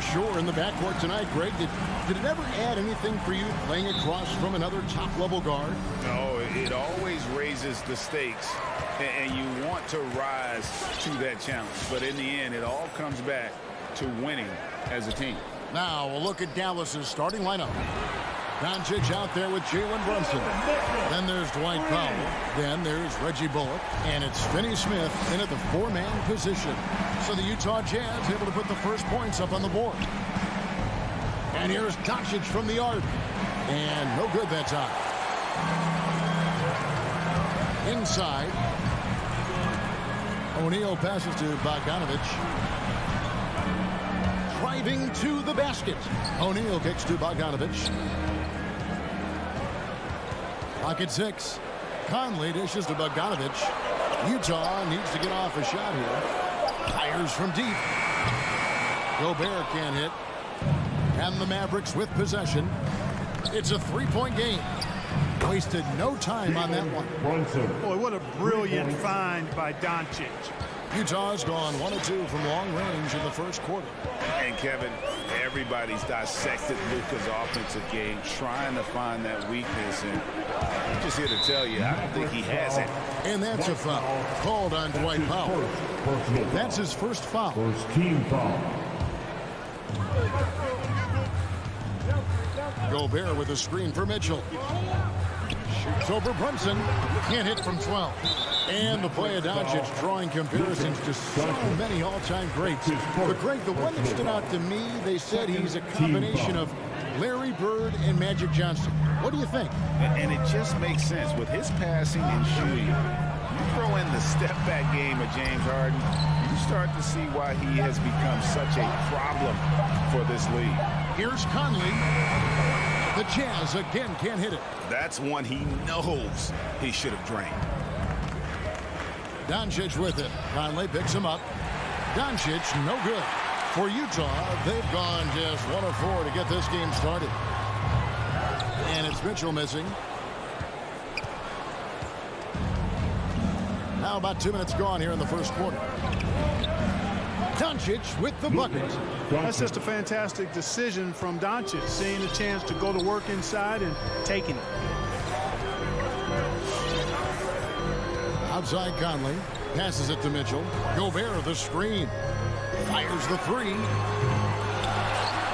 for sure in the backcourt tonight, Greg. Did it ever add anything for you playing across from another top-level guard? No, it always raises the stakes, and you want to rise to that challenge. But in the end, it all comes back to winning as a team. Now we'll look at Dallas's starting lineup. Doncic out there with Jalen Brunson. Then there's Dwight Powell. Then there's Reggie Bullock. And it's Finney Smith in at the four-man position. So the Utah Jazz able to put the first points up on the board. And here's Doncic from the arc. And no good that time. Inside. O'Neal passes to Bogdanovic. Driving to the basket. O'Neal kicks to Bogdanovic. Pocket 6. Conley dishes to Bogdanovic. Utah needs to get off a shot here. Fires from deep. Gobert can't hit. And the Mavericks with possession. It's a three-point game. Wasted no time on that one. Boy, what a brilliant find by Doncic. Utah's gone 1 of 2 from long range in the first quarter. And Kevin, everybody's dissected Luka's offensive game, trying to find that weakness. And I'm just here to tell you, I don't think he has it. And that's a foul called on Dwight Powell. That's his first foul. First team foul. Gobert with a screen for Mitchell. Shoots over Brunson. Can't hit from 12. And the play of Doncic drawing comparisons to so many all-time greats. But Greg, the one that stood out to me, they said he's a combination of Larry Bird and Magic Johnson. What do you think? And it just makes sense. With his passing and shooting, you throw in the step-back game of James Harden, you start to see why he has become such a problem for this league. Here's Conley. The Jazz again can't hit it. That's one he knows he should have drained. Doncic with it. Conley picks him up. Doncic, no good. For Utah, they've gone just 1 of 4 to get this game started. And it's Mitchell missing. Now about 2 minutes gone here in the first quarter. Doncic with the bucket. That's just a fantastic decision from Doncic, seeing a chance to go to work inside and taking it. Outside Conley. Passes it to Mitchell. Gobert the screen. Fires the three.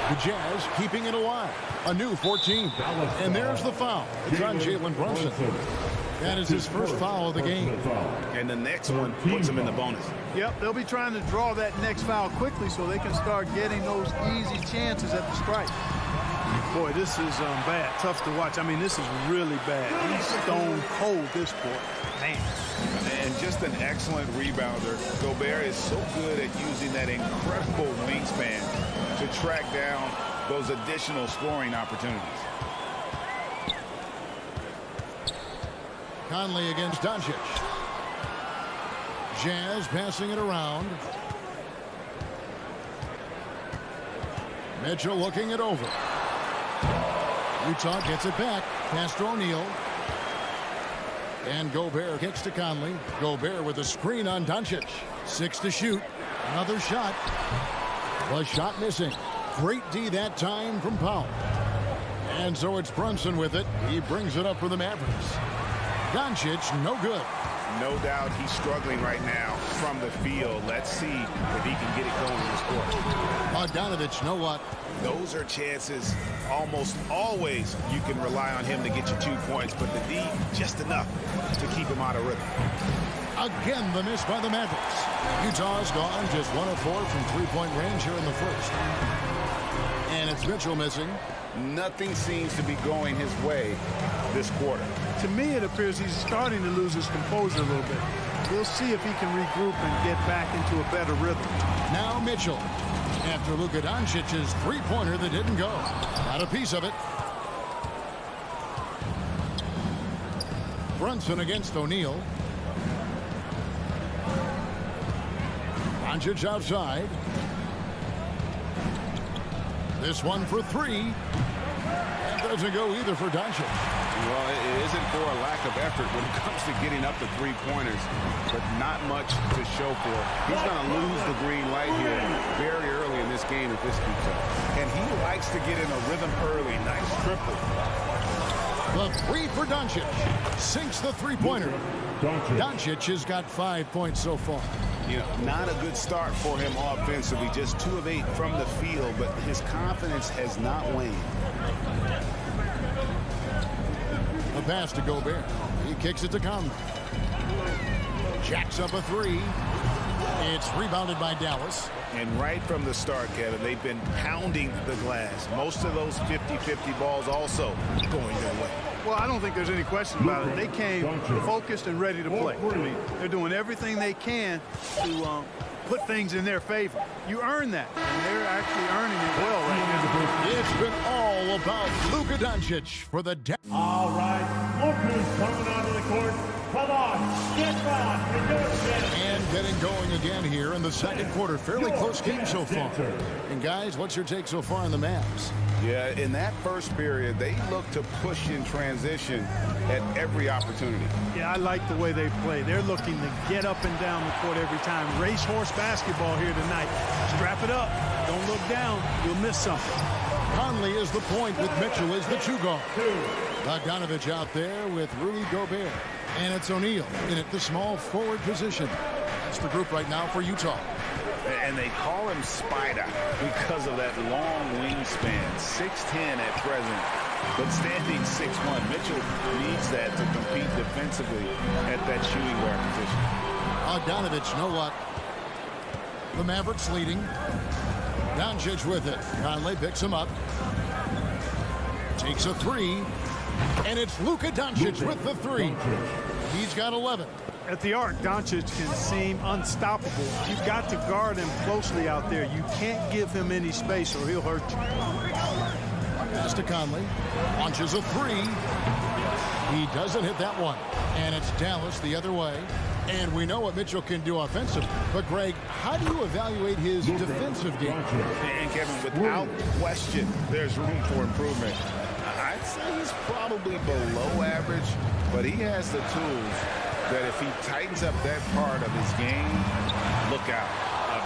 The Jazz keeping it alive. A new 14. And there's the foul. It's on Jalen Brunson. That is his first foul of the game. And the next one puts him in the bonus. Yep, they'll be trying to draw that next foul quickly so they can start getting those easy chances at the stripe. Boy, this is bad. Tough to watch. I mean, this is really bad. He's stone cold this point. Man. And just an excellent rebounder. Gobert is so good at using that incredible wingspan to track down those additional scoring opportunities. Conley against Doncic. Jazz passing it around. Mitchell looking it over. Utah gets it back. Pass to O'Neal. And Gobert kicks to Conley. Gobert with a screen on Doncic. 6 to shoot. Another shot. The shot missing. Great D that time from Powell. And so it's Brunson with it. He brings it up for the Mavericks. Doncic, no good. No doubt he's struggling right now from the field. Let's see if he can get it going in this quarter. Bogdanovic, no luck. Those are chances almost always you can rely on him to get you 2 points, but the D, just enough to keep him out of rhythm. Again, the miss by the Mavericks. Utah's gone just 1 of 4 from three-point range here in the first. And it's Mitchell missing. Nothing seems to be going his way this quarter. To me, it appears he's starting to lose his composure a little bit. We'll see if he can regroup and get back into a better rhythm. Now Mitchell. After Luka Doncic's three-pointer that didn't go. Got a piece of it. Brunson against O'Neal. Doncic outside. This one for 3. That doesn't go either for Doncic. Well, it isn't for a lack of effort when it comes to getting up the three-pointers, but not much to show for it. He's going to lose the green light here very early in this this game if this keeps up. And he likes to get in a rhythm early. Nice triple. The three for Doncic. Sinks the three-pointer. Doncic has got 5 points so far. You know, not a good start for him offensively. Just 2 of 8 from the field, but his confidence has not waned. A pass to Gobert. He kicks it to Conley. Jacks up a three. It's rebounded by Dallas. And right from the start, Kevin, they've been pounding the glass. Most of those 50-50 balls also going their way. Well, I don't think there's any question about it. They came focused and ready to play. I mean, they're doing everything they can to put things in their favor. You earn that, and they're actually earning it well right now. It's been all about Luka Doncic for the... All right, look who's coming onto the court. Come on, get on. And getting going again here in the second quarter. Fairly close game so far. And guys, what's your take so far on the Mavs? Yeah, in that first period, they look to push in transition at every opportunity. Yeah, I like the way they play. They're looking to get up and down the court every time. Racehorse basketball here tonight. Strap it up. Don't look down. You'll miss something. Conley is the point with Mitchell as the two guard. Bogdanovich out there with Rudy Gobert. And it's O'Neal in at the small forward position. That's the group right now for Utah. And they call him Spider because of that long wingspan. 6'10" at present, but standing 6'1". Mitchell needs that to compete defensively at that shooting guard position. Bogdanovich, no luck. The Mavericks leading. Doncic with it. Conley picks him up. Takes a three. And it's Luka Doncic with the three. He's got 11. At the arc, Doncic can seem unstoppable. You've got to guard him closely out there. You can't give him any space or he'll hurt you. Pass to Conley. Launches a three. He doesn't hit that one. And it's Dallas the other way. And we know what Mitchell can do offensively. But, Greg, how do you evaluate his defensive game? And, Kevin, without question, there's room for improvement. I'd say he's probably below average, but he has the tools that if he tightens up that part of his game, look out.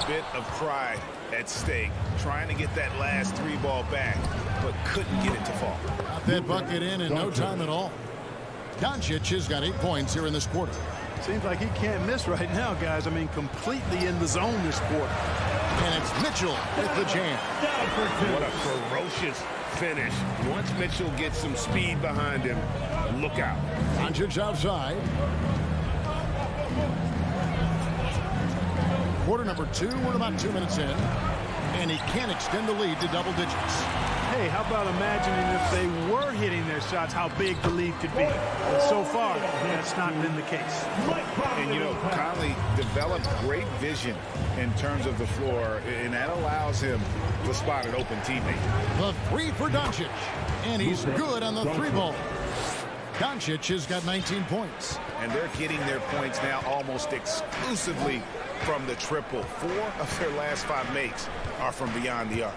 A bit of pride at stake, trying to get that last three ball back, but couldn't get it to fall. Got that bucket in no time at all. Doncic has got 8 points here in this quarter. Seems like he can't miss right now, guys. I mean, completely in the zone this quarter. And it's Mitchell with the jam. What a ferocious finish. Once Mitchell gets some speed behind him, look out. Doncic outside. Quarter number 2, we're about 2 minutes in. And he can extend the lead to double digits. Hey, how about imagining if they were hitting their shots, how big the lead could be? But so far, that's not been the case. And, you know, Conley developed great vision in terms of the floor, and that allows him to spot an open teammate. The three for Doncic. And he's good on the three ball. Doncic has got 19 points. And they're getting their points now almost exclusively from the triple. 4 of their last 5 makes are from beyond the arc.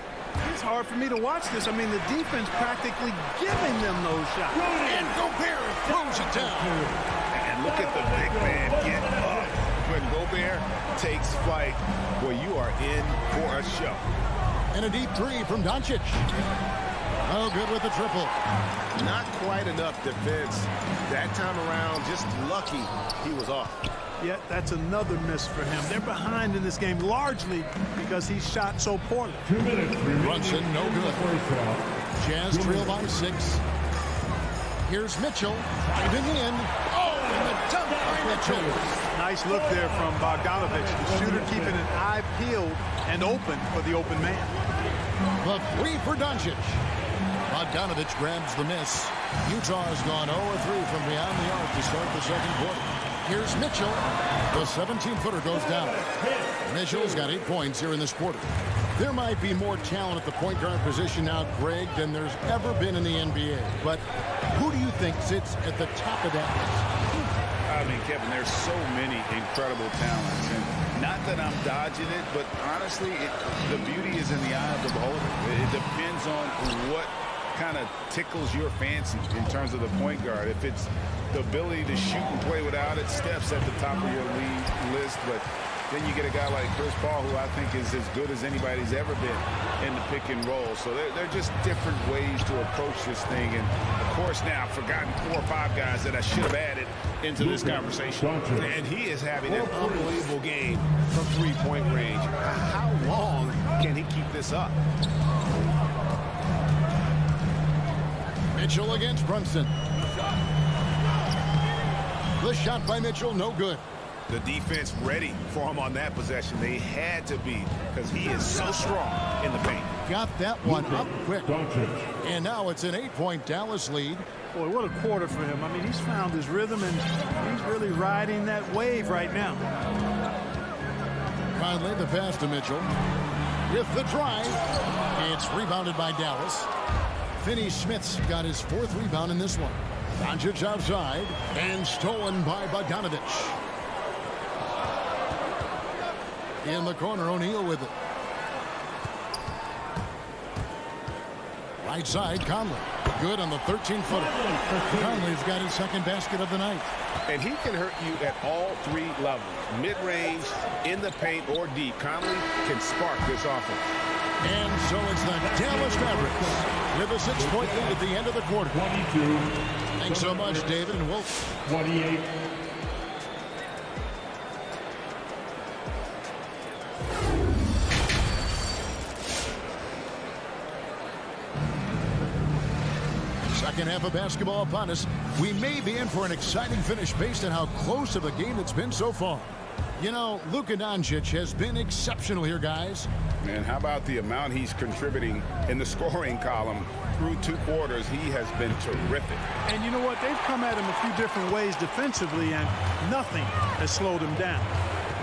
It's hard for me to watch this. I mean, the defense practically giving them those shots. And Gobert throws it down. And look at the big man get up. When Gobert takes flight, well, you are in for a show. And a deep three from Doncic. Oh, good with the triple. Not quite enough defense. That time around, just lucky he was off. Yet that's another miss for him. They're behind in this game largely because he shot so poorly. 2 minutes. Brunson, no good. Jazz trail by 6. Here's Mitchell driving in. Oh, and the dunk by Mitchell. Nice look there from Bogdanovich. The shooter keeping an eye peeled and open for the open man. The three for Doncic. Bogdanovich grabs the miss. Utah has gone 0-3 from beyond the arc to start the second quarter. Here's Mitchell. The 17-footer goes down. Mitchell's got 8 points here in this quarter. There might be more talent at the point guard position now, Greg, than there's ever been in the NBA. But who do you think sits at the top of that list? I mean, Kevin, there's so many incredible talents. And not that I'm dodging it, but honestly, the beauty is in the eye of the beholder. It depends on what kind of tickles your fancy in terms of the point guard. If it's the ability to shoot and play without it, Steph's at the top of your league list. But Then you get a guy like Chris Paul, who I think is as good as anybody's ever been in the pick and roll. So they're just different ways to approach this thing. And, of course, now I've forgotten 4 or 5 guys that I should have added into this conversation. And he is having an unbelievable game from three-point range. How long can he keep this up? Mitchell against Brunson. The shot by Mitchell, no good. The defense ready for him on that possession. They had to be, because he is so strong in the paint. Got that one up quick. And now it's an 8-point Dallas lead. Boy, what a quarter for him. I mean, he's found his rhythm, and he's really riding that wave right now. Finally, the pass to Mitchell. With the drive, it's rebounded by Dallas. Finney Smith's got his 4th rebound in this one. Doncic outside, and stolen by Bogdanovich. In the corner, O'Neal with it. Right side, Conley. Good on the 13-footer. Conley's got his 2nd basket of the night. And he can hurt you at all 3 levels. Mid-range, in the paint, or deep. Conley can spark this offense. And so it's the Dallas Mavericks with a 6-point lead at the end of the quarter. 22. Thanks so much, David and Wolf. 28. Second half of basketball upon us. We may be in for an exciting finish based on how close of a game it's been so far. You know, Luka Doncic has been exceptional here, guys. And how about the amount he's contributing in the scoring column through 2 quarters? He has been terrific. And you know what? They've come at him a few different ways defensively, and nothing has slowed him down.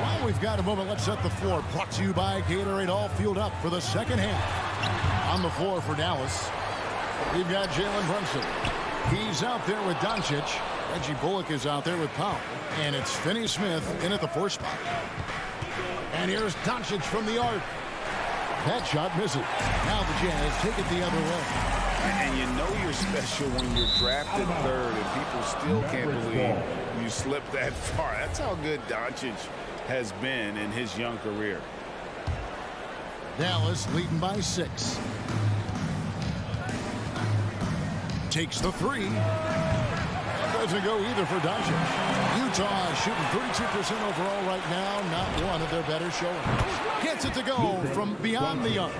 While we've got a moment, let's set the floor. Brought to you by Gatorade, all fueled up for the second half. On the floor for Dallas, we've got Jalen Brunson. He's out there with Doncic. Reggie Bullock is out there with Powell. And it's Finney Smith in at the 4 spot. And here's Doncic from the arc. That shot misses. Now the Jazz take it the other way. And you know you're special when you're drafted 3rd and people still can't believe you slipped that far. That's how good Doncic has been in his young career. Dallas leading by 6. Takes the 3. Doesn't go either for Doncic. Utah shooting 32% overall right now. Not one of their better showings. Gets it to go from beyond the arc.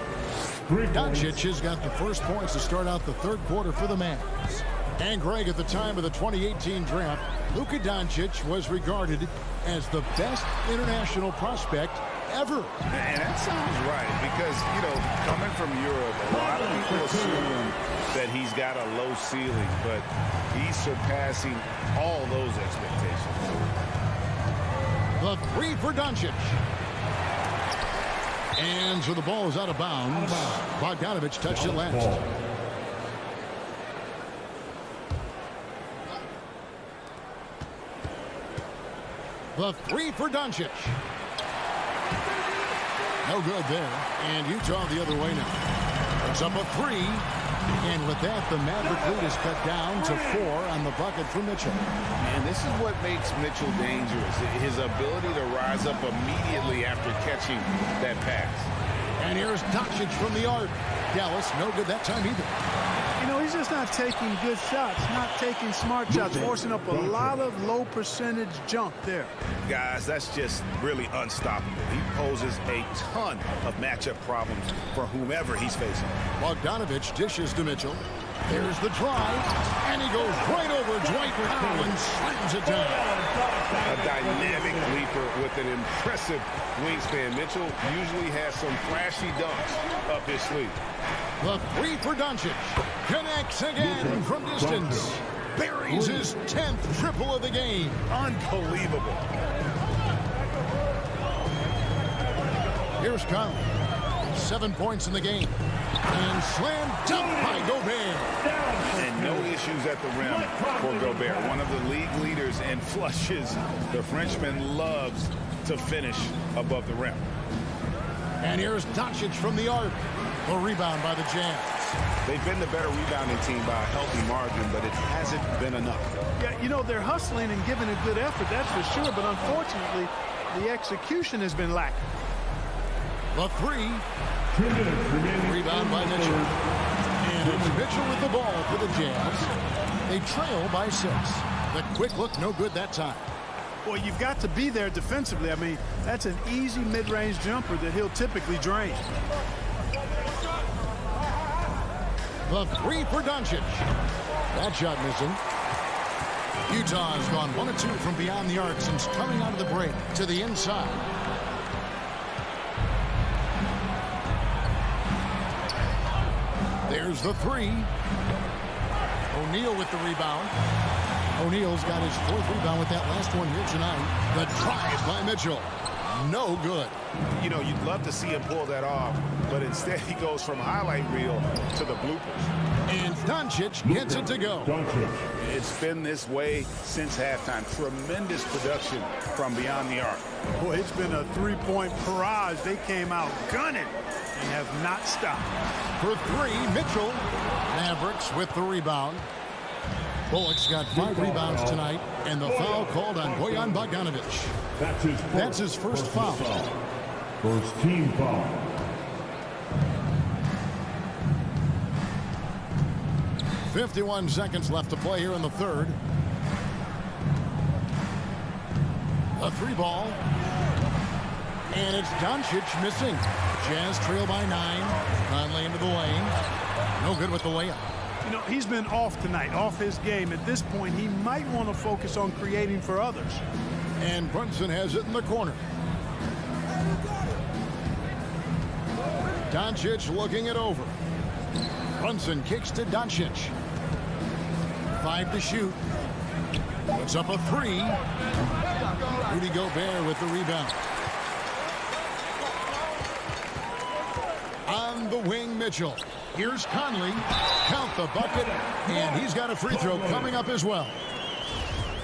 Doncic has got the first points to start out the 3rd quarter for the Mavs. And Greg, at the time of the 2018 draft, Luka Doncic was regarded as the best international prospect ever. And that sounds right, because, you know, coming from Europe, a lot of people assume that he's got a low ceiling, but he's surpassing all those expectations. The 3 for Doncic. And so the ball is out of bounds. Bogdanovich touched it last. The 3 for Doncic. No good there. And Utah the other way now. It's up a 3. And with that, the Maverick lead is cut down to 4 on the bucket for Mitchell. And this is what makes Mitchell dangerous. His ability to rise up immediately after catching that pass. And here's Doncic from the arc. Dallas, no good that time either. You know, he's just not taking good shots, not taking smart shots, forcing up a lot of low percentage jump there. Guys, that's just really unstoppable. He poses a ton of matchup problems for whomever he's facing. Bogdanovich dishes to Mitchell. There's the drive, and he goes right over Dwight Powell and slams it down. A dynamic leaper with an impressive wingspan. Mitchell usually has some flashy dunks up his sleeve. The 3 for Doncic. Connects again from distance. Buries his 10th triple of the game. Unbelievable. Here's Conley. 7 points in the game. And slam dunk by Gobert. And no issues at the rim for Gobert. One of the league leaders in flushes. The Frenchman loves to finish above the rim. And here's Doncic from the arc. The rebound by the Jazz. They've been the better rebounding team by a healthy margin, but it hasn't been enough. Yeah, you know, they're hustling and giving a good effort, that's for sure. But unfortunately, the execution has been lacking. The three. 2 minutes remaining. Rebound by Mitchell. And it's Mitchell with the ball for the Jazz. They trail by 6. The quick look, no good that time. Boy, you've got to be there defensively. I mean, that's an easy mid-range jumper that he'll typically drain. The three for Doncic. That shot missing. Utah has gone 1 of 2 from beyond the arc since coming out of the break to the inside. There's the three. O'Neal with the rebound. O'Neal's got his 4th rebound with that last one here tonight. The drive by Mitchell. No good. You know, you'd love to see him pull that off, but instead he goes from highlight reel to the bloopers. And Doncic gets it to go. It's been this way since halftime. Tremendous production from beyond the arc. Boy, it's been a three-point barrage. They came out gunning and have not stopped. For 3, Mitchell. Mavericks with the rebound. Bullock's got 5 rebounds tonight, and the foul called on Bojan Bogdanovic. That's his first foul. First team foul. .51 seconds left to play here in the third. A 3 ball. And it's Doncic missing. Jazz trail by 9. Conley into the lane. No good with the layup. You know, he's been off tonight, off his game. At this point, he might want to focus on creating for others. And Brunson has it in the corner. Doncic looking it over. Brunson kicks to Doncic. 5 to shoot. Puts up a 3. Rudy Gobert with the rebound. On the wing, Mitchell. Here's Conley. Count the bucket. And he's got a free throw coming up as well.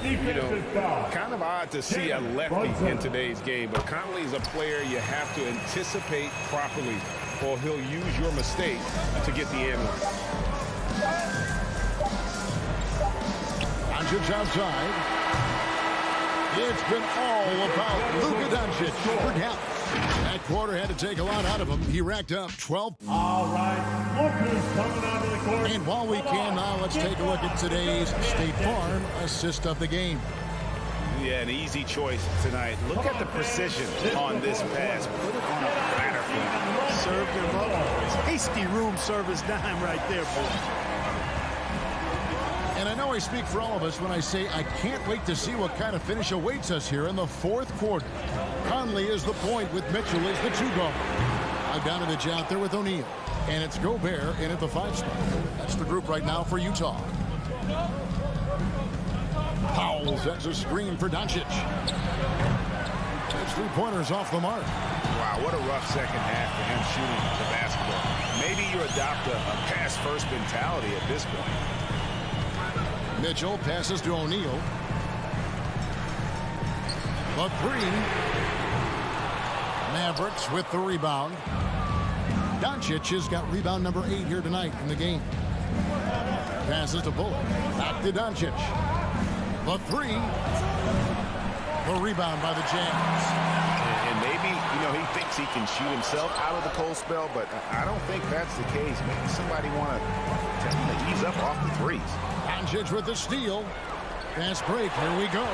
You know, kind of odd to see a lefty in today's game, but Conley's a player you have to anticipate properly, or he'll use your mistake to get the end one. Doncic outside. It's been all about Luka Doncic for Dallas. That quarter had to take a lot out of him. He racked up 12. All right, Luka's coming onto the court. And while we can now, let's take a look at today's State Farm assist of the game. Yeah, an easy choice tonight. Look at the precision on this pass. Put it on a platter for him. Served him up. It's hasty room service dime right there, boy. And I know I speak for all of us when I say I can't wait to see what kind of finish awaits us here in the 4th quarter. Conley is the point with Mitchell as the 2 guard. Bogdanovic out there with O'Neal. And it's Gobert in at the 5 spot. That's the group right now for Utah. Powell sends a screen for Doncic. His 3-pointers off the mark. Wow, what a rough second half for him shooting the basketball. Maybe you adopt a pass-first mentality at this point. Mitchell passes to O'Neal. The 3. Mavericks with the rebound. Doncic has got rebound number 8 here tonight in the game. Passes to Bullock. Back to Doncic. The 3. The rebound by the Jazz. And maybe, you know, he thinks he can shoot himself out of the cold spell, but I don't think that's the case. Maybe somebody want to ease up off the threes. Doncic with the steal. Fast break. Here we go.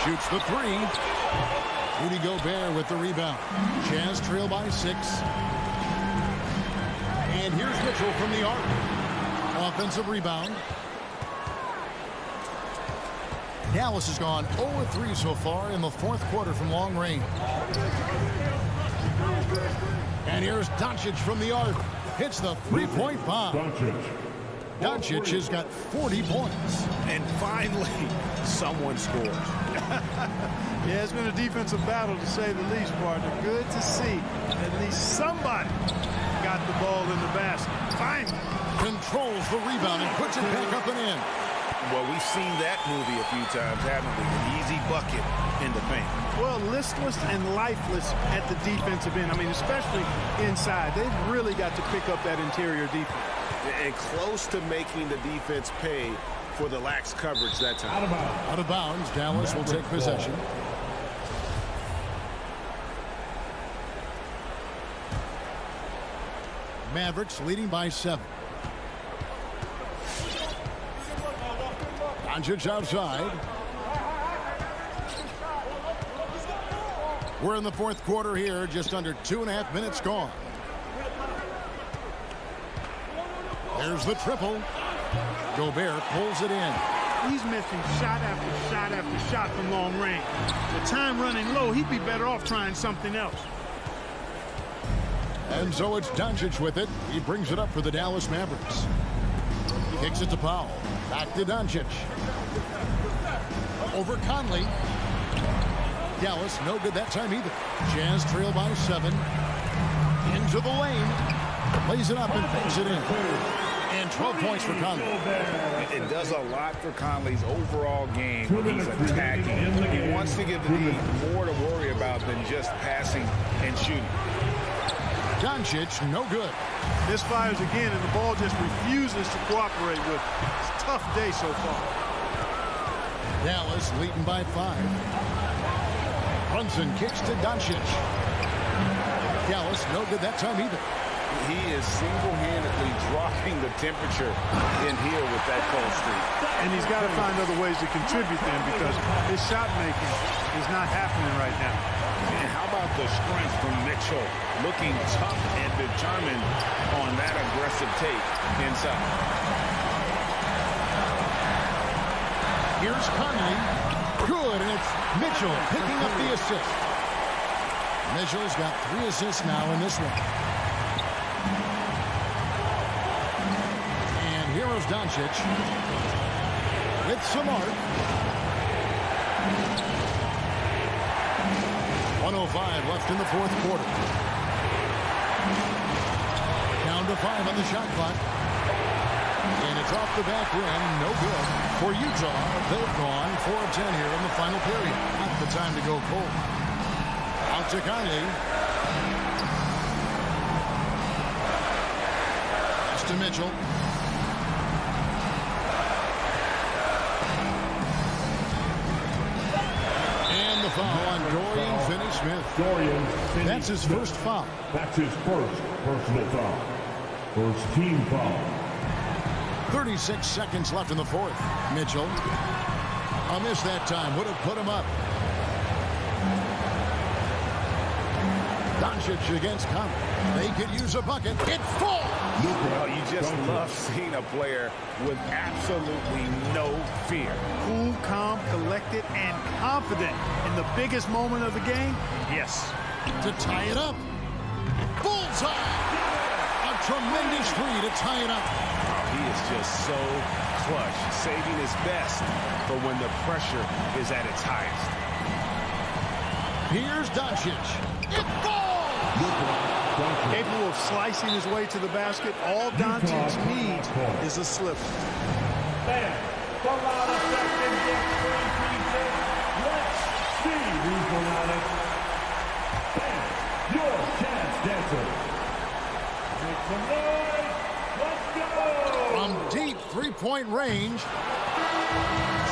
Shoots the 3. Rudy Gobert with the rebound. Jazz trail by 6. And here's Mitchell from the arc. Offensive rebound. Dallas has gone 0-3 so far in the 4th quarter from long range. And here's Doncic from the arc. Hits the 3-point bomb. Doncic has got 40 points. And finally, someone scores. Yeah, it's been a defensive battle to say the least, partner. Good to see at least somebody got the ball in the basket. Finally. Controls the rebound and puts it back up and in. Well, we've seen that movie a few times, haven't we? An easy bucket in the paint. Well, listless and lifeless at the defensive end. I mean, especially inside. They've really got to pick up that interior defense. And close to making the defense pay for the lax coverage that time. Out of bounds. Dallas will take possession. Mavericks leading by 7. Doncic outside. We're in the fourth quarter here, just under 2.5 minutes gone. There's the triple. Gobert pulls it in. He's missing shot after shot after shot from long range. With time running low, he'd be better off trying something else. And so it's Doncic with it. He brings it up for the Dallas Mavericks. Kicks it to Powell. Back to Doncic. Over Conley. Dallas no good that time either. Jazz trail by 7. Into the lane. Lays it up and bangs it in. And 12 points for Conley. It does a lot for Conley's overall game when he's attacking. He wants to give the team more to worry about than just passing and shooting. Doncic, no good. This fires again, and the ball just refuses to cooperate with it. It's a tough day so far. Dallas leading by 5. Brunson kicks to Doncic. Dallas no good that time either. He is single-handedly dropping the temperature in here with that cold streak. And he's got to find other ways to contribute then, because his shot making is not happening right now. And how about the strength from Mitchell, looking tough and determined on that aggressive take inside. Here's Conley. Good, and it's Mitchell picking up the assist. Mitchell's got 3 assists now in this one. And here is Doncic with some art. 1:05 left in the fourth quarter. Down to 5 on the shot clock. And it's off the back rim, no good. For Utah, they've gone 4 of 10 here in the final period. Not the time to go cold. Out to Conley. Pass to Mitchell. And the foul on Dorian Finney-Smith. That's his first foul. That's his first personal foul. First team foul. 36 seconds left in the fourth. Mitchell. A miss that time. Would have put him up. Doncic against Conley. They could use a bucket. It falls. Well, you just love seeing a player with absolutely no fear. Cool, calm, collected, and confident in the biggest moment of the game. Yes. To tie it up. Bullseye. A tremendous three to tie it up. He is just so clutch, saving his best for when the pressure is at its highest. Here's Doncic. It falls! Capable of slicing his way to the basket, all Doncic needs is a slip. Fans, from out of second, let's see who's the loudest. Fans, your chance dancer. Make some noise. Let's go! From deep three-point range.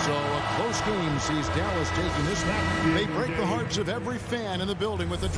So a close game sees Dallas taking this one. They break the hearts of every fan in the building with a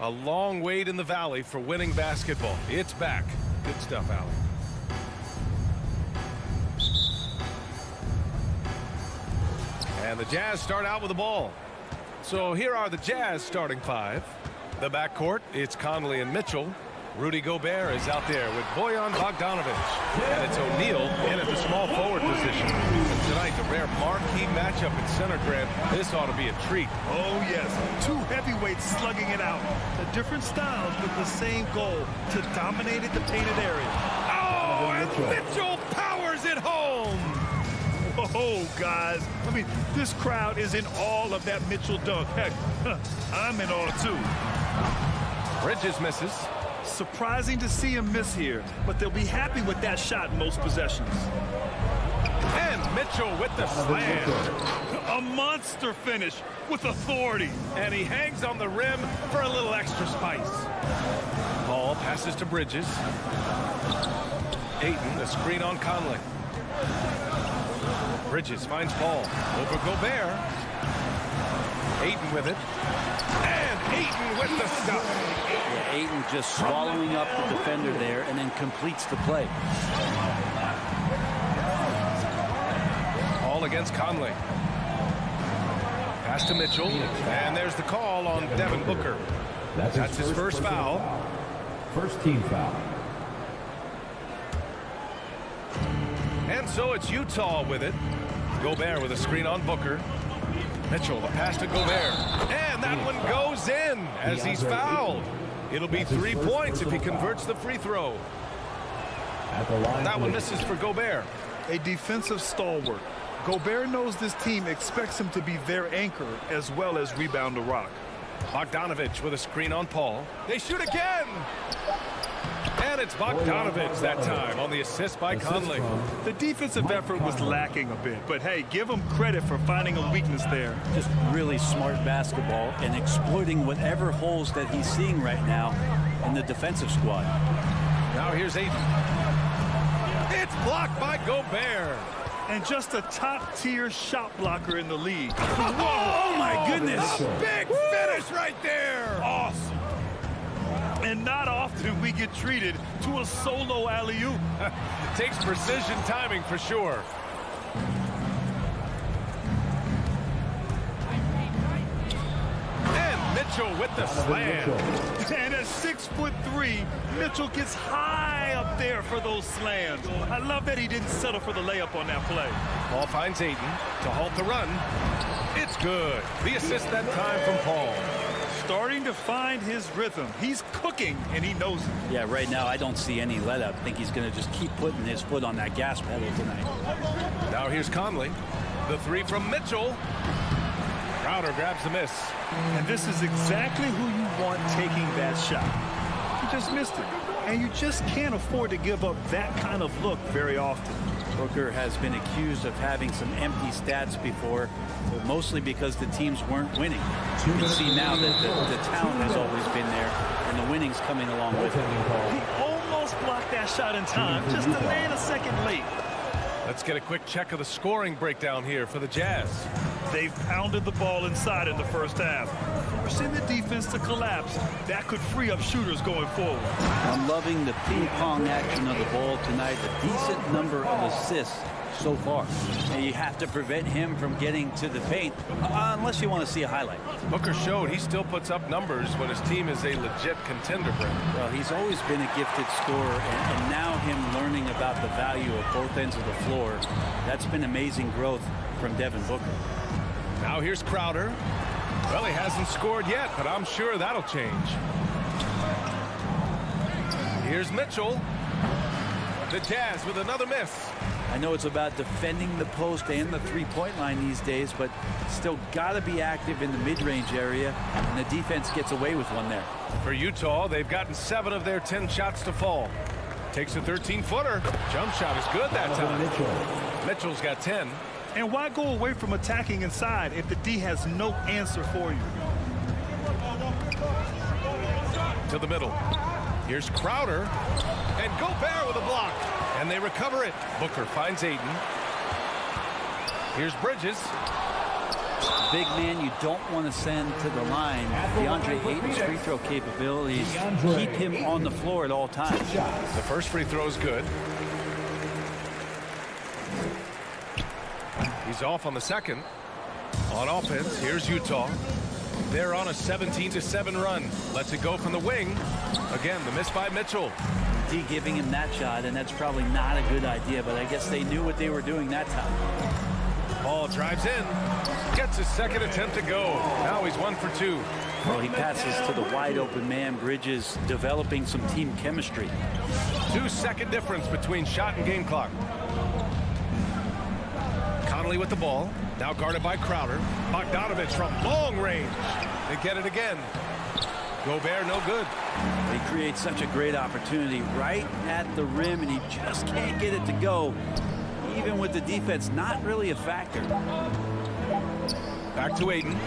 A long wait in the valley for winning basketball. It's back. Good stuff, Allen. And the Jazz start out with the ball. So here are the Jazz starting five. The backcourt, it's Conley and Mitchell. Rudy Gobert is out there with Bojan Bogdanovic. And it's O'Neal in at the small forward position. And tonight, the rare marquee matchup in center, Grant. This ought to be a treat. Oh, yes. Two heavyweights slugging it out. The different styles with the same goal to dominate the painted area. Oh, and Mitchell powers it home. Oh, guys. I mean, this crowd is in awe of that Mitchell dunk. Heck, I'm in awe, too. Bridges misses. Surprising to see him miss here, but they'll be happy with that shot in most possessions. And Mitchell with the slam. A monster finish with authority. And he hangs on the rim for a little extra spice. Ball passes to Bridges. Ayton, the screen on Conley. Bridges finds Paul over Gobert. Ayton with it. And Ayton with the stuff. Yeah, Ayton just swallowing up the defender there and then completes the play. All against Conley. Pass to Mitchell. And there's the call on Devin Booker. That's his first foul. First team foul. And so it's Utah with it. Gobert with a screen on Booker. Mitchell, the pass to Gobert. And that one goes in as he's fouled. It'll be 3 points if he converts the free throw. That one misses for Gobert. A defensive stalwart. Gobert knows this team expects him to be their anchor as well as rebound the rock. Bogdanovic with a screen on Paul. They shoot again. And it's Bogdanovic that time on the assist by Conley. The defensive effort was lacking a bit, but hey, give him credit for finding a weakness there. Just really smart basketball and exploiting whatever holes that he's seeing right now in the defensive squad. Now here's Ayton. It's blocked by Gobert. And just a top-tier shot blocker in the league. Oh my goodness. Big finish right there. Awesome. And not often we get treated to a solo alley-oop. Takes precision timing for sure. And Mitchell with the slam. And at 6'3", Mitchell gets high up there for those slams. I love that he didn't settle for the layup on that play. Ball finds Ayton to halt the run. It's good. The assist that time from Paul. Starting to find his rhythm. He's cooking, and he knows it. Yeah, right now I don't see any let up. I think he's going to just keep putting his foot on that gas pedal tonight. Now here's Conley. The three from Mitchell. Crowder grabs the miss. And this is exactly who you want taking that shot. He just missed it. And you just can't afford to give up that kind of look very often. Booker has been accused of having some empty stats before, but mostly because the teams weren't winning. You can see now that the talent has always been there, and the winning's coming along with it. He almost blocked that shot in time, just a man a second late. Let's get a quick check of the scoring breakdown here for the Jazz. They've pounded the ball inside in the first half, forcing the defense to collapse. That could free up shooters going forward. I'm loving the ping-pong action of the ball tonight. A decent number of assists so far. And you have to prevent him from getting to the paint, unless you want to see a highlight. Booker showed he still puts up numbers when his team is a legit contender, Brent. Well, he's always been a gifted scorer, and now him learning about the value of both ends of the floor, that's been amazing growth from Devin Booker. Now here's Crowder. Well, he hasn't scored yet, but I'm sure that'll change. Here's Mitchell. The Jazz with another miss. I know it's about defending the post and the three-point line these days, but still got to be active in the mid-range area, and the defense gets away with one there. For Utah, they've gotten 7 of their 10 shots to fall. Takes a 13-footer. Jump shot is good that time. Mitchell's got 10. And why go away from attacking inside if the D has no answer for you? To the middle. Here's Crowder. And Gobert with a block. And they recover it. Booker finds Ayton. Here's Bridges. big man you don't want to send to the line. DeAndre Ayton's free throw capabilities keep him on the floor at all times. The first free throw is good. He's off on the second. On offense, here's Utah. They're on a 17-7 run. Lets it go from the wing. Again, the miss by Mitchell. D giving him that shot, and that's probably not a good idea, but I guess they knew what they were doing that time. Ball drives in. Gets his second attempt to go. Now he's 1 for 2. Well, he passes to the wide open man. Bridges developing some team chemistry. 2-second difference between shot and game clock. Conley with the ball. Now guarded by Crowder. Bogdanovich from long range. They get it again. Gobert no good. He creates such a great opportunity right at the rim, and he just can't get it to go. Even with the defense not really a factor. Back to Ayton.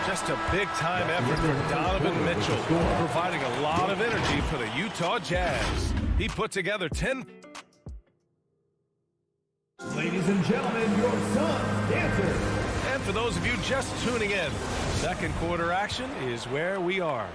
Just a big-time effort for Donovan Mitchell, providing a lot of energy for the Utah Jazz. He put together 10. Ladies and gentlemen, your son's dancer. And for those of you just tuning in, second quarter action is where we are.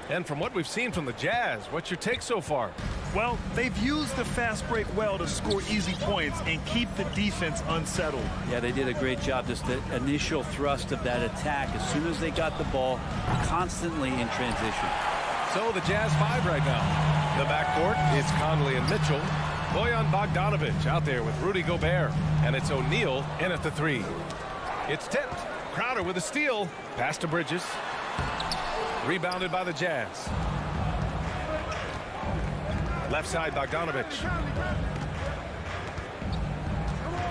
And from what we've seen from the Jazz, what's your take so far? Well, they've used the fast break well to score easy points and keep the defense unsettled. Yeah, they did a great job. Just the initial thrust of that attack, as soon as they got the ball, constantly in transition. So the Jazz 5 right now. The backcourt is Conley and Mitchell. Bojan Bogdanovich out there with Rudy Gobert. And it's O'Neal in at the 3. It's tipped. Crowder with a steal. Pass to Bridges. Rebounded by the Jazz. Left side, Bogdanovich.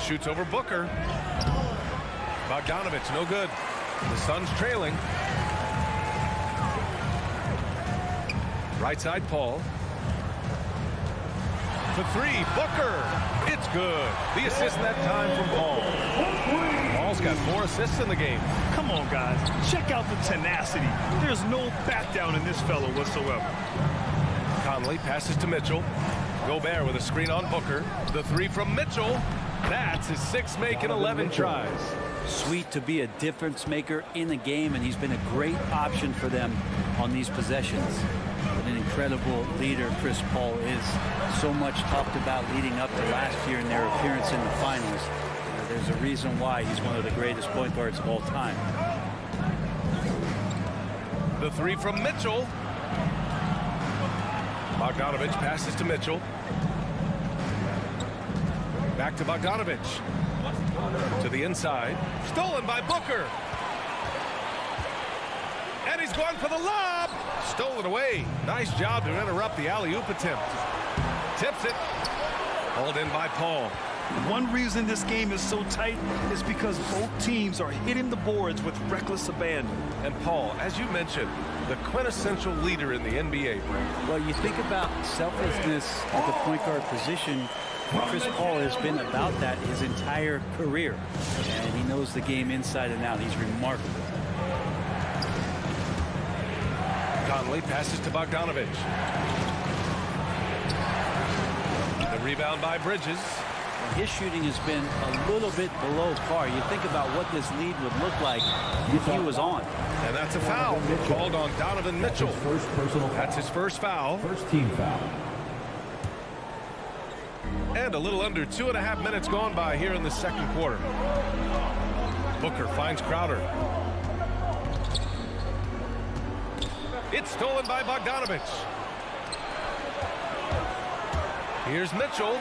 Shoots over Booker. Bogdanovich, no good. The Suns trailing. Right side, Paul. For 3, Booker. It's good. The assist that time from Paul. Paul's got 4 assists in the game. Come on, guys. Check out the tenacity. There's no back down in this fellow whatsoever. Conley passes to Mitchell. Gobert with a screen on Booker. The 3 from Mitchell. That's his 6th make in 11 tries. Sweet to be a difference maker in the game, and he's been a great option for them on these possessions. What an incredible leader Chris Paul is. So much talked about leading up to last year in their appearance in the finals. There's a reason why he's one of the greatest point guards of all time. The 3 from Mitchell. Bogdanovich passes to Mitchell. Back to Bogdanovich. To the inside. Stolen by Booker. And he's going for the lob. Stolen away. Nice job to interrupt the alley-oop attempt. Tips it. Hauled in by Paul. One reason this game is so tight is because both teams are hitting the boards with reckless abandon. And Paul, as you mentioned, the quintessential leader in the NBA. Well, you think about selflessness at the point guard position. Chris Paul has been about that his entire career. And he knows the game inside and out. He's remarkable. Conley passes to Bogdanovich. The rebound by Bridges. His shooting has been a little bit below par. You think about what this lead would look like if he was on. And that's a foul called on Donovan Mitchell. That's his first foul. First team foul. And a little under 2.5 minutes gone by here in the second quarter. Booker finds Crowder. It's stolen by Bogdanovich. Here's Mitchell.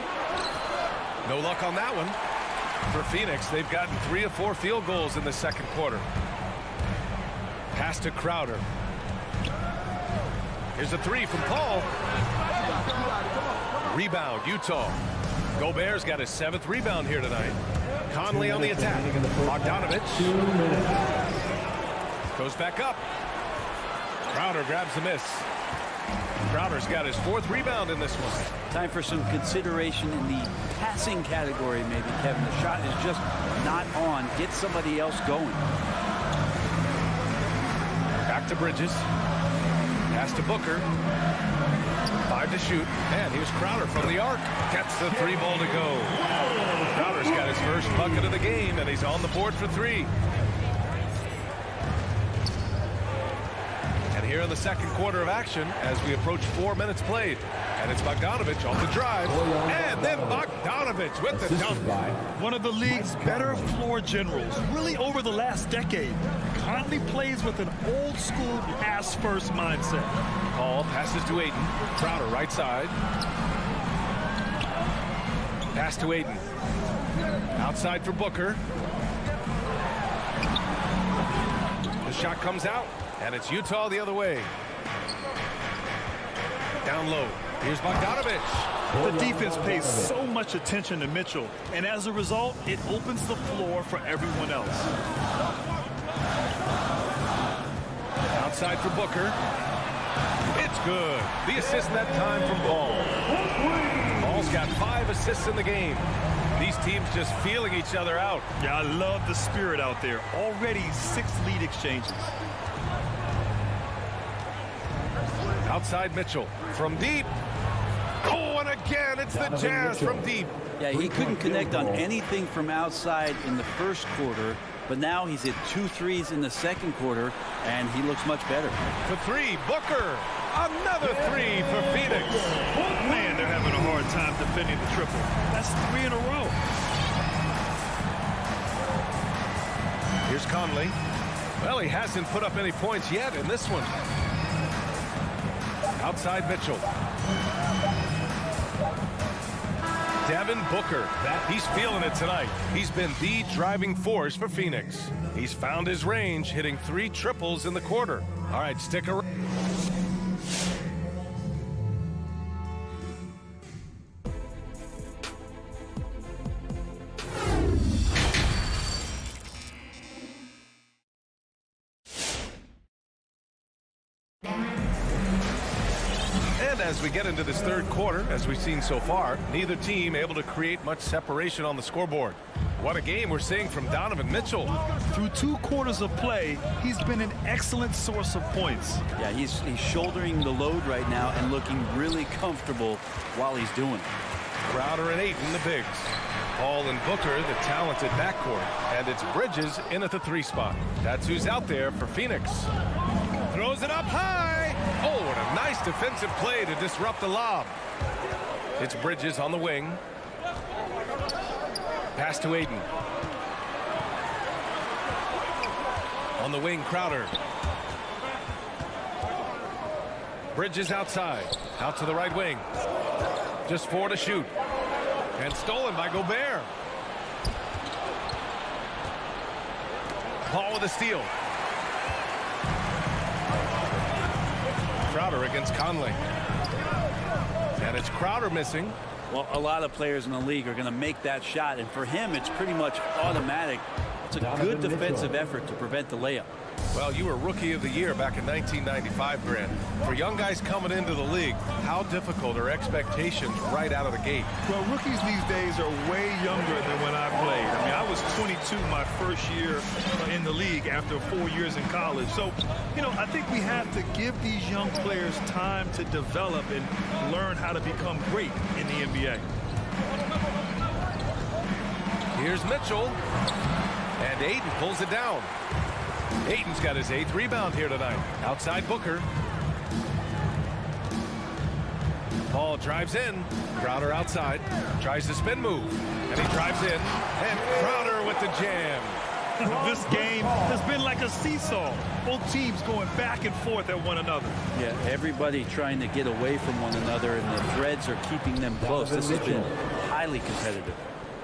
No luck on that one. For Phoenix, they've gotten 3 of 4 field goals in the second quarter. Pass to Crowder. Here's a 3 from Paul. Rebound, Utah. Gobert's got his 7th rebound here tonight. Conley on the attack. Bogdanovich. Goes back up. Crowder grabs the miss. Crowder's got his 4th rebound in this one. Time for some consideration in the passing category, maybe, Kevin. The shot is just not on. Get somebody else going. Back to Bridges. Pass to Booker. 5 to shoot. And here's Crowder from the arc. Gets the 3 ball to go. Crowder's got his first bucket of the game, and he's on the board for 3. Here in the second quarter of action as we approach 4 minutes played. And it's Bogdanovich off the drive. And then Bogdanovich with the dunk. One of the league's better floor generals, really over the last decade. Conley plays with an old-school pass-first mindset. Paul passes to Ayton. Crowder right side. Pass to Ayton. Outside for Booker. The shot comes out, and it's Utah the other way. Down low. Here's Bogdanovich. The defense pays so much attention to Mitchell, and as a result, it opens the floor for everyone else. Outside for Booker. It's good. The assist that time from Paul. Paul's got 5 assists in the game. These teams just feeling each other out. Yeah, I love the spirit out there. Already 6 lead exchanges. Outside Mitchell from deep. Oh, and again, it's the Jazz from deep. Yeah, he couldn't connect on anything from outside in the first quarter, but now he's hit 2 threes in the second quarter, and he looks much better. For 3, Booker. Another 3 for Phoenix. Man, they're having a hard time defending the triple. That's 3 in a row. Here's Conley. Well, he hasn't put up any points yet in this one. Outside Mitchell. Devin Booker. He's feeling it tonight. He's been the driving force for Phoenix. He's found his range, hitting 3 triples in the quarter. All right, stick around. As we get into this third quarter, as we've seen so far, neither team able to create much separation on the scoreboard. What a game we're seeing from Donovan Mitchell. Through 2 quarters of play, he's been an excellent source of points. Yeah, he's shouldering the load right now and looking really comfortable while he's doing it. Crowder and Ayton, the bigs. Paul and Booker, the talented backcourt. And it's Bridges in at the 3 spot. That's who's out there for Phoenix. Throws it up high. Oh, and a nice defensive play to disrupt the lob. It's Bridges on the wing. Pass to Ayton. On the wing, Crowder. Bridges outside. Out to the right wing. Just 4 to shoot. And stolen by Gobert. Paul with a steal. Crowder against Conley. And it's Crowder missing. Well, a lot of players in the league are going to make that shot, and for him, it's pretty much automatic. It's a good defensive effort to prevent the layup. Well, you were Rookie of the Year back in 1995, Grant. For young guys coming into the league, how difficult are expectations right out of the gate? Well, rookies these days are way younger than when I played. I mean, I was 22 my first year in the league after 4 years in college. So, you know, I think we have to give these young players time to develop and learn how to become great in the NBA. Here's Mitchell. And Ayton pulls it down. Ayton's got his 8th rebound here tonight. Outside Booker. Paul drives in. Crowder outside. Tries the spin move. And he drives in. And Crowder with the jam. This game has been like a seesaw. Both teams going back and forth at one another. Yeah, everybody trying to get away from one another, and the threads are keeping them close. This has been highly competitive.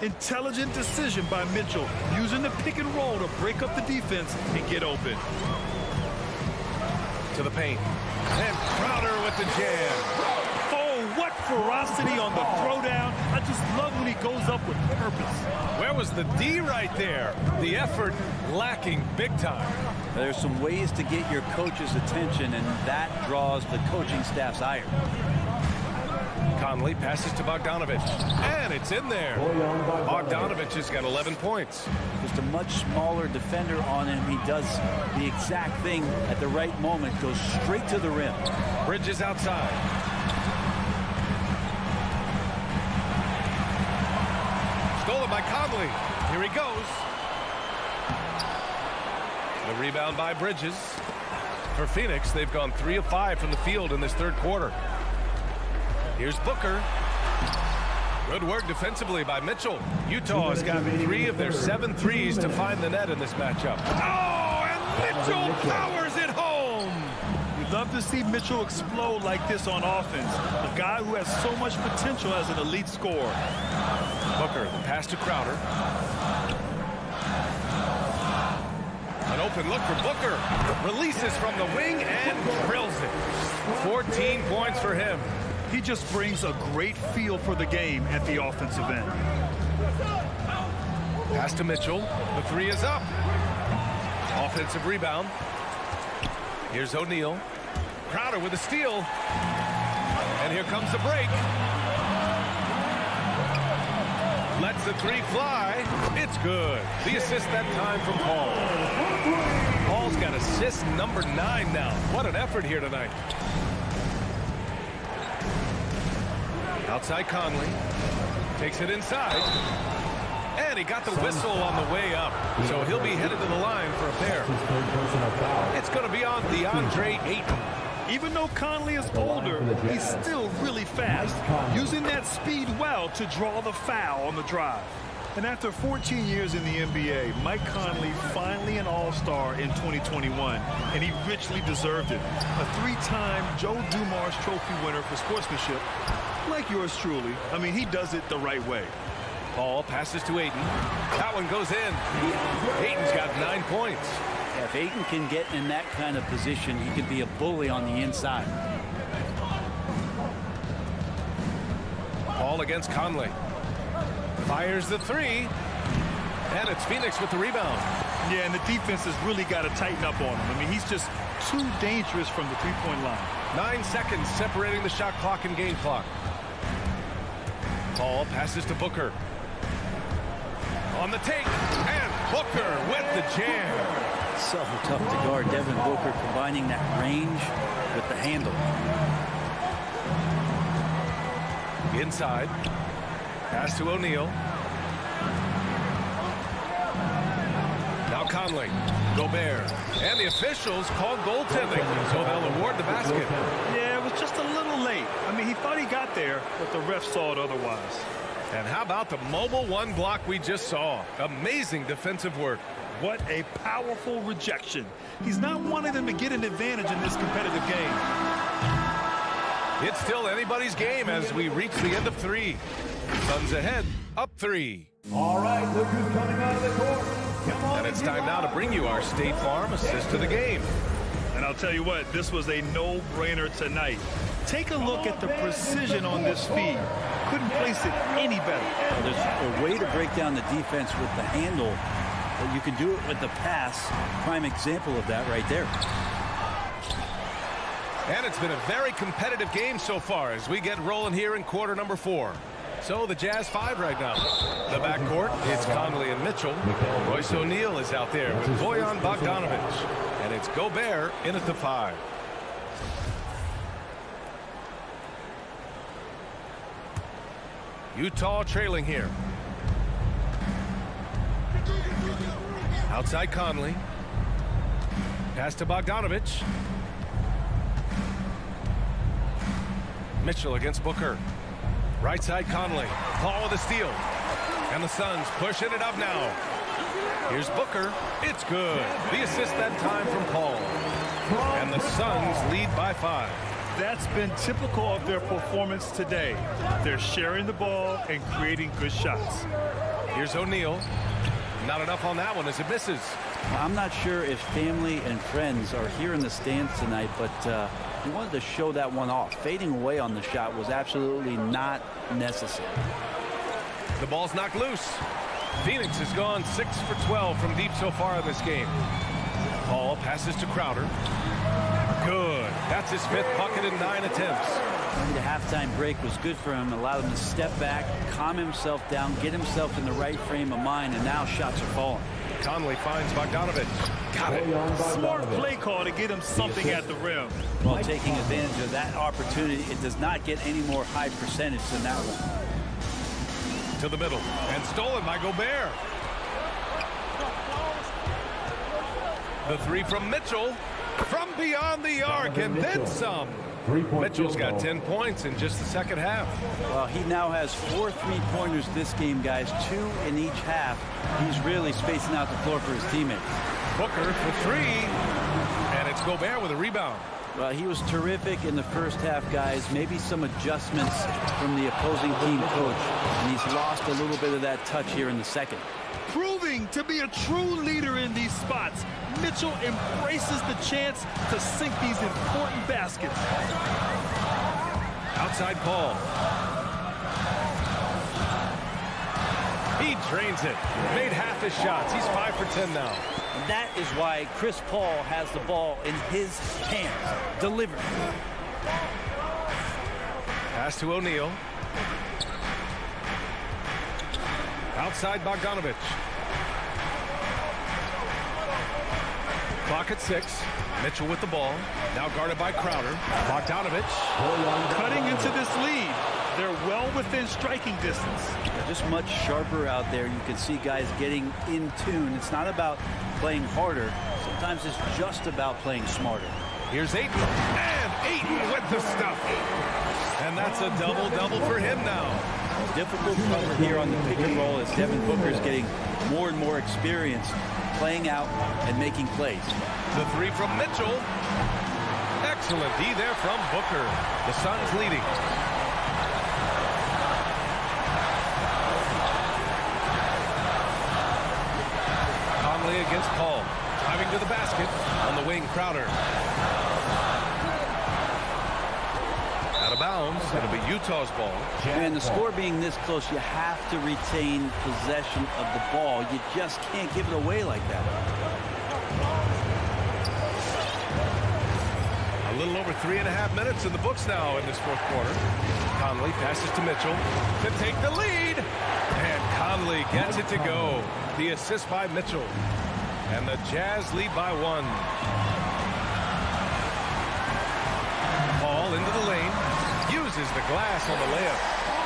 Intelligent decision by Mitchell, using the pick and roll to break up the defense and get open. To the paint. And Crowder with the jam. Oh, what ferocity on the throwdown. I just love when he goes up with purpose. Where was the D right there? The effort lacking big time. There's some ways to get your coach's attention, and that draws the coaching staff's ire. Conley passes to Bogdanovich. And it's in there. Bogdanovich has got 11 points. Just a much smaller defender on him. He does the exact thing at the right moment. Goes straight to the rim. Bridges outside. Stolen by Conley. Here he goes. The rebound by Bridges. For Phoenix, they've gone 3 of 5 from the field in this third quarter. Here's Booker. Good work defensively by Mitchell. Utah has gotten 3 of their 7 threes to find the net in this matchup. Oh, and Mitchell powers it home. We'd love to see Mitchell explode like this on offense. A guy who has so much potential as an elite scorer. Booker, the pass to Crowder. An open look for Booker. Releases from the wing and drills it. 14 points for him. He just brings a great feel for the game at the offensive end. Pass to Mitchell. The 3 is up. Offensive rebound. Here's O'Neal. Crowder with a steal. And here comes the break. Lets the 3 fly. It's good. The assist that time from Paul. Paul's got assist number 9 now. What an effort here tonight. Outside Conley. Takes it inside. And he got the whistle on the way up. So he'll be headed to the line for a pair. It's going to be on DeAndre Ayton. Even though Conley is older, he's still really fast, using that speed well to draw the foul on the drive. And after 14 years in the NBA, Mike Conley finally an all-star in 2021, and he richly deserved it. A 3-time Joe Dumars Trophy winner for sportsmanship, like yours truly. I mean, he does it the right way. Paul passes to Ayton. That one goes in. Ayton's got 9 points. Yeah, if Ayton can get in that kind of position, he can be a bully on the inside. Paul against Conley. Fires the 3. And it's Phoenix with the rebound. Yeah, and the defense has really got to tighten up on him. I mean, he's just too dangerous from the three-point line. 9 seconds separating the shot clock and game clock. Paul passes to Booker. On the take. And Booker with the jam. So tough to guard. Devin Booker combining that range with the handle. Inside. Pass to O'Neal. Now Conley. Gobert. And the officials called goaltending, so they'll award the basket. Yeah, it was just a little late. I mean, he thought he got there, but the ref saw it otherwise. And how about the mobile 1 block we just saw? Amazing defensive work. What a powerful rejection. He's not wanting them to get an advantage in this competitive game. It's still anybody's game as we reach the end of 3. Suns ahead, up 3. All right, look who's coming out of the court. Come on, and it's time now to bring you our State Farm assist to the game. And I'll tell you what, this was a no-brainer tonight. Take a look at the precision on this feed. Couldn't place it any better. Well, there's a way to break down the defense with the handle, but you can do it with the pass. Prime example of that right there. And it's been a very competitive game so far as we get rolling here in quarter number 4. So the Jazz 5 right now. The backcourt, it's Conley and Mitchell. Royce O'Neal is out there with Bojan Bogdanovic. And it's Gobert in at the 5. Utah trailing here. Outside Conley. Pass to Bogdanovic. Mitchell against Booker. Right side Conley. Paul with a steal. And the Suns pushing it up now. Here's Booker. It's good. The assist that time from Paul. And the Suns lead by 5. That's been typical of their performance today. They're sharing the ball and creating good shots. Here's O'Neal. Not enough on that one as it misses. I'm not sure if family and friends are here in the stands tonight, but he wanted to show that one off. Fading away on the shot was absolutely not necessary. The ball's knocked loose. Phoenix has gone 6 for 12 from deep so far in this game. Paul passes to Crowder. Good. That's his 5th bucket in 9 attempts. The halftime break was good for him. Allowed him to step back, calm himself down, get himself in the right frame of mind, and now shots are falling. Conley finds Bogdanovic. Got it. Smart play call to get him something at the rim. While taking advantage of that opportunity, it does not get any more high percentage than that one. To the middle. And stolen by Gobert. The 3 from Mitchell. from beyond the arc, and then some. Mitchell's got 10 points in just the second half. Well, he now has 4 3-pointers this game, guys, 2 in each half. He's really spacing out the floor for his teammates. Booker for 3, and it's Gobert with a rebound. Well, he was terrific in the first half, guys. Maybe some adjustments from the opposing team coach, and he's lost a little bit of that touch here in the second. Proving to be a true leader in these spots, Mitchell embraces the chance to sink these important baskets. Outside Paul. He drains it. Made half his shots. He's 5 for 10 now. And that is why Chris Paul has the ball in his hands. Delivered. Pass to O'Neal. Outside Bogdanovich. Clock at 6. Mitchell with the ball. Now guarded by Crowder. Bogdanovich. Cutting into this lead. They're well within striking distance. They're just much sharper out there. You can see guys getting in tune. It's not about playing harder. Sometimes it's just about playing smarter. Here's Ayton. And Ayton with the stuff. And that's a double-double for him now. Difficult cover here on the pick and roll as Devin Booker's getting more and more experience playing out and making plays. The 3 from Mitchell. Excellent D there from Booker. The Suns leading. Conley against Paul. Driving to the basket. On the wing, Crowder. Out of bounds. It'll be Utah's ball. And the score being this close, you have to retain possession of the ball. You just can't give it away like that. A little over 3.5 minutes in the books now in this fourth quarter. Conley passes to Mitchell to take the lead. And Conley gets it to go. The assist by Mitchell. And the Jazz lead by 1. Paul into the lane. Uses the glass on the layup.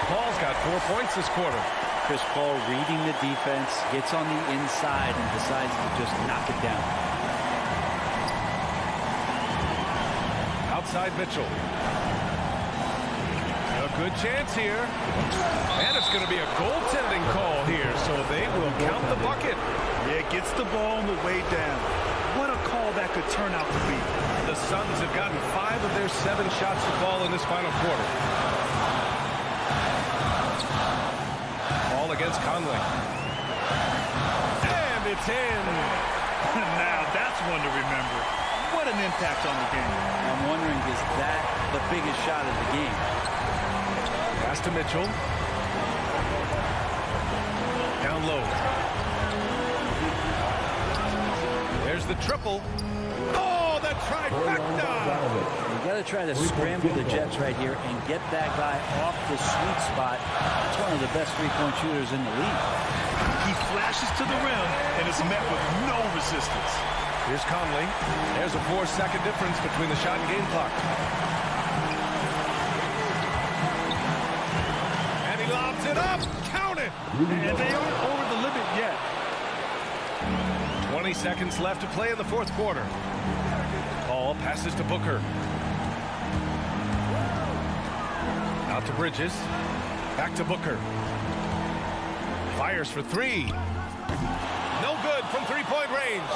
Paul's got 4 points this quarter. Chris Paul reading the defense, gets on the inside and decides to just knock it down. Outside Mitchell. A good chance here. And it's going to be a goaltending call here, so they will count the bucket. Yeah, gets the ball on the way down. What a call that could turn out to be. The Suns have gotten 5 of their 7 shots to fall in this final quarter. Ball against Conley. And it's in. Now that's one to remember. What an impact on the game. I'm wondering, is that the biggest shot of the game? Pass to Mitchell. Down low. There's the triple. Oh, the trifecta! You got to try to scramble the Jets right here and get that guy off the sweet spot. That's one of the best 3-point shooters in the league. He flashes to the rim and is met with no resistance. Here's Conley. There's a 4-second difference between the shot and game clock. And he lobs it up. Count it! And they aren't over the limit yet. 20 seconds left to play in the fourth quarter. Paul passes to Booker. Out to Bridges. Back to Booker. Fires for 3. No good from 3-point range.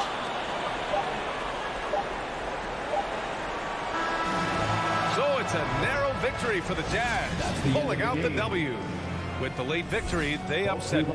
So it's a narrow victory for the Jazz, pulling out the W. With the late victory, they upset.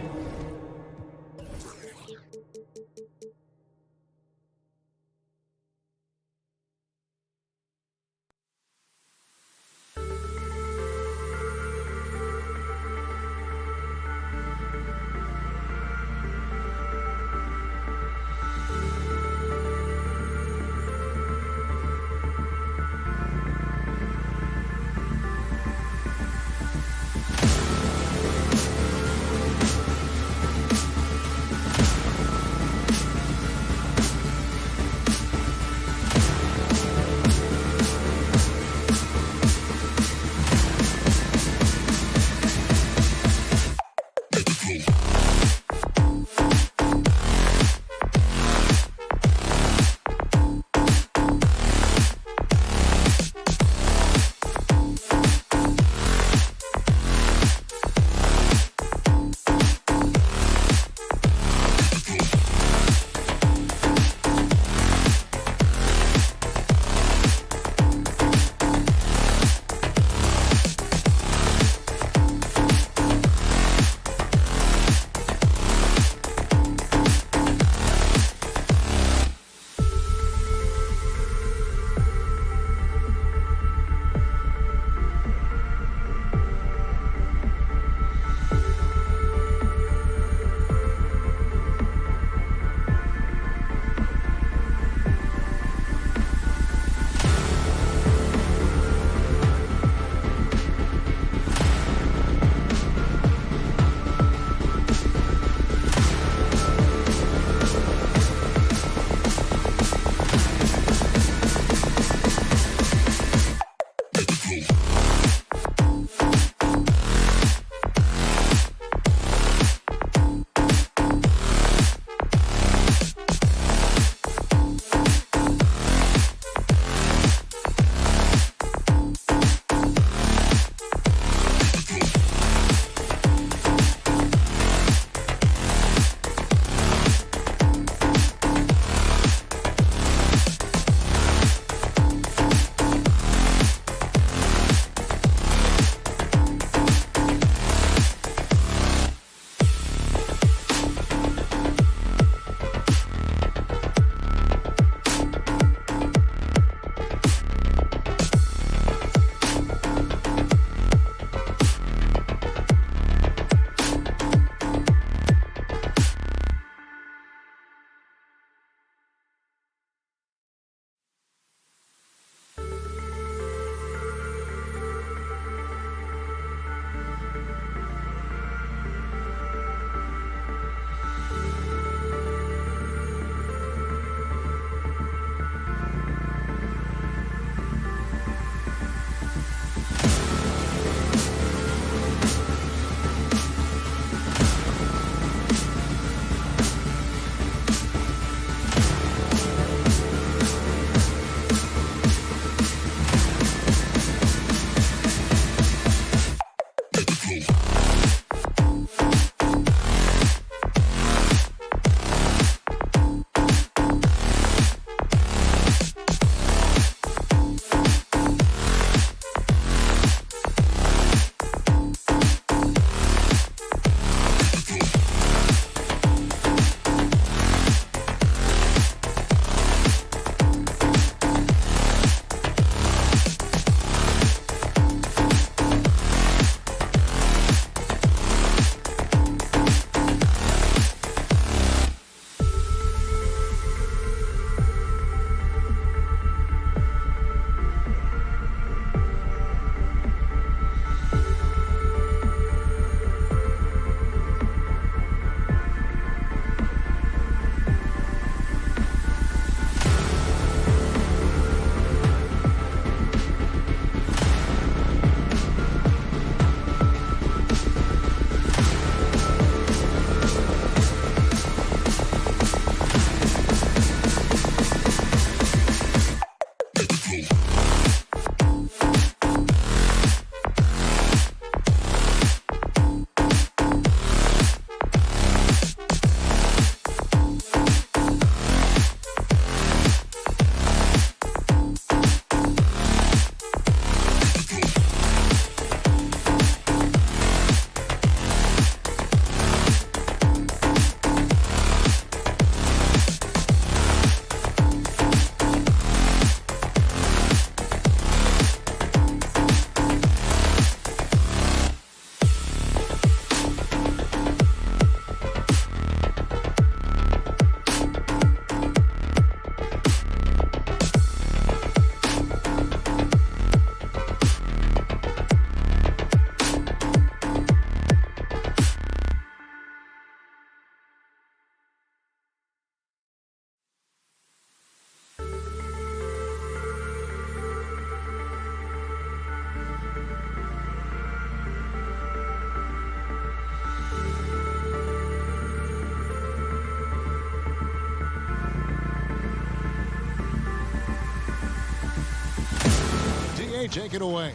may take it away.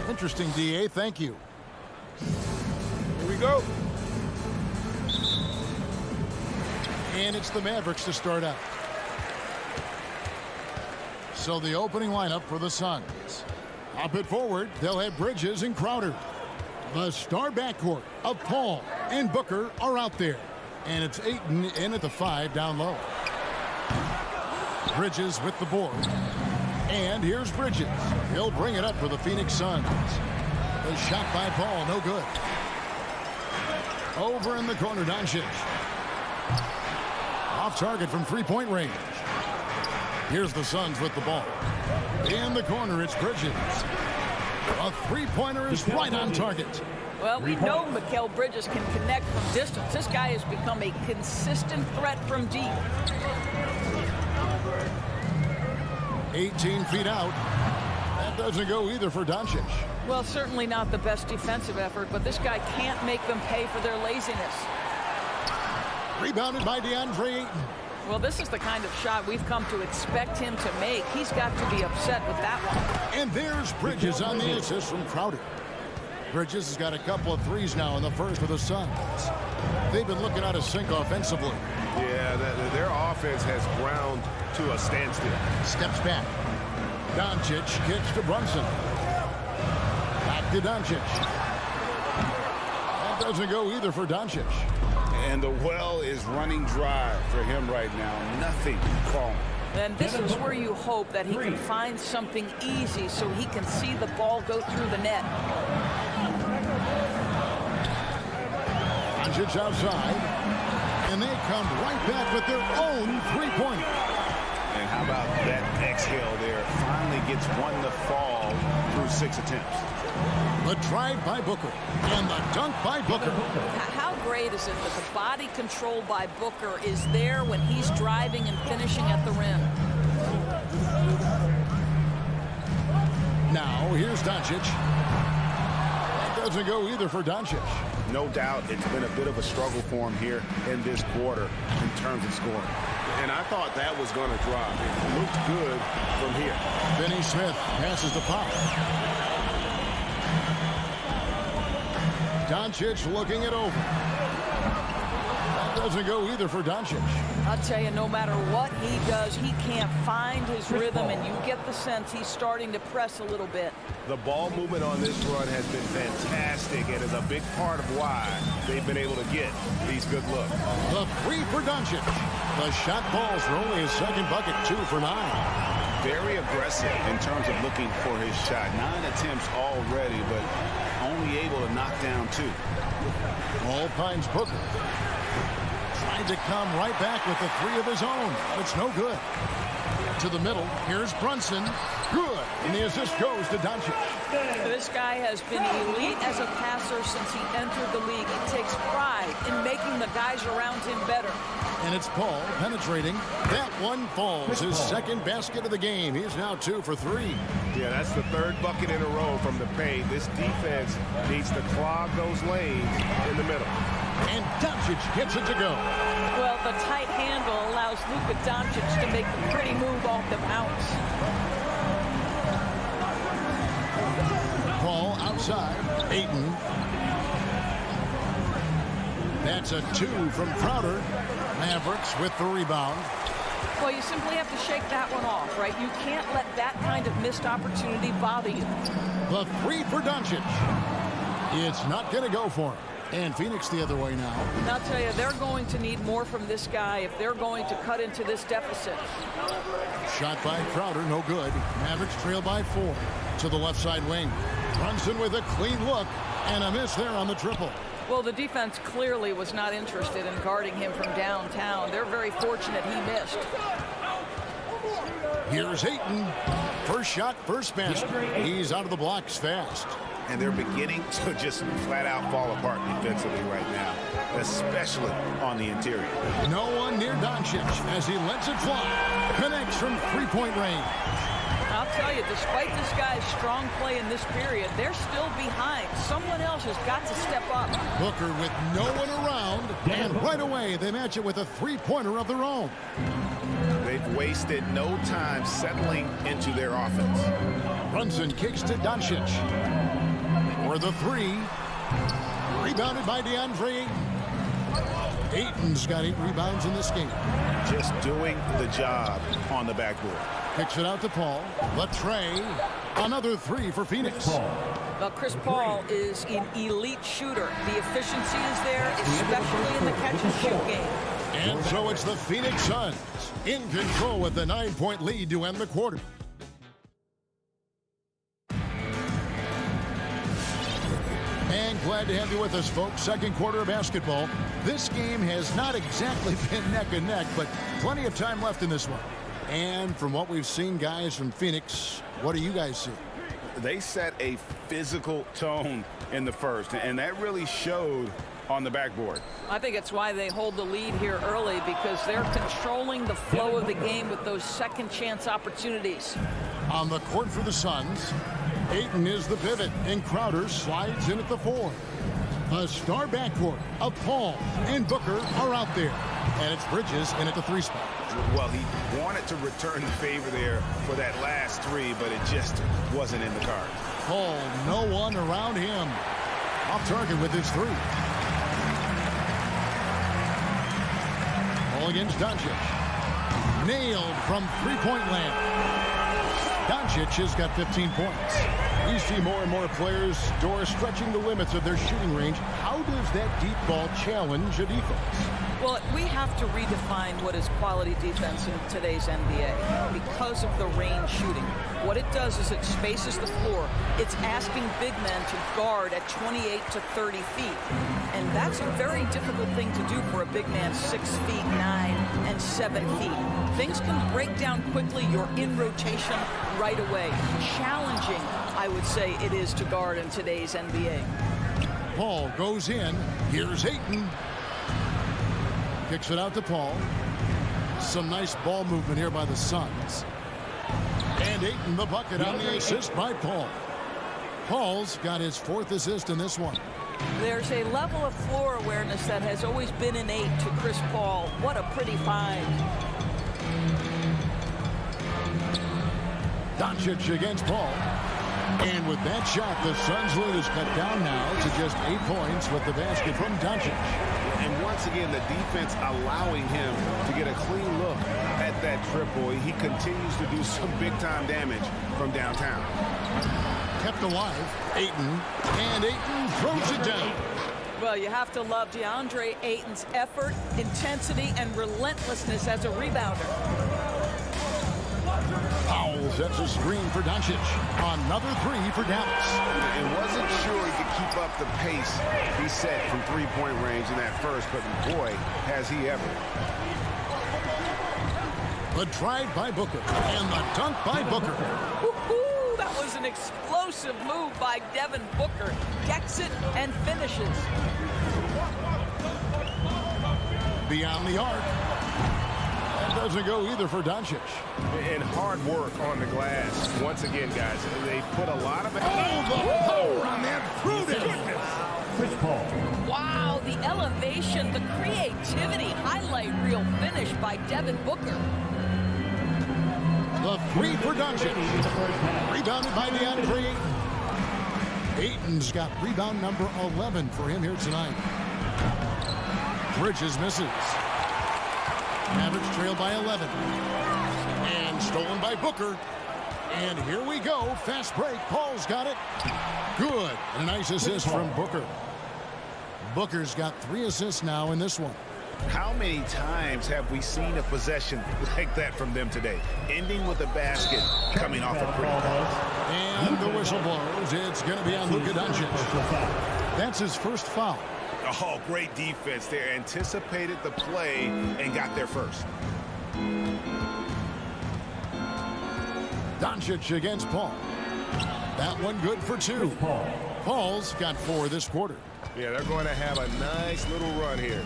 Interesting, DA. Thank you. Here we go. And it's the Mavericks to start out. So the opening lineup for the Suns. Up it forward, they'll have Bridges and Crowder. The star backcourt of Paul and Booker are out there. And it's Ayton in at the 5 down low. Bridges with the board. And here's Bridges. He'll bring it up for the Phoenix Suns. The shot by Paul, no good. Over in the corner, Doncic. Off target from three-point range. Here's the Suns with the ball. In the corner, it's Bridges. A three-pointer is right on target. Well, we know Mikal Bridges can connect from distance. This guy has become a consistent threat from deep. 18 feet out. That doesn't go either for Doncic. Well, certainly not the best defensive effort, but this guy can't make them pay for their laziness. Rebounded by DeAndre Ayton. Well, this is the kind of shot we've come to expect him to make. He's got to be upset with that one. And there's Bridges on the assist from Crowder. Bridges has got a couple of threes now in the first for the Suns. They've been looking out of sync offensively. Yeah, their offense has ground to a standstill. Steps back. Doncic kicks to Brunson. Back to Doncic. That doesn't go either for Doncic. And the well is running dry for him right now. Nothing falling. And this is where you hope that he can find something easy so he can see the ball go through the net. Doncic outside. And they come right back with their own three-pointer. And how about that exhale there? Finally gets one to fall through 6 attempts. The drive by Booker. And the dunk by Booker. How great is it that the body control by Booker is there when he's driving and finishing at the rim? Now, here's Doncic. That doesn't go either for Doncic. No doubt it's been a bit of a struggle for him here in this quarter in terms of scoring. And I thought that was going to drop. It looked good from here. Finney Smith passes the pop. Doncic looking it over. That doesn't go either for Doncic. I'll tell you, no matter what he does, he can't find his rhythm, and you get the sense he's starting to press a little bit. The ball movement on this run has been fantastic and is a big part of why they've been able to get these good looks. The three for Doncic. The shot falls for only his second bucket, 2 for 9. Very aggressive in terms of looking for his shot. 9 attempts already, but only able to knock down 2. Ball finds Booker. Trying to come right back with the 3 of his own. It's no good. To the middle. Here's Brunson. Good. And the assist goes to Doncic. This guy has been elite as a passer since he entered the league. He takes pride in making the guys around him better. And it's Paul penetrating. That one falls. His second basket of the game. He's now 2 for 3. Yeah, that's the 3rd bucket in a row from the paint. This defense needs to clog those lanes in the middle. And Doncic gets it to go. Well, the tight handle allows Luka Doncic to make the pretty move off the bounce. Paul outside. Ayton. That's a 2 from Crowder. Mavericks with the rebound. Well, you simply have to shake that one off, right? You can't let that kind of missed opportunity bother you. The 3 for Doncic. It's not going to go for him. And Phoenix the other way now. And I'll tell you, they're going to need more from this guy if they're going to cut into this deficit. Shot by Crowder, no good. Mavericks trail by 4 to the left side wing. Brunson with a clean look and a miss there on the triple. Well, the defense clearly was not interested in guarding him from downtown. They're very fortunate he missed. Here's Ayton. First shot, first basket. He's out of the blocks fast. And they're beginning to just flat out fall apart defensively right now, especially on the interior. No one near Doncic as he lets it fly. Connects from three-point range. I'll tell you, despite this guy's strong play in this period, they're still behind. Someone else has got to step up. Booker with no one around, and right away they match it with a three-pointer of their own. They they've wasted no time settling into their offense. Brunson kicks to Doncic. For the three. Rebounded by DeAndre Ayton. Ayton's got 8 rebounds in this game. Just doing the job on the backboard. Kicks it out to Paul. Latrey. Another 3 for Phoenix. Well, Chris Paul is an elite shooter. The efficiency is there, especially in the catch-and-shoot game. And so it's the Phoenix Suns in control with the 9-point lead to end the quarter. And glad to have you with us, folks. Second quarter of basketball. This game has not exactly been neck and neck, but plenty of time left in this one. And from what we've seen, guys, from Phoenix, what do you guys see? They set a physical tone in the first, and that really showed on the backboard. I think it's why they hold the lead here early, because they're controlling the flow of the game with those second chance opportunities. On the court for the Suns, Ayton is the pivot, and Crowder slides in at the 4. A star backcourt of Paul and Booker are out there. And it's Bridges in at the 3 spot. Well, he wanted to return the favor there for that last 3, but it just wasn't in the cards. Paul, no one around him. Off target with his 3. Paul against Doncic. Nailed from three-point land. Doncic has got 15 points. You see more and more players stretching the limits of their shooting range. How does that deep ball challenge a defense? Well, we have to redefine what is quality defense in today's NBA because of the range shooting. What it does is it spaces the floor. It's asking big men to guard at 28 to 30 feet. And that's a very difficult thing to do for a big man 6 feet 9 and 7 feet. Things can break down quickly. You're in rotation right away. Challenging, I would say, it is to guard in today's NBA. Paul goes in. Here's Ayton. Kicks it out to Paul. Some nice ball movement here by the Suns. And Ayton the bucket on the assist by Paul. Paul's got his 4th assist in this one. There's a level of floor awareness that has always been innate to Chris Paul. What a pretty find. Doncic against Paul. And with that shot, the Suns' lead is cut down now to just 8 points with the basket from Doncic. And once again, the defense allowing him to get a clean look at that triple. He continues to do some big-time damage from downtown. Kept alive, Ayton, and Ayton throws it down. Well, you have to love DeAndre Ayton's effort, intensity, and relentlessness as a rebounder. Powell sets a screen for Doncic. Another 3 for Dallas. And wasn't sure he could keep up the pace he set from three-point range in that first, but boy, has he ever. The drive by Booker and the dunk by Booker. Woo-hoo, that was an explosive move by Devin Booker. Gets it and finishes. Beyond the arc. That doesn't go either for Doncic. And hard work on the glass. Once again, guys, they put a lot of... Oh, the power on that fruit. Chris Paul. Wow, the elevation, the creativity, highlight reel finish by Devin Booker. The 3 for Doncic. Rebounded by DeAndre Ayton. Ayton's got rebound number 11 for him here tonight. Bridges misses. Mavericks trail by 11. And stolen by Booker. And here we go. Fast break. Paul's got it. Good. And a nice assist from Booker. Booker's got 3 assists now in this one. How many times have we seen a possession like that from them today? Ending with a basket, coming off a pretty foul. And the whistle blows. It's going to be on Luka Doncic. That's his first foul. Oh, great defense there. Anticipated the play and got there first. Doncic against Paul. That one good for 2. Paul's got 4 this quarter. Yeah, they're going to have a nice little run here.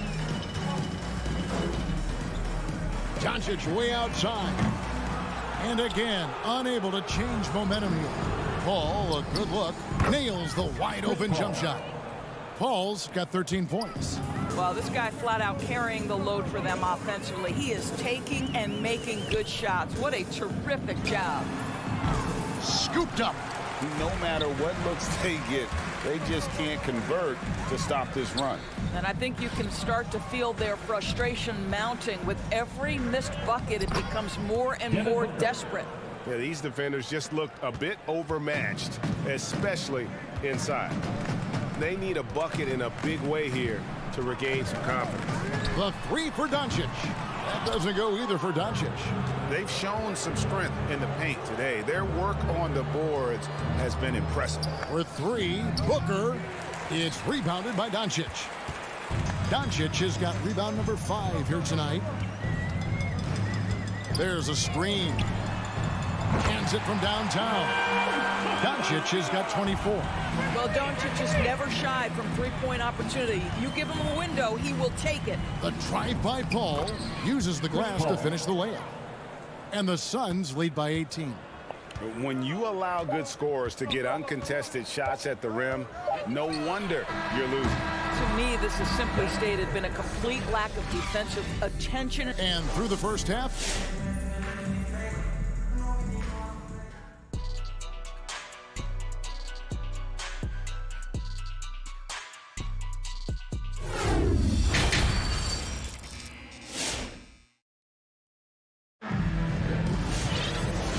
Doncic way outside. And again, unable to change momentum here. Paul, a good look, nails the wide open jump shot. Paul's got 13 points. Well, this guy flat out carrying the load for them offensively. He is taking and making good shots. What a terrific job. Scooped up. No matter what looks they get, they just can't convert to stop this run. And I think you can start to feel their frustration mounting. With every missed bucket, it becomes more and more desperate. Yeah, these defenders just looked a bit overmatched, especially inside. They need a bucket in a big way here to regain some confidence. The three for Doncic. That doesn't go either for Doncic. They've shown some strength in the paint today. Their work on the boards has been impressive. For three, Booker. It's rebounded by Doncic. Doncic has got rebound number 5 here tonight. There's a screen. Cans it from downtown. Doncic has got 24. Well, Doncic is never shy from three-point opportunity. You give him a window, he will take it. The drive by Paul uses the glass to finish the layup. And the Suns lead by 18. When you allow good scorers to get uncontested shots at the rim, no wonder you're losing. To me, this is simply stated been a complete lack of defensive attention. And through the first half,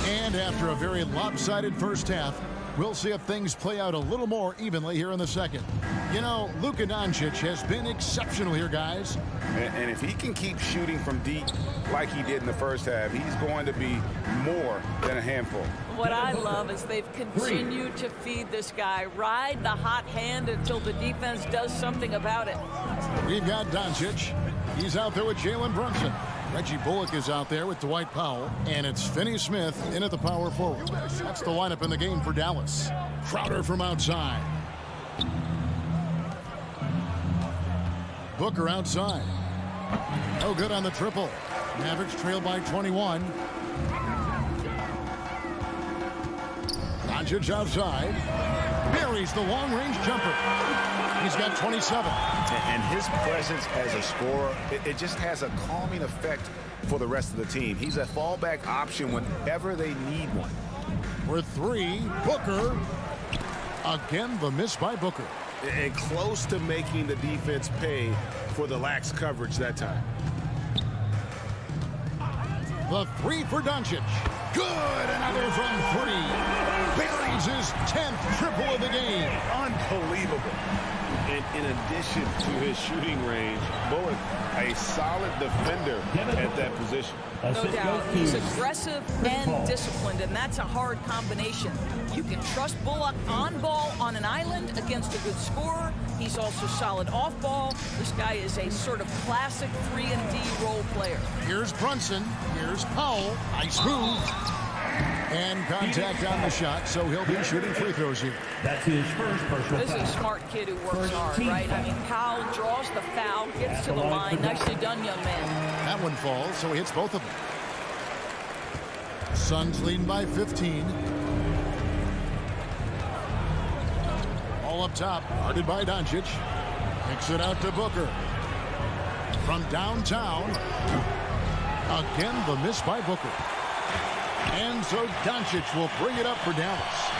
and after a very lopsided first half, we'll see if things play out a little more evenly here in the second. You know, Luka Doncic has been exceptional here, guys. And if he can keep shooting from deep like he did in the first half, he's going to be more than a handful. What I love is they've continued to feed this guy, ride the hot hand until the defense does something about it. We've got Doncic. He's out there with Jalen Brunson. Reggie Bullock is out there with Dwight Powell. And it's Finney Smith in at the power forward. That's the lineup in the game for Dallas. Crowder from outside. Booker outside. No good on the triple. Mavericks trail by 21. Doncic outside. Buries the long-range jumper. He's got 27. And his presence as a scorer, it just has a calming effect for the rest of the team. He's a fallback option whenever they need one. For three, Booker. Again, the miss by Booker. And close to making the defense pay for the lax coverage that time. The three for Doncic. Good, another from 3. Buries his 10th triple of the game. Unbelievable. And in addition to his shooting range, Bullock, a solid defender at that position. No doubt. He's aggressive and disciplined, and that's a hard combination. You can trust Bullock on ball on an island against a good scorer. He's also solid off ball. This guy is a sort of classic 3-and-D role player. Here's Brunson. Here's Powell. Nice move. And contact on the shot, so he'll be shooting free throws here. That's his first personal This is foul. a smart kid who works First hard, team right? I foul. mean, Powell draws the foul, gets to the line. Nicely done, young man. That one falls, so he hits both of them. Suns leading by 15. All up top, guarded by Doncic. Kicks it out to Booker. From downtown. Again, the miss by Booker. And so Doncic will bring it up for Dallas.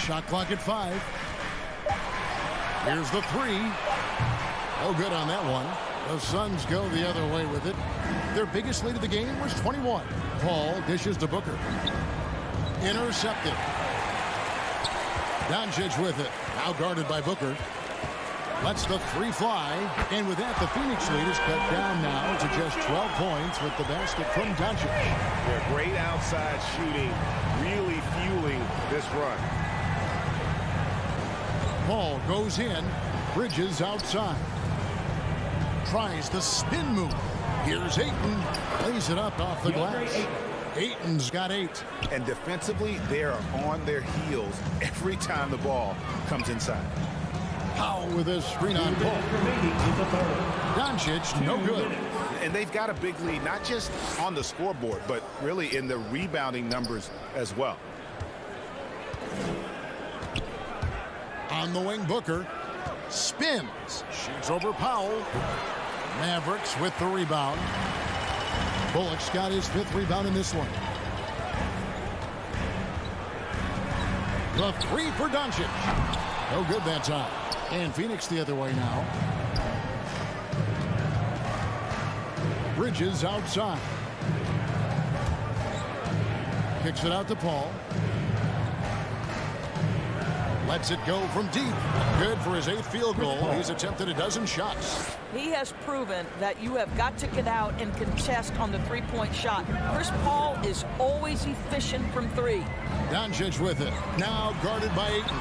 Shot clock at 5. Here's the 3. No good on that one. The Suns go the other way with it. Their biggest lead of the game was 21. Paul dishes to Booker. Intercepted. Doncic with it. Now guarded by Booker. Lets the 3 fly. And with that, the Phoenix lead is cut down now to just 12 points with the basket from Doncic. They're great outside shooting, really fueling this run. Paul goes in. Bridges outside. Tries the spin move. Here's Ayton. Lays it up off the glass. Ayton's got 8. And defensively, they are on their heels every time the ball comes inside. Powell with his screen on Paul. Doncic, no good. And they've got a big lead, not just on the scoreboard, but really in the rebounding numbers as well. On the wing, Booker spins, shoots over Powell. Mavericks with the rebound. Bullock's got his 5th rebound in this one. The 3 for Doncic. No good that time. And Phoenix the other way now. Bridges outside. Kicks it out to Paul. Lets it go from deep. Good for his 8th field goal. He's attempted a dozen shots. He has proven that you have got to get out and contest on the three-point shot. Chris Paul is always efficient from 3. Doncic with it. Now guarded by Ayton.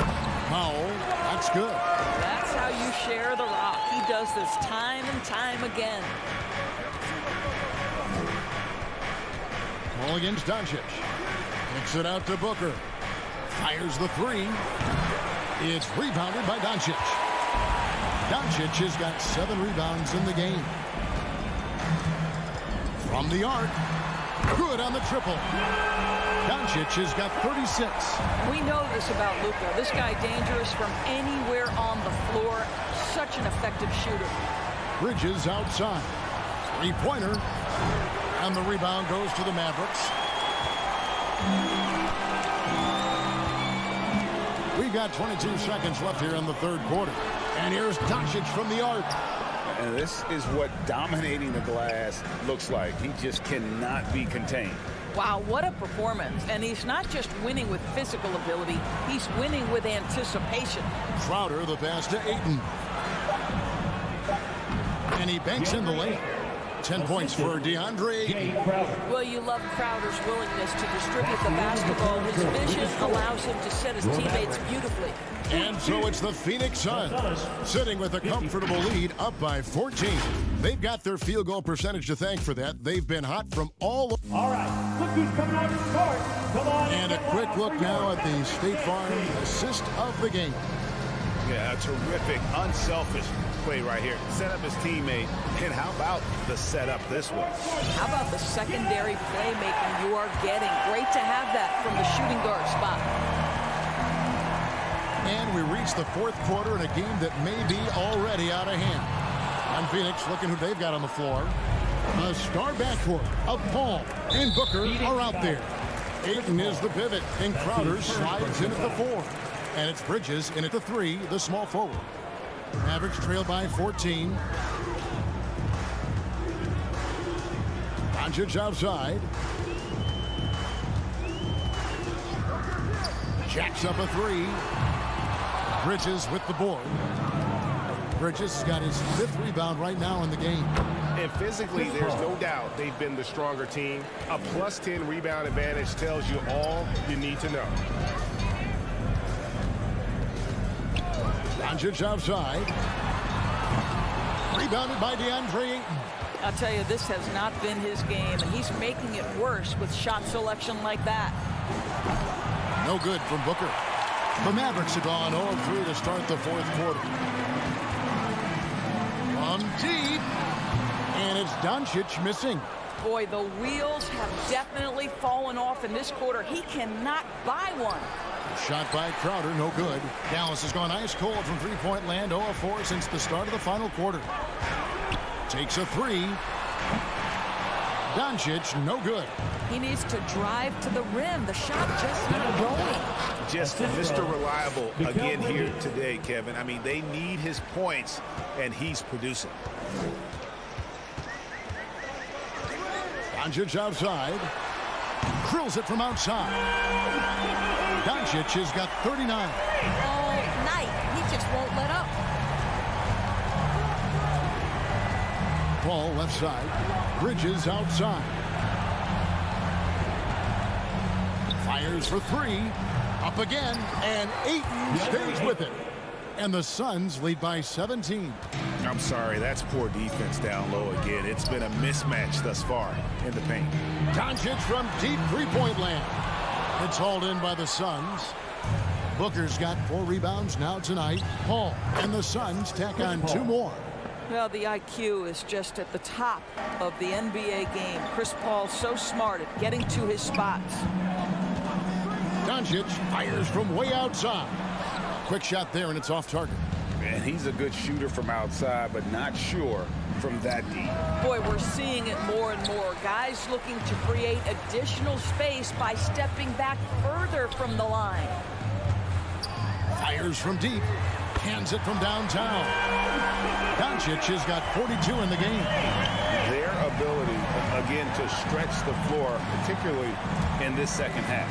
Powell. That's good. That's how you share the rock. He does this time and time again. Ball against Doncic. Kicks it out to Booker. Fires the 3. It's rebounded by Doncic. Doncic has got 7 rebounds in the game. From the arc. Good on the triple. Doncic has got 36. We know this about Luka. This guy dangerous from anywhere on the floor. Such an effective shooter. Bridges outside. 3-pointer. And the rebound goes to the Mavericks. We've got 22 seconds left here in the 3rd quarter. And here's Doncic from the arc. And this is what dominating the glass looks like. He just cannot be contained. Wow, what a performance. And he's not just winning with physical ability, he's winning with anticipation. Crowder, the pass to Ayton. And he banks in the lane. 10 points for DeAndre Ayton. Well, you love Crowder's willingness to distribute the basketball. His vision allows him to set his teammates beautifully. And so it's the Phoenix Suns sitting with a comfortable lead up by 14. They've got their field goal percentage to thank for that. They've been hot from all. All right, look who's coming on the court. Come on. And a quick look now at the State Farm assist of the game. Yeah, a terrific, unselfish play right here. Set up his teammate. And how about the setup this one? How about the secondary playmaking you are getting? Great to have that from the shooting guard spot. And we reach the 4th quarter in a game that may be already out of hand. And Phoenix looking who they've got on the floor. A star backcourt of Paul and Booker are out there. Ayton is the pivot, and Crowder slides in at the 4. And it's Bridges in at the 3, the small forward. Mavericks trail by 14. Doncic outside. Jacks up a 3. Bridges with the board. Bridges has got his 5th rebound right now in the game. And physically, there's no doubt they've been the stronger team. A plus 10 rebound advantage tells you all you need to know. Doncic outside. Rebounded by DeAndre Ayton. I'll tell you, this has not been his game, and he's making it worse with shot selection like that. No good from Booker. The Mavericks have gone 0-3 to start the 4th quarter. From deep. And it's Doncic missing. Boy, the wheels have definitely fallen off in this quarter. He cannot buy one. Shot by Crowder, no good. Dallas has gone ice cold from 3-point land, 0-4 since the start of the final quarter. Takes a 3. Doncic, no good. He needs to drive to the rim. The shot just not going. Just Mr. Reliable again here today, Kevin. I mean, they need his points, and he's producing. Doncic outside. Drills it from outside. Doncic has got 39. All night. He just won't let up. Ball left side. Bridges outside. Fires for 3. Up again. And Ayton stays with it. And the Suns lead by 17. I'm sorry, that's poor defense down low again. It's been a mismatch thus far in the paint. Doncic from deep 3-point land. It's hauled in by the Suns. Booker's got 4 rebounds now tonight. Paul and the Suns tack on 2 more. Well, the IQ is just at the top of the NBA game. Chris Paul so smart at getting to his spots. Doncic fires from way outside. Quick shot there, and it's off target. And he's a good shooter from outside, but not sure from that deep. Boy, we're seeing it more and more. Guys looking to create additional space by stepping back further from the line. Fires from deep. Hands it from downtown. Doncic has got 42 in the game. Their ability, again, to stretch the floor, particularly in this second half.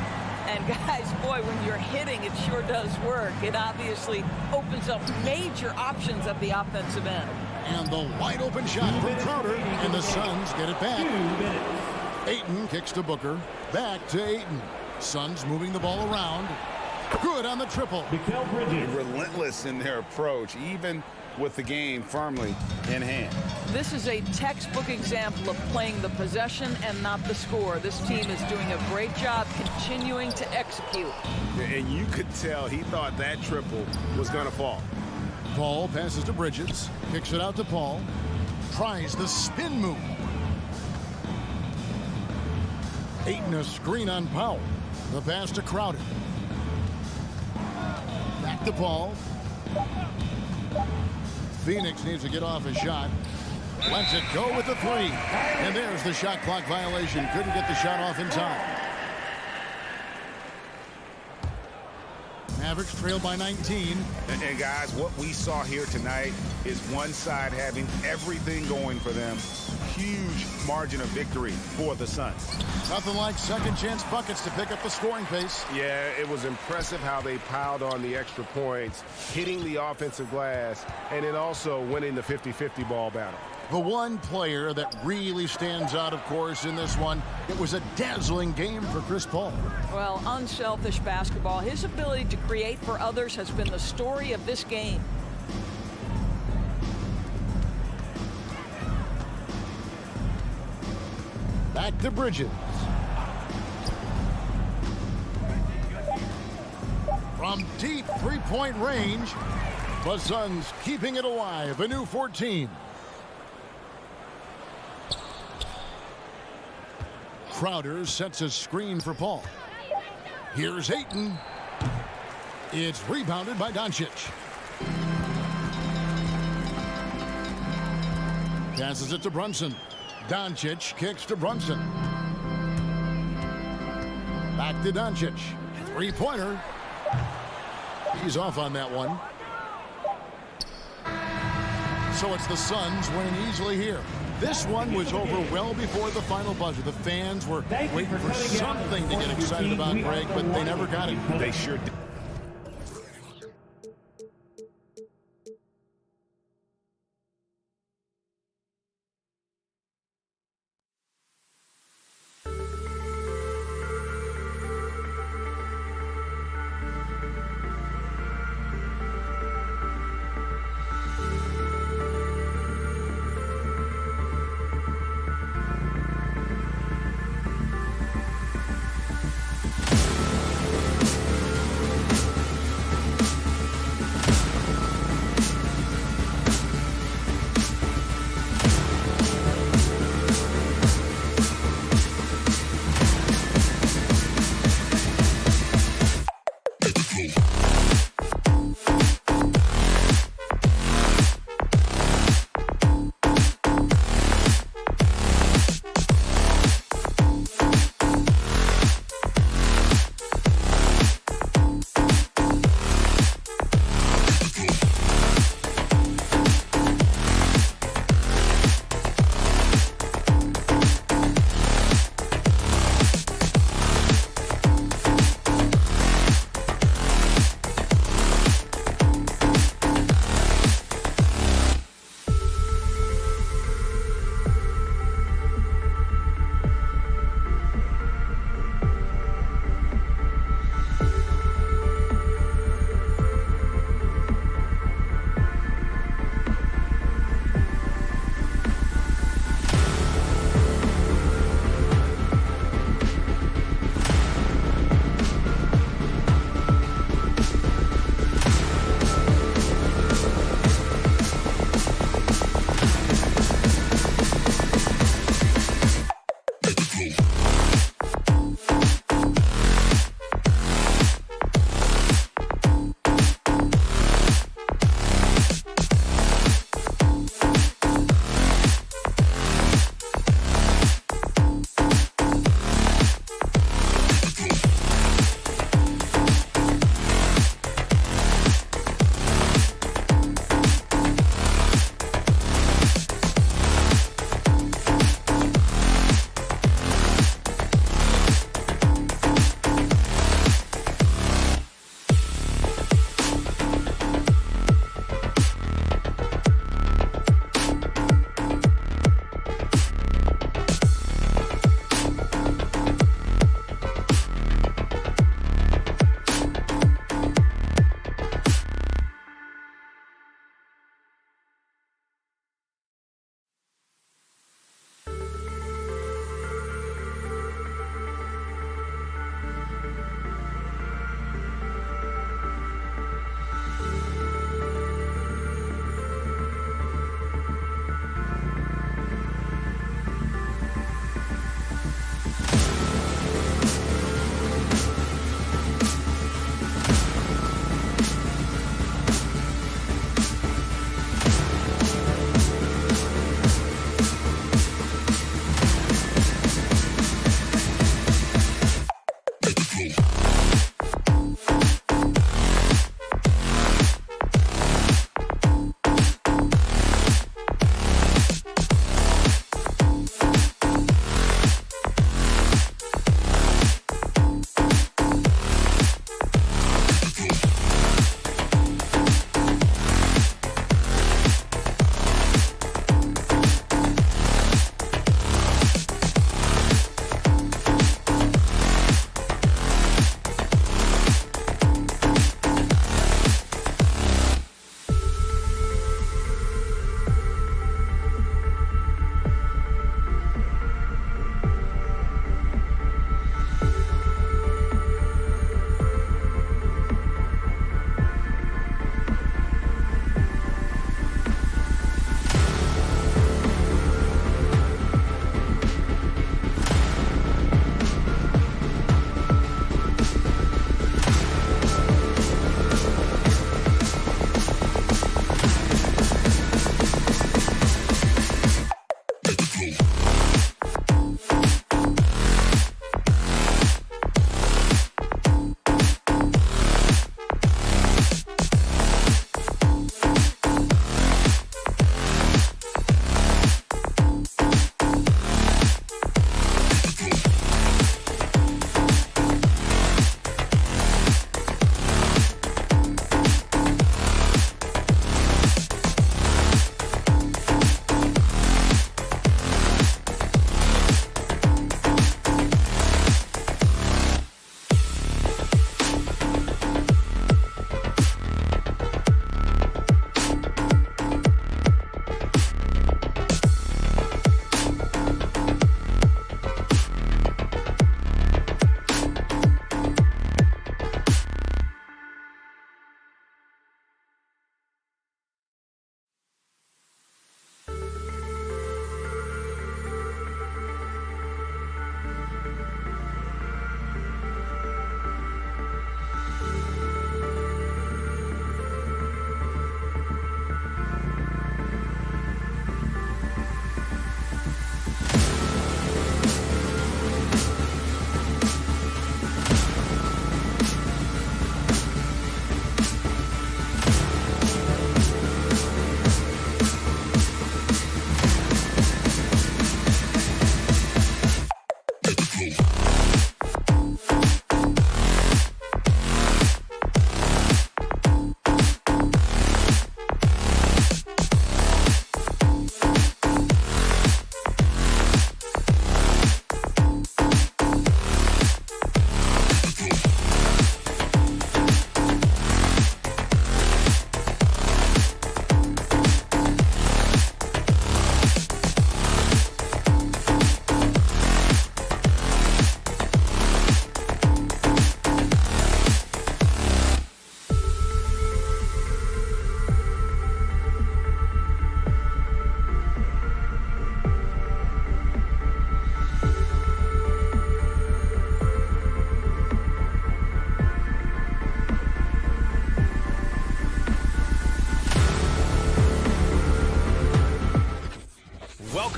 And guys, boy, when you're hitting, it sure does work. It obviously opens up major options at the offensive end. And the wide open shot from Crowder, and the Suns get it back. Ayton kicks to Booker. Back to Ayton. Suns moving the ball around. Good on the triple. Relentless in their approach, even with the game firmly in hand. This is a textbook example of playing the possession and not the score. This team is doing a great job continuing to execute. And you could tell he thought that triple was going to fall. Paul passes to Bridges. Kicks it out to Paul. Tries the spin move. Ayton a screen on Powell. The pass to Crowder. Back to Paul. Phoenix needs to get off a shot. Lets it go with the 3. And there's the shot clock violation. Couldn't get the shot off in time. Mavericks trail by 19. And guys, what we saw here tonight is one side having everything going for them. Huge margin of victory for the Suns. Nothing like second chance buckets to pick up the scoring pace. Yeah, it was impressive how they piled on the extra points, hitting the offensive glass, and then also winning the 50-50 ball battle. The one player that really stands out, of course, in this one, it was a dazzling game for Chris Paul. Well, unselfish basketball. His ability to create for others has been the story of this game. Back to Bridges. From deep three-point range, the Suns keeping it alive. A new 14. Crowder sets a screen for Paul. Here's Ayton. It's rebounded by Doncic. Passes it to Brunson. Doncic kicks to Brunson. Back to Doncic. Three-pointer. He's off on that one. So it's the Suns winning easily here. This one was over well before the final buzzer. The fans were waiting for something to get excited about, Greg, but they never got it. They sure did.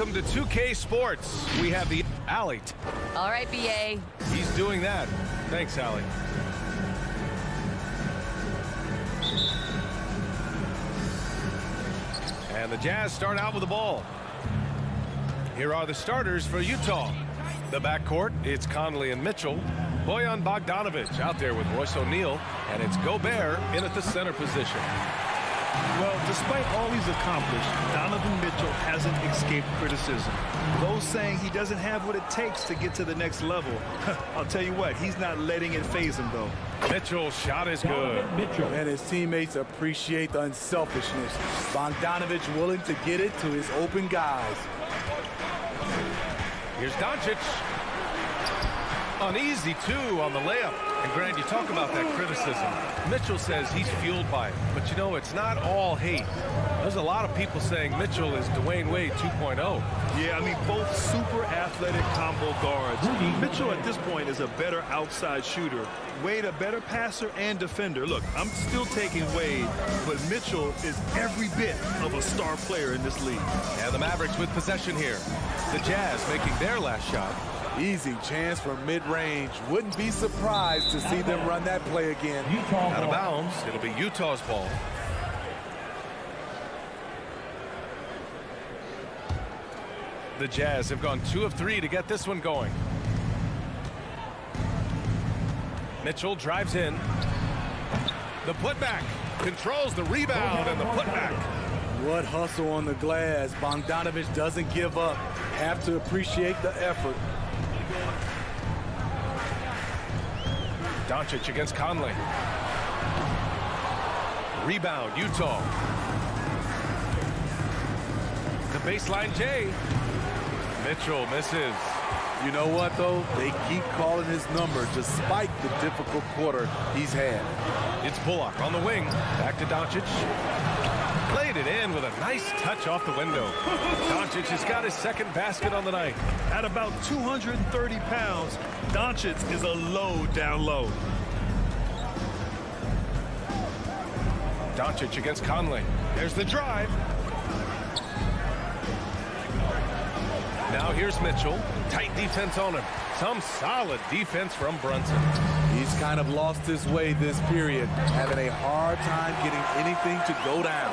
Welcome to 2K Sports. We have the Allie. All right, BA. He's doing that. Thanks, Allie. And the Jazz start out with the ball. Here are the starters for Utah. The backcourt, it's Conley and Mitchell. Bojan Bogdanovic out there with Royce O'Neal. And it's Gobert in at the center position. Well, despite all he's accomplished, Donovan Mitchell hasn't escaped criticism. Those saying he doesn't have what it takes to get to the next level. I'll tell you what, he's not letting it faze him, though. Mitchell's shot is good. And his teammates appreciate the unselfishness. Bogdanovic willing to get it to his open guys. Here's Doncic. An easy two on the layup. And Grant, you talk about that criticism. Mitchell says he's fueled by it. But you know, it's not all hate. There's a lot of people saying Mitchell is Dwayne Wade 2.0. Yeah, I mean, both super athletic combo guards. Mitchell at this point is a better outside shooter. Wade a better passer and defender. Look, I'm still taking Wade, but Mitchell is every bit of a star player in this league. And the Mavericks with possession here. The Jazz making their last shot. Easy chance for mid-range. Wouldn't be surprised to see them run that play again. Out of bounds. It'll be Utah's ball. The Jazz have gone 2 of 3 to get this one going. Mitchell drives in. The putback. Controls the rebound and the putback. What hustle on the glass. Bogdanovic doesn't give up. Have to appreciate the effort. Doncic against Conley. Rebound, Utah. The baseline J. Mitchell misses. You know what, though? They keep calling his number despite the difficult quarter he's had. It's Bullock on the wing. Back to Doncic. Played it in with a nice touch off the window. Doncic has got his second basket on the night. At about 230 pounds, Doncic is a load down low. Doncic against Conley. There's the drive. Now here's Mitchell. Tight defense on him. Some solid defense from Brunson. He's kind of lost his way this period, having a hard time getting anything to go down.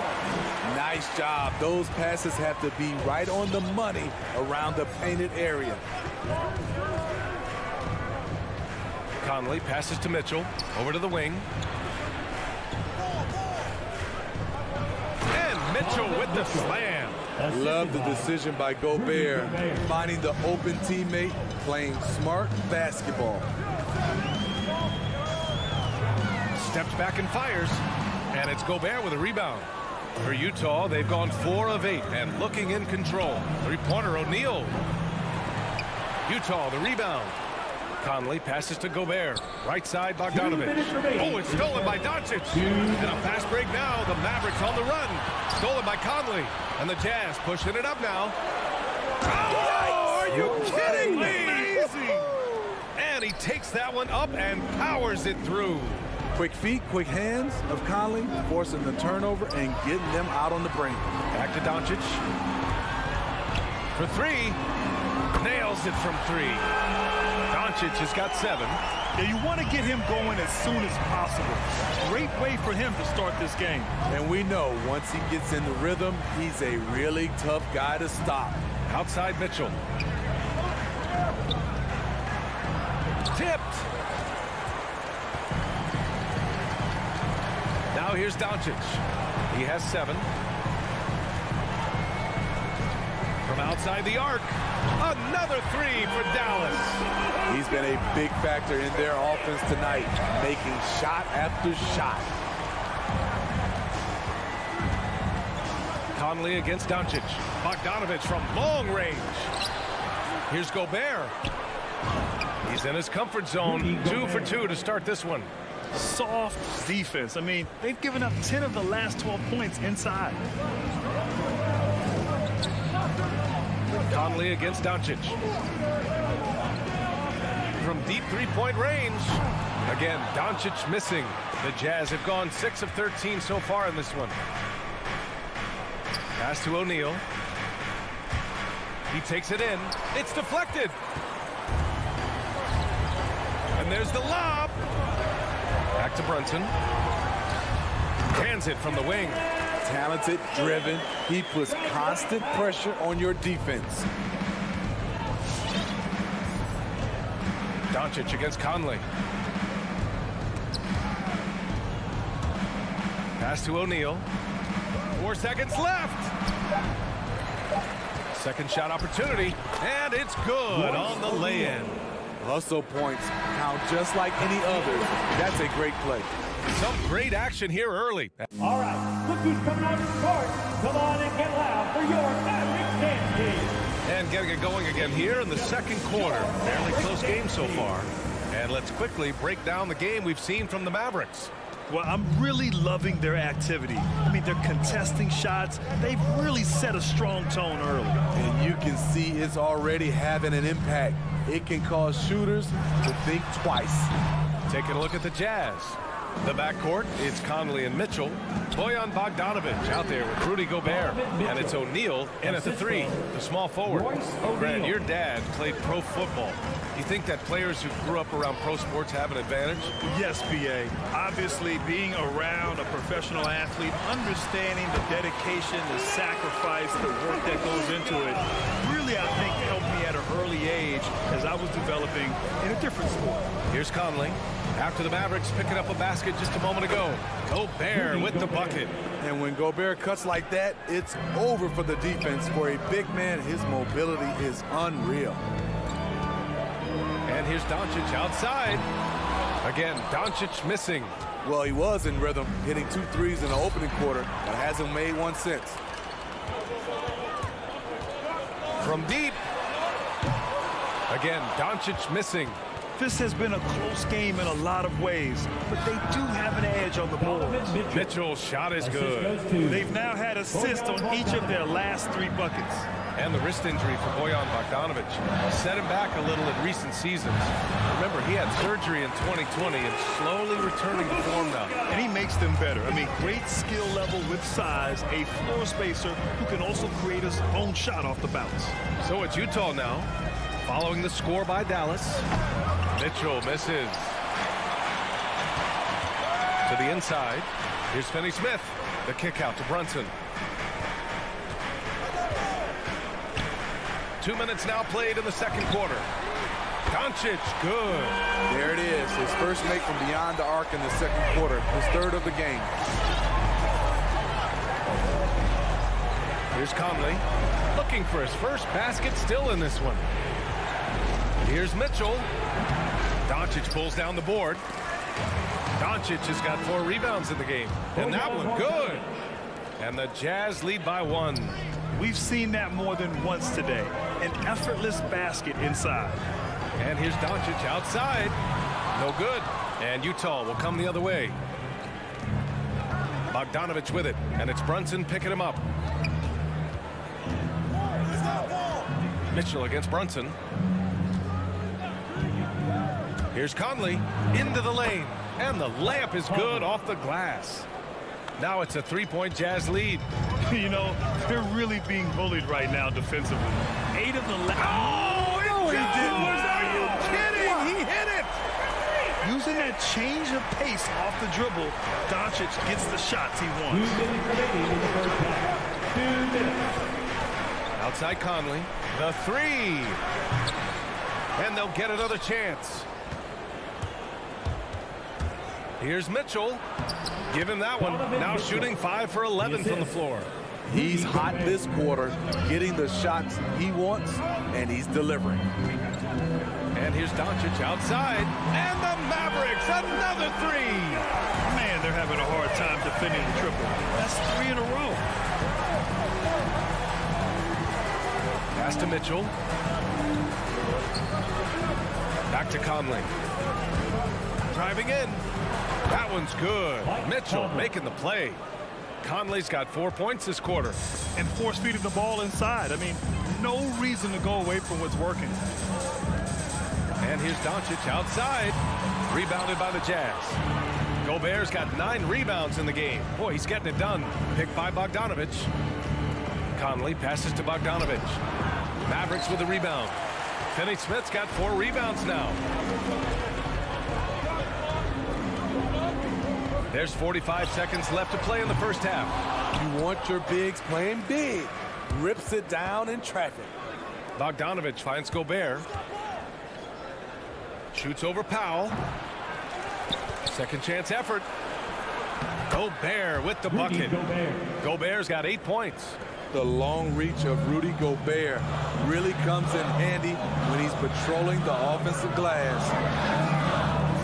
Nice job. Those passes have to be right on the money around the painted area. Conley passes to Mitchell. Over to the wing. And Mitchell with the slam. Love the decision by Gobert, finding the open teammate, playing smart basketball. Steps back and fires. And it's Gobert with a rebound. For Utah, they've gone 4 of 8 and looking in control. Three-pointer O'Neal. Utah, the rebound. Conley passes to Gobert. Right side, Bogdanovic. Oh, it's stolen by Doncic. And a fast break now. The Mavericks on the run. Stolen by Conley. And the Jazz pushing it up now. Oh, are you kidding me? Amazing. And he takes that one up and powers it through. Quick feet, quick hands of Conley, forcing the turnover and getting them out on the brink. Back to Doncic. For 3. Nails it from 3. Doncic has got 7. Yeah, you want to get him going as soon as possible. Great way for him to start this game. And we know once he gets in the rhythm, he's a really tough guy to stop. Outside Mitchell. Tipped. Now here's Doncic. He has 7. From outside the arc. Another 3 for Dallas. He's been a big factor in their offense tonight, making shot after shot. Conley against Doncic. Bogdanovic from long range. Here's Gobert. He's in his comfort zone. 2 for 2 to start this one. Soft defense. I mean, they've given up 10 of the last 12 points inside. Conley against Doncic. From deep three-point range. Again, Doncic missing. The Jazz have gone 6 of 13 so far in this one. Pass to O'Neal. He takes it in. It's deflected. And there's the lob. Back to Brunson. Hands it from the wing. Talented, driven. He puts constant pressure on your defense. Doncic against Conley. Pass to O'Neal. 4 seconds left. Second shot opportunity, and it's good on the lay-in. Hustle points count just like any others. That's a great play. Some great action here early. All right, look who's coming out of the court. Come on and get loud for your Mavericks dance team. And getting it going again here in the second quarter. Fairly close game so far. And let's quickly break down the game we've seen from the Mavericks. Well, I'm really loving their activity. I mean, they're contesting shots. They've really set a strong tone early. And you can see it's already having an impact. It can cause shooters to think twice. Taking a look at the Jazz. The backcourt, it's Conley and Mitchell. Bojan Bogdanovic out there with Rudy Gobert. And it's O'Neal in at the 3, the small forward. Grant, your dad played pro football. You think that players who grew up around pro sports have an advantage? Yes, B.A. Obviously, being around a professional athlete, understanding the dedication, the sacrifice, the work that goes into it, really, I think, helped me at an early age as I was developing in a different sport. Here's Conley. After the Mavericks picking up a basket just a moment ago. Gobert with the bucket. And when Gobert cuts like that, it's over for the defense. For a big man, his mobility is unreal. And here's Doncic outside. Again, Doncic missing. Well, he was in rhythm, hitting 2 threes in the opening quarter, but hasn't made one since. From deep. Again, Doncic missing. This has been a close game in a lot of ways, but they do have an edge on the board. Mitchell's shot is good. They've now had assists on each of their last 3 buckets. And the wrist injury for Bojan Bogdanovic set him back a little in recent seasons. Remember, he had surgery in 2020 and slowly returning to form now. And he makes them better. I mean, great skill level with size, a floor spacer who can also create his own shot off the bounce. So it's Utah now, following the score by Dallas. Mitchell misses. To the inside. Here's Finney-Smith. The kick out to Brunson. 2 minutes now played in the second quarter. Doncic, good. There it is. His first make from beyond the arc in the second quarter. His 3rd of the game. Here's Conley. Looking for his first basket still in this one. Here's Mitchell. Doncic pulls down the board. Doncic has got 4 rebounds in the game. And that one good. And the Jazz lead by 1. We've seen that more than once today. An effortless basket inside. And here's Doncic outside. No good. And Utah will come the other way. Bogdanovic with it. And it's Brunson picking him up. Mitchell against Brunson. Here's Conley into the lane. And the layup is good off the glass. Now it's a 3-point Jazz lead. You know, they're really being bullied right now defensively. 8 of the last. Oh, no, he didn't. Are you kidding? He hit it. Using that change of pace off the dribble, Doncic gets the shots he wants. 2 minutes remaining in the first half. 2 minutes. Outside Conley. The 3. And they'll get another chance. Here's Mitchell. Give him that one. Now shooting 5 for 11 from the floor. He's hot this quarter, getting the shots he wants, and he's delivering. And here's Doncic outside. And the Mavericks, another 3. Man, they're having a hard time defending the triple. That's 3 in a row. Pass to Mitchell. Back to Conley. Driving in. That one's good. Mitchell making the play. Conley's got 4 points this quarter. And force feeding the ball inside. I mean, no reason to go away from what's working. And here's Doncic outside. Rebounded by the Jazz. Gobert's got 9 rebounds in the game. Boy, he's getting it done. Picked by Bogdanovic. Conley passes to Bogdanovic. Mavericks with the rebound. Finney Smith's got 4 rebounds now. There's 45 seconds left to play in the first half. You want your bigs playing big. Rips it down in traffic. Bogdanovich finds Gobert. Shoots over Powell. Second chance effort. Gobert with the bucket. Gobert's got 8 points. The long reach of Rudy Gobert really comes in handy when he's patrolling the offensive glass.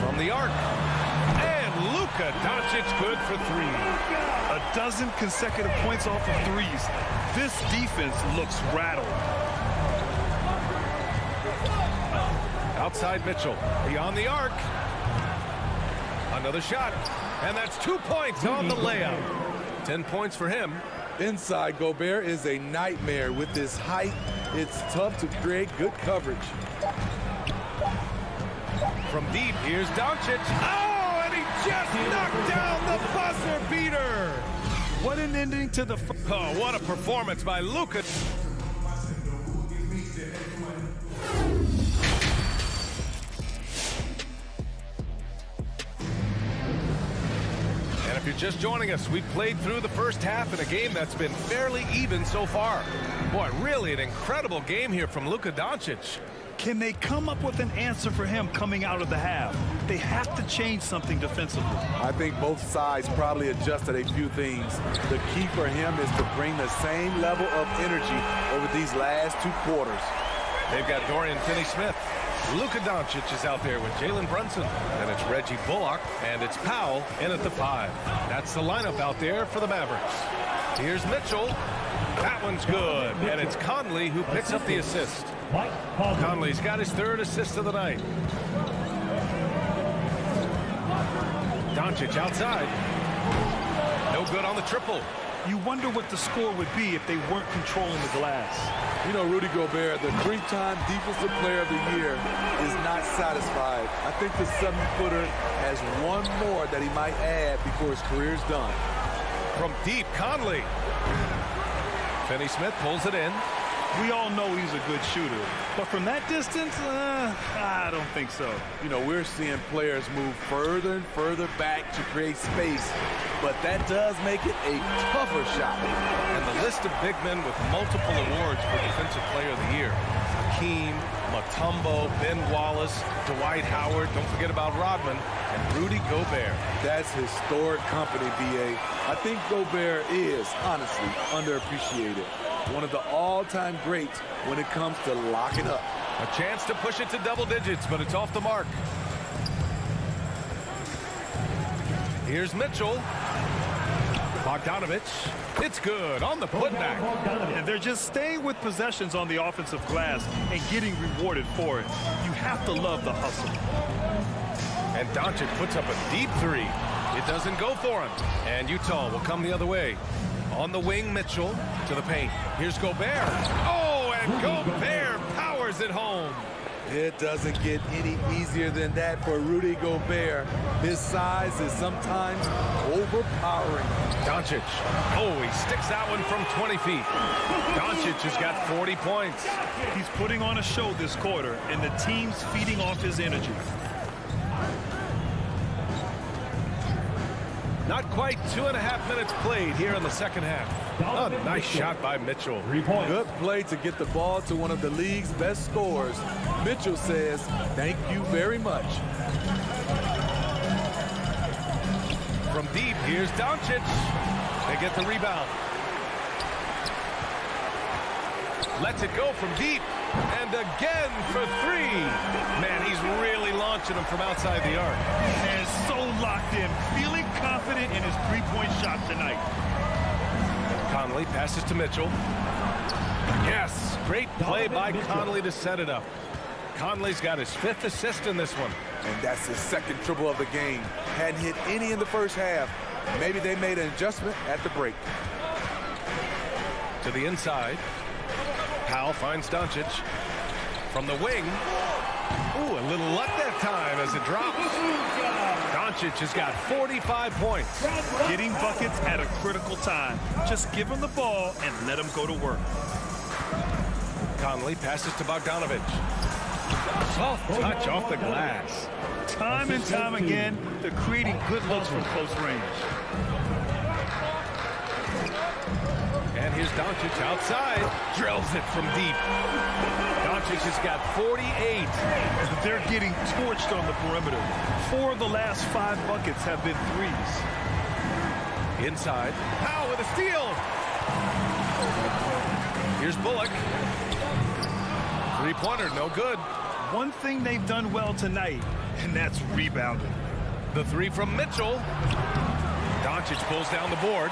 From the arc. And Luka Doncic good for 3. A dozen consecutive points off of threes. This defense looks rattled. Outside Mitchell. Beyond the arc. Another shot. And that's 2 points on the layup. 10 points for him. Inside, Gobert is a nightmare. With his height, it's tough to create good coverage. From deep, here's Doncic. Oh, and he just knocked down the buzzer beater. What an ending to the... Oh, what a performance by Luka. If you're just joining us, we played through the first half in a game that's been fairly even so far. Boy, really an incredible game here from Luka Doncic. Can they come up with an answer for him coming out of the half? They have to change something defensively. I think both sides probably adjusted a few things. The key for him is to bring the same level of energy over these last 2 quarters. They've got Dorian Finney-Smith. Luka Doncic is out there with Jalen Brunson. And it's Reggie Bullock, and it's Powell in at the 5. That's the lineup out there for the Mavericks. Here's Mitchell. That one's good. And it's Conley who picks up the assist. Conley's got his 3rd assist of the night. Doncic outside. No good on the triple. You wonder what the score would be if they weren't controlling the glass. You know, Rudy Gobert, the 3-time Defensive Player of the Year, is not satisfied. I think the 7-footer has one more that he might add before his career's done. From deep, Conley. Finney-Smith pulls it in. We all know he's a good shooter, but from that distance, I don't think so. You know, we're seeing players move further and further back to create space, but that does make it a tougher shot. And the list of big men with multiple awards for Defensive Player of the Year. Hakeem, Mutombo, Ben Wallace, Dwight Howard, don't forget about Rodman, and Rudy Gobert. That's historic company, B.A. I think Gobert is, honestly, underappreciated. One of the all-time greats when it comes to locking up. A chance to push it to double digits, but it's off the mark. Here's Mitchell. Bogdanovich. It's good on the putback. And they're just staying with possessions on the offensive glass and getting rewarded for it. You have to love the hustle. And Doncic puts up a deep 3. It doesn't go for him. And Utah will come the other way. On the wing, Mitchell to the paint. Here's Gobert. Oh, and Gobert powers it home. It doesn't get any easier than that for Rudy Gobert. His size is sometimes overpowering. Doncic. Oh, he sticks that one from 20 feet. Doncic has got 40 points. He's putting on a show this quarter, and the team's feeding off his energy. Not quite 2.5 minutes played here in the second half. A nice shot by Mitchell. Good play to get the ball to one of the league's best scorers. Mitchell says, thank you very much. From deep, here's Doncic. They get the rebound. Lets it go from deep. And again for 3. Man, he's really launching them from outside the arc. And so locked in, feeling confident in his 3-point shot tonight. Conley passes to Mitchell. Yes, great play by Conley to set it up. Conley's got his 5th assist in this one. And that's his 2nd triple of the game. Hadn't hit any in the first half. Maybe they made an adjustment at the break. To the inside. Powell finds Doncic. From the wing. Ooh, a little luck that time as it drops. Doncic has got 45 points. Getting buckets at a critical time. Just give him the ball and let him go to work. Conley passes to Bogdanovich. Soft touch off the glass. Time and time again, they're creating good looks from close range. And here's Doncic outside. Drills it from deep. Doncic has got 48. They're getting torched on the perimeter. 4 of the last 5 buckets have been threes. Inside. Powell with a steal. Here's Bullock. Three-pointer, no good. One thing they've done well tonight, and that's rebounding. The three from Mitchell. Doncic pulls down the board.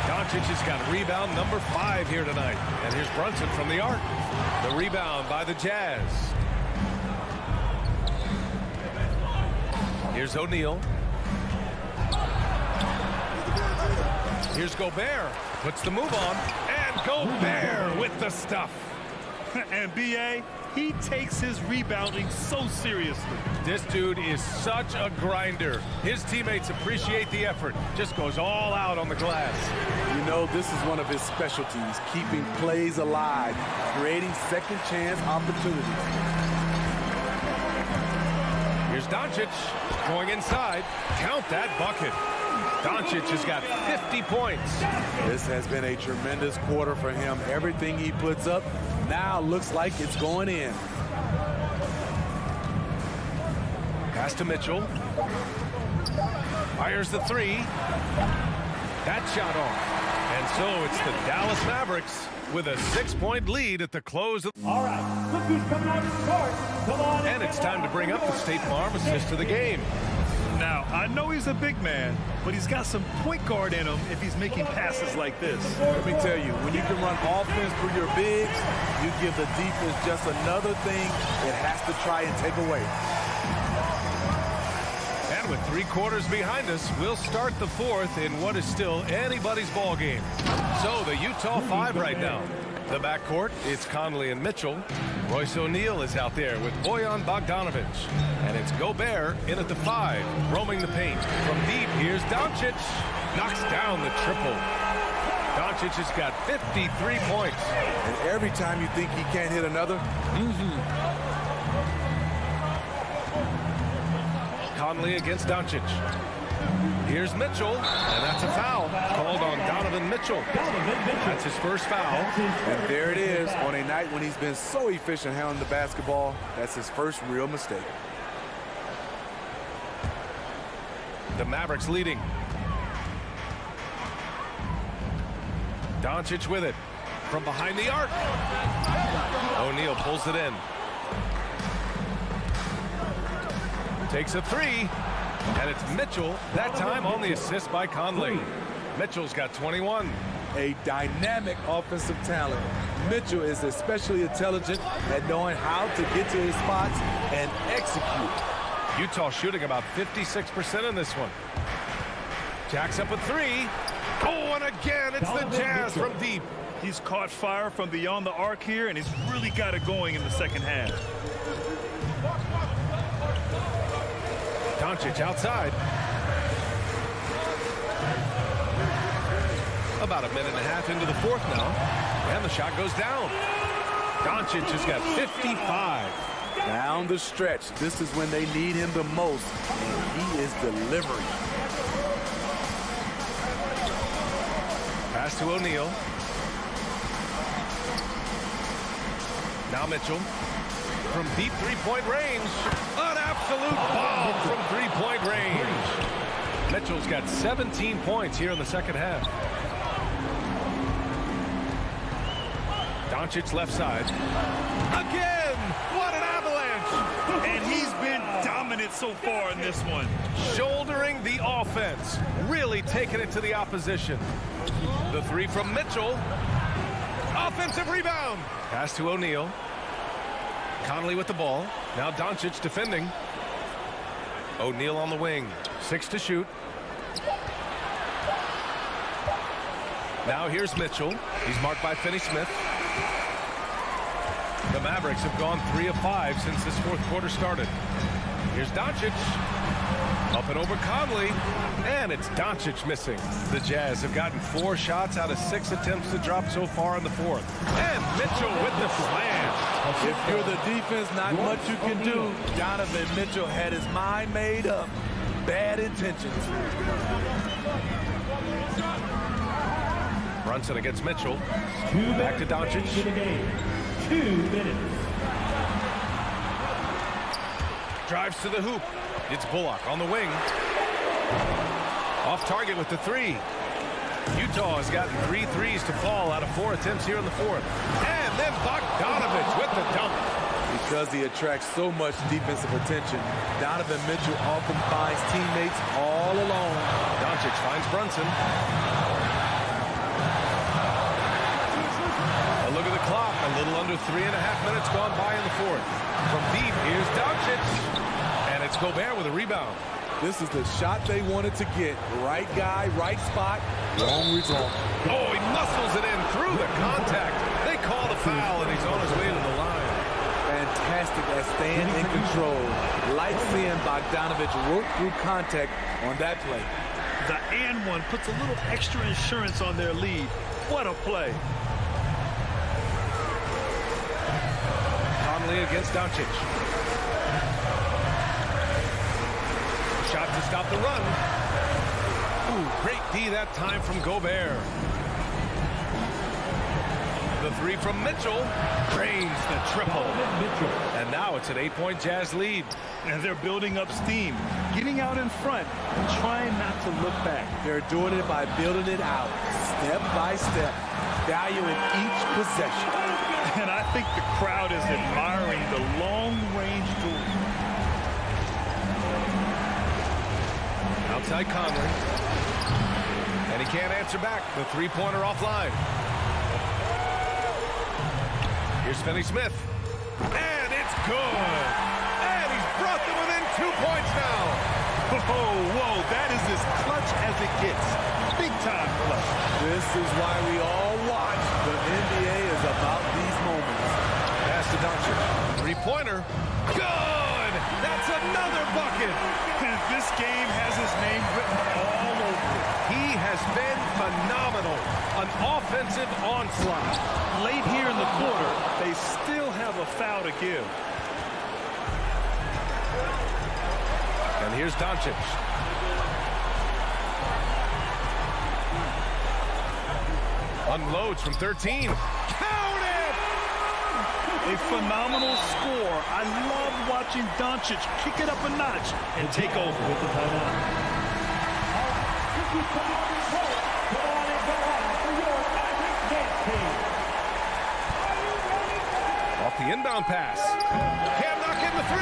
Doncic has got rebound number 5 here tonight. And here's Brunson from the arc. The rebound by the Jazz. Here's O'Neal. Here's Gobert. Puts the move on. And Gobert with the stuff. And B.A., he takes his rebounding so seriously. This dude is such a grinder. His teammates appreciate the effort. Just goes all out on the glass. You know, this is one of his specialties, keeping plays alive, creating second chance opportunities. Here's Doncic going inside. Count that bucket. Doncic has got 50 points. This has been a tremendous quarter for him. Everything he puts up now looks like it's going in. Pass to Mitchell. Fires the three. That shot off. And so it's the Dallas Mavericks with a 6-point lead at the close of... All right, look who's coming out to start. Come on. And it's time to bring up the State Farm assist of the game. Now, I know he's a big man, but he's got some point guard in him if he's making passes like this. Let me tell you, when you can run offense through your bigs, you give the defense just another thing it has to try and take away. And with 3 quarters behind us, we'll start the 4th in what is still anybody's ball game. So the Utah 5 right now. The backcourt, it's Conley and Mitchell. Royce O'Neal is out there with Bojan Bogdanovich. And it's Gobert in at the 5, roaming the paint. From deep, here's Doncic. Knocks down the triple. Doncic has got 53 points. And every time you think he can't hit another, Conley against Doncic. Here's Mitchell, and that's a foul called on Donovan Mitchell. That's his first foul. And there it is. On a night when he's been so efficient handling the basketball, that's his first real mistake. The Mavericks leading. Doncic with it from behind the arc. O'Neal pulls it in. Takes a 3. And it's Mitchell, that time on the assist by Conley. Mitchell's got 21. A dynamic offensive talent. Mitchell is especially intelligent at knowing how to get to his spots and execute. Utah shooting about 56% in this one. Jacks up a 3. Oh, and again, it's the Jazz from deep. He's caught fire from beyond the arc here, and he's really got it going in the second half. Doncic outside. About a minute and a half into the 4th now. And the shot goes down. Doncic has got 55. Down the stretch, this is when they need him the most, and he is delivering. Pass to O'Neal. Now Mitchell. From deep 3-point range. An absolute bomb from 3-point range. Mitchell's got 17 points here in the second half. Doncic left side. Again! What an avalanche! And he's been dominant so far in this one. Shouldering the offense. Really taking it to the opposition. The 3 from Mitchell. Offensive rebound. Pass to O'Neal. Conley with the ball. Now Doncic defending. O'Neal on the wing. 6 to shoot. Now here's Mitchell. He's marked by Finney-Smith. The Mavericks have gone 3 of 5 since this 4th quarter started. Here's Doncic. Up and over Conley, and it's Doncic missing. The Jazz have gotten 4 shots out of 6 attempts to drop so far in the 4th. And Mitchell with the slam. If you're the defense, not much you can do. Donovan Mitchell had his mind made up. Bad intentions. Brunson against Mitchell. Back to Doncic. 2 minutes. Drives to the hoop. It's Bullock on the wing. Off target with the 3. Utah has gotten 3 threes to fall out of 4 attempts here in the 4th. And then Bogdanovich with the dunk. Because he attracts so much defensive attention, Donovan Mitchell often finds teammates all alone. Doncic finds Brunson. A look at the clock. A little under 3.5 minutes gone by in the 4th. From deep, here's Doncic. And it's Gobert with a rebound. This is the shot they wanted to get. Right guy, right spot, long result. Oh, he muscles it in through the contact. They call the foul, and he's on his way to the line. Fantastic at staying in control. Like seeing Bogdanovich work through contact on that play. The and one puts a little extra insurance on their lead. What a play. Conley against Doncic. Shot to stop the run. Ooh, great D that time from Gobert. The 3 from Mitchell. Drains the triple. And now it's an 8-point Jazz lead. And they're building up steam, getting out in front, and trying not to look back. They're doing it by building it out, step by step, valuing each possession. And I think the crowd is admiring the long-range duel. Outside Conley. And he can't answer back. The 3-pointer offline. Here's Finney-Smith. And it's good. And he's brought them within 2 points now. Whoa, that is as clutch as it gets. Big time clutch. This is why we all watch. The NBA is about these moments. Pass to Doncic. 3-pointer. Good! That's another bucket. And this game has his name written all over it. He has been phenomenal. An offensive onslaught. Late here in the quarter, they still have a foul to give. And here's Doncic. Unloads from 13. Count it! A phenomenal score. I love watching Doncic kick it up a notch and take over. With the timeout. Off the inbound pass. Can't knock in the 3.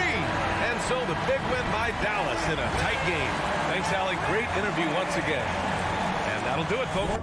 And so the big win by Dallas in a tight game. Thanks, Allie. Great interview once again. And that'll do it, folks.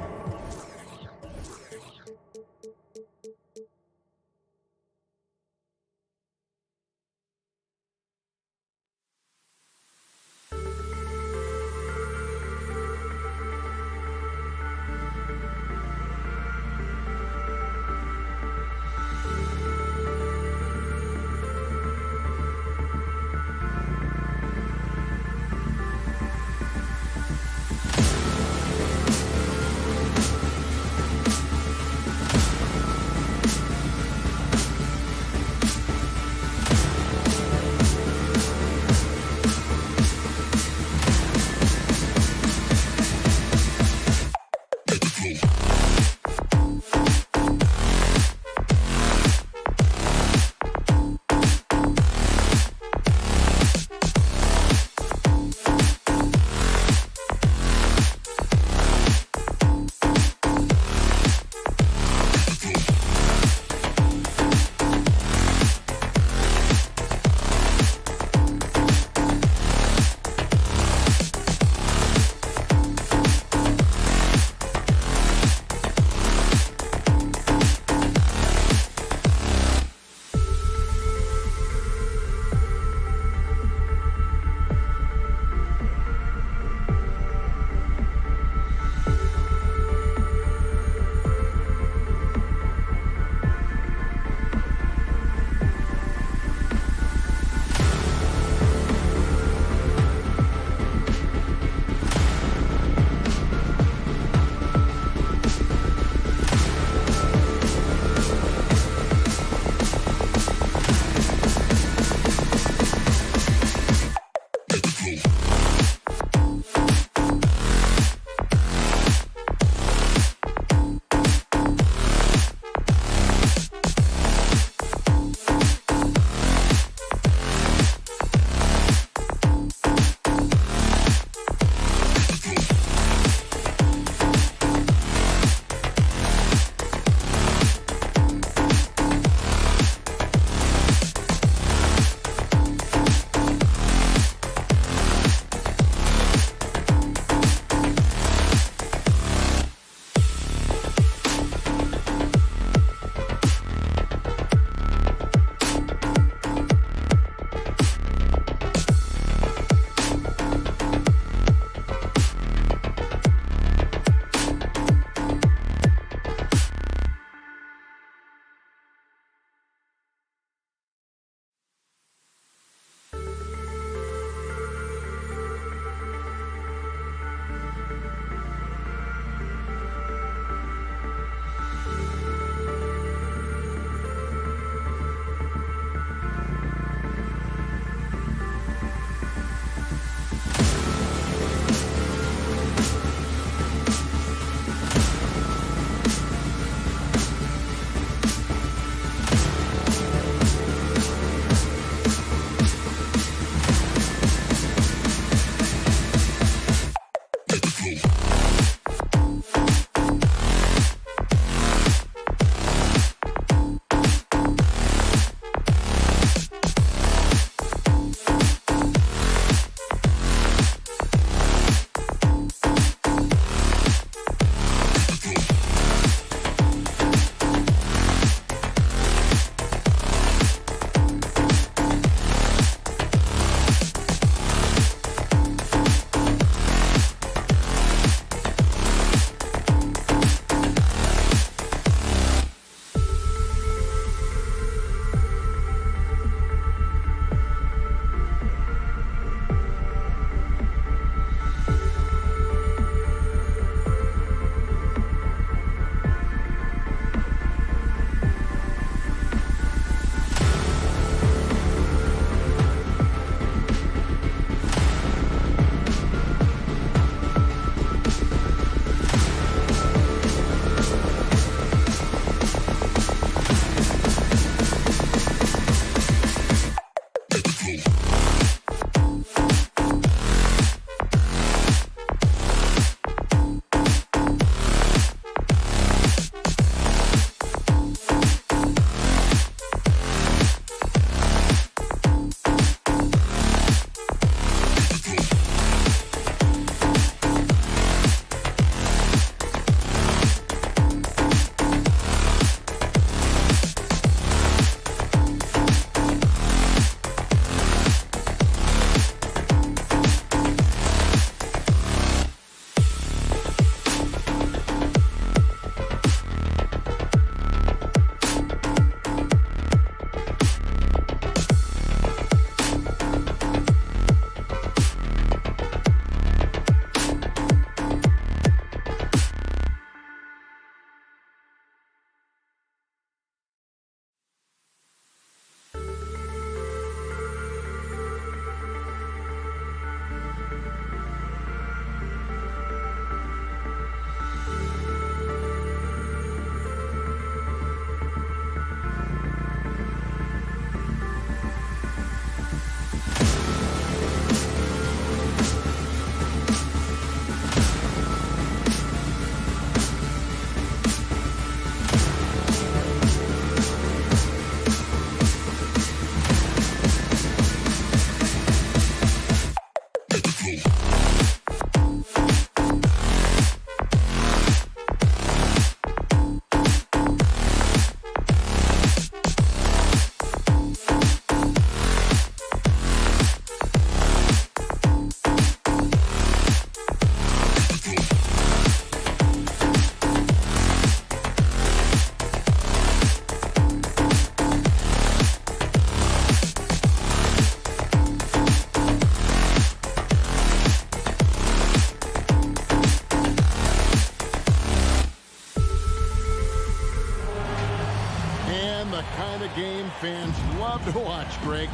kind of game fans love to watch, Greg.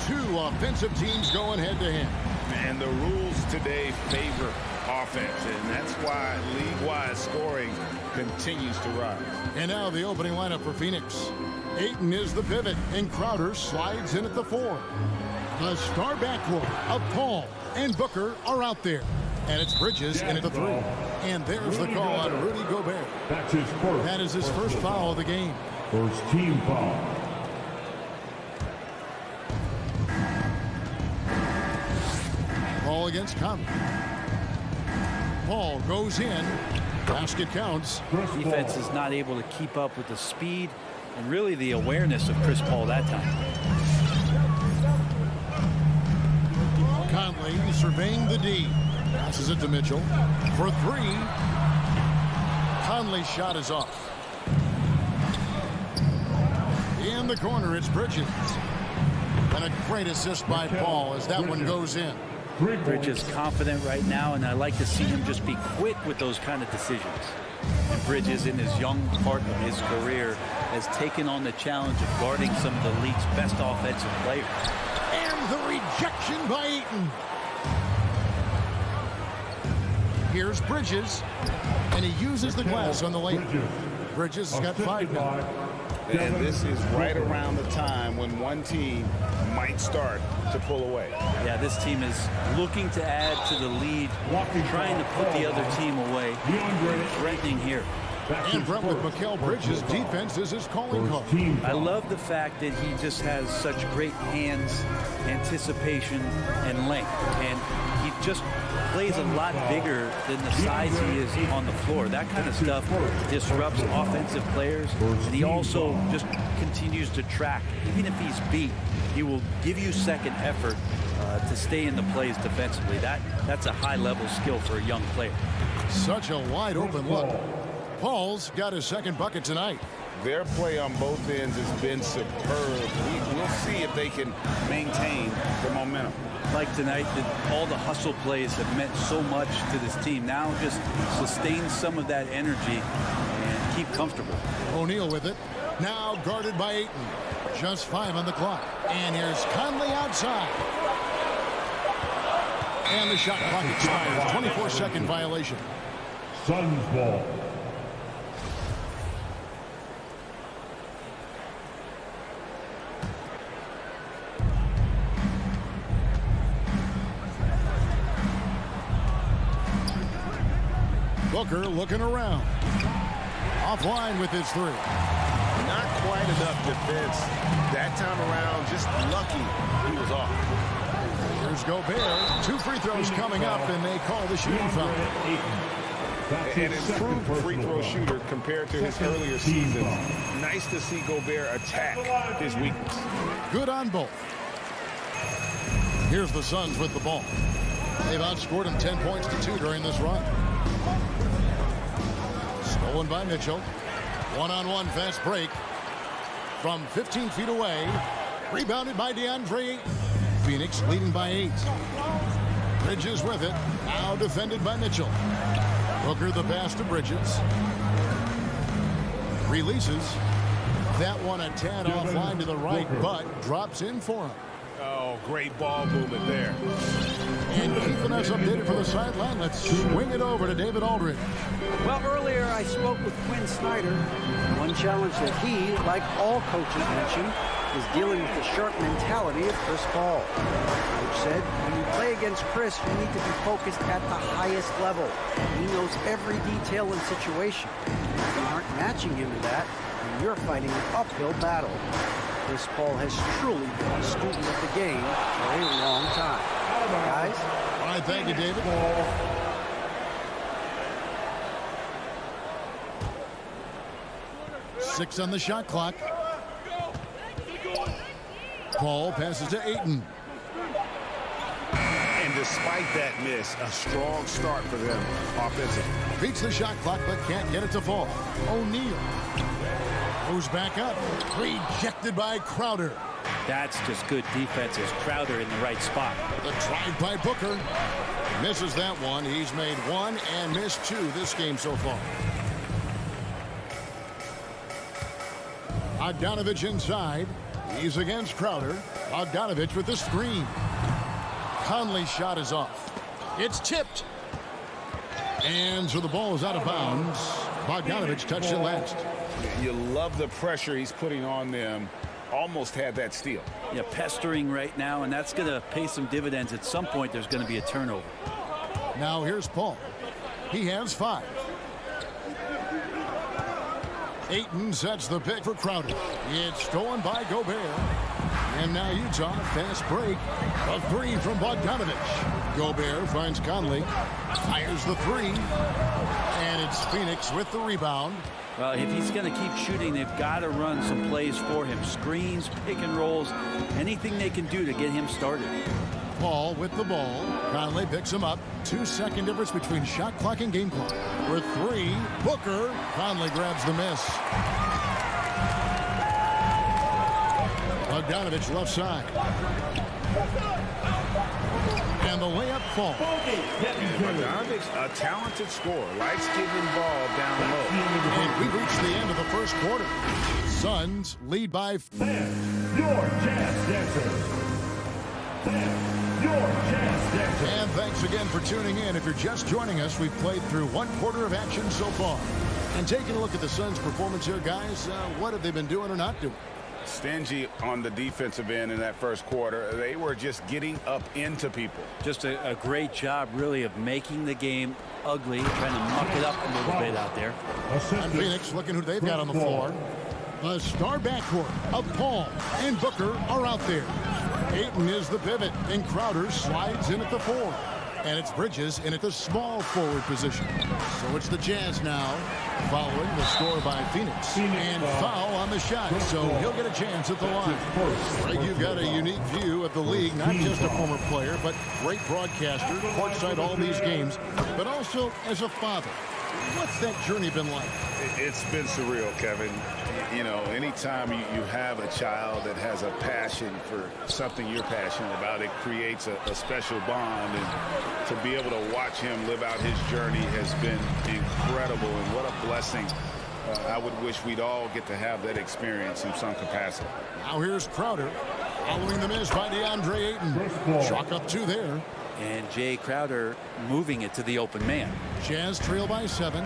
Two offensive teams going head-to-head. And the rules today favor offense, and that's why league-wide scoring continues to rise. And now the opening lineup for Phoenix. Ayton is the pivot, and Crowder slides in at the 4. The star backcourt of Paul and Booker are out there. And it's Bridges in at the 3. And there's the call on Rudy Gobert. That's his first. That is his first foul of the game. First team foul. Ball against Conley. Paul goes in. Basket counts. Defense is not able to keep up with the speed and really the awareness of Chris Paul that time. Conley surveying the D. Passes it to Mitchell for 3. Conley's shot is off. In the corner, it's Bridges. And a great assist by Paul as that one goes in. Bridges confident right now, and I like to see him just be quick with those kind of decisions. And Bridges, in his young part of his career, has taken on the challenge of guarding some of the league's best offensive players. And the rejection by Ayton. Here's Bridges, and he uses the glass on the layup. Bridges has got 5 now. And this is right around the time when one team might start to pull away. Yeah, this team is looking to add to the lead, trying to put the other team away, threatening here. And Brett, with Mikal Bridges' defense is his calling card. I love the fact that he just has such great hands, anticipation, and length. And he just plays a lot bigger than the size he is on the floor. That kind of stuff disrupts offensive players. And he also just continues to track. Even if he's beat, he will give you second effort to stay in the plays defensively. That's a high-level skill for a young player. Such a wide-open look. Paul's got his second bucket tonight. Their play on both ends has been superb. We'll see if they can maintain the momentum. Like tonight, all the hustle plays have meant so much to this team. Now just sustain some of that energy and keep comfortable. O'Neal with it. Now guarded by Ayton. Just 5 on the clock. And here's Conley outside. And the shot clock expires. 24-second violation. Suns ball. Booker looking around. Offline with his 3. Not quite enough defense that time around. Just lucky he was off. Here's Gobert. 2 free throws coming up, and they call the shooting foul. An improved free throw shooter compared to his earlier seasons. Nice to see Gobert attack his weakness. Good on both. Here's the Suns with the ball. They've outscored him 10 points to 2 during this run. Stolen by Mitchell. One-on-one fast break from 15 feet away. Rebounded by DeAndre. Phoenix leading by 8. Bridges with it. Now defended by Mitchell. Booker the pass to Bridges. Releases. That one a tad offline to the right, but drops in for him. Oh, great ball movement there. And keeping us updated for the sideline, let's swing it over to David Aldridge. Well, earlier I spoke with Quinn Snyder. One challenge that he, like all coaches, mentioned is dealing with the sharp mentality of Chris Paul. Coach said, when you play against Chris, you need to be focused at the highest level. He knows every detail and situation. If you aren't matching him to that, then you're fighting an uphill battle. Chris Paul has truly been a student of the game for a long time. Guys? All right, thank you, David. 6 on the shot clock. Paul passes to Ayton. And despite that miss, a strong start for them offensively. Beats the shot clock, but can't get it to fall. O'Neal goes back up. Rejected by Crowder. That's just good defense as Crowder in the right spot. The drive by Booker. Misses that one. He's made 1 and missed 2 this game so far. Bogdanovich inside. He's against Crowder. Bogdanovich with the screen. Conley's shot is off. It's tipped. And so the ball is out of bounds. Bogdanovich touched it last. You love the pressure he's putting on them. Almost had that steal. Yeah, pestering right now, and that's going to pay some dividends. At some point, there's going to be a turnover. Now here's Paul. He has 5. Ayton sets the pick for Crowder. It's stolen by Gobert. And now Utah, fast break. A 3 from Bogdanovich. Gobert finds Conley. Fires the 3. And it's Phoenix with the rebound. Well, if he's going to keep shooting, they've got to run some plays for him. Screens, pick and rolls, anything they can do to get him started. Paul with the ball. Conley picks him up. 2-second difference between shot clock and game clock. For 3, Booker. Conley grabs the miss. Bogdanovich left side. And the layup falls. Bogdanovich, a talented scorer, likes getting involved down low. And we've reached the end of the first quarter. Suns lead by Your Jazz Dancers. Your Jazz Dancers. And thanks again for tuning in. If you're just joining us, we've played through 1 quarter of action so far. And taking a look at the Suns' performance here, guys, what have they been doing or not doing? Stingy on the defensive end in that first quarter. They were just getting up into people. Just a great job, really, of making the game ugly, trying to muck it up a little bit out there. And Phoenix looking who they've got on the floor. A star backcourt of Paul and Booker are out there. Ayton is the pivot, and Crowder slides in at the 4. And it's Bridges in at the small forward position. So it's the Jazz now, following the score by Phoenix. And foul on the shot, so he'll get a chance at the line. Greg, you've got a unique view of the league, not just a former player, but great broadcaster, courtside all these games, but also as a father. What's that journey been like? It's been surreal, Kevin. You know, anytime you have a child that has a passion for something you're passionate about, it creates a special bond. And to be able to watch him live out his journey has been incredible. And what a blessing. I would wish we'd all get to have that experience in some capacity. Now here's Crowder, following the miss by DeAndre Ayton. Chalk up 2 there. And Jay Crowder moving it to the open man. Jazz trail by 7.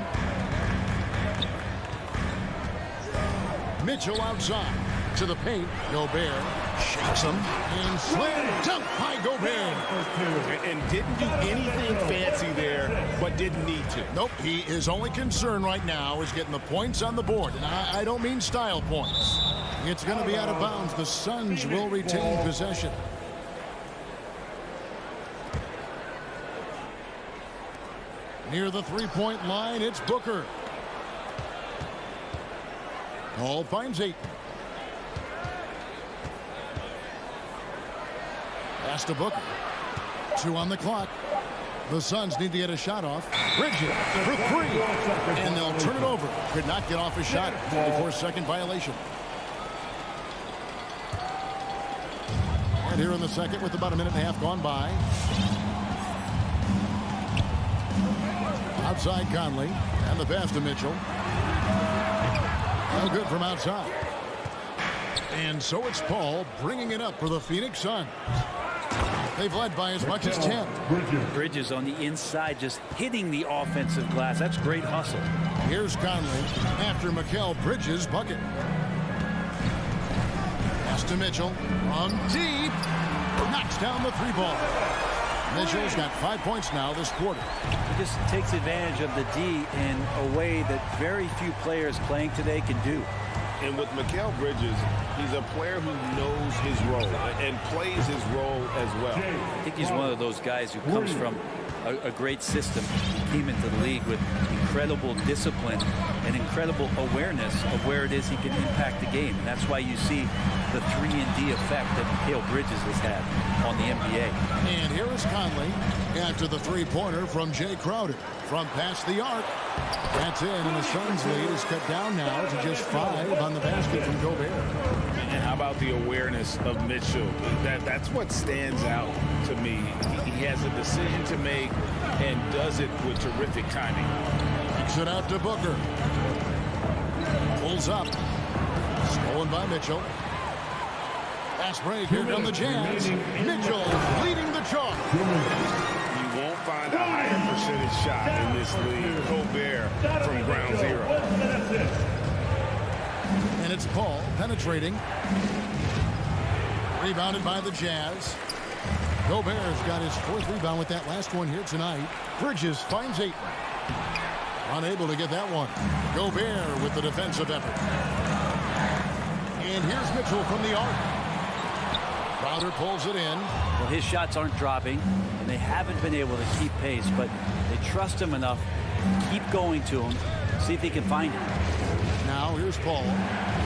Mitchell outside to the paint. Gobert shakes him and slam dunk by Gobert. And didn't do anything fancy there, but didn't need to. Nope, his only concern right now is getting the points on the board. And I don't mean style points. It's going to be out of bounds. The Suns will retain possession. Near the 3-point line, it's Booker. Paul finds Ayton. Pass to Booker. 2 on the clock. The Suns need to get a shot off. Bridges for 3. And they'll turn it over. Could not get off a shot. 24-second violation. And here in the second with about a minute and a half gone by. Outside Conley, and the pass to Mitchell. No good from outside. And so it's Paul bringing it up for the Phoenix Suns. They've led by as much as 10. Bridges on the inside, just hitting the offensive glass. That's great hustle. Here's Conley after Mikal Bridges' bucket. Pass to Mitchell. On deep. Knocks down the 3-ball. Mitchell's got 5 points now this quarter. He just takes advantage of the D in a way that very few players playing today can do. And with Mikal Bridges, he's a player who knows his role and plays his role as well. I think he's one of those guys who comes from a great system. He came into the league with incredible discipline and incredible awareness of where it is he can impact the game. And that's why you see the 3-and-D effect that Mikal Bridges has had on the NBA. And here is Conley after the 3-pointer from Jay Crowder from past the arc. That's in, and the Suns lead is cut down now to just 5 on the basket from Gobert. And how about the awareness of Mitchell? That's what stands out to me. He has a decision to make and does it with terrific timing. Kicks it out to Booker. Pulls up. Stolen by Mitchell. Fast break. Here come the Jazz. Mitchell leading the charge. You won't find a higher percentage shot in this league. Gobert from ground zero. And it's Paul penetrating. Rebounded by the Jazz. Gobert's got his 4th rebound with that last one here tonight. Bridges finds Ayton. Unable to get that one. Gobert with the defensive effort. And here's Mitchell from the arc. Crowder pulls it in. Well, his shots aren't dropping, and they haven't been able to keep pace, but they trust him enough to keep going to him, see if he can find him. Now here's Paul.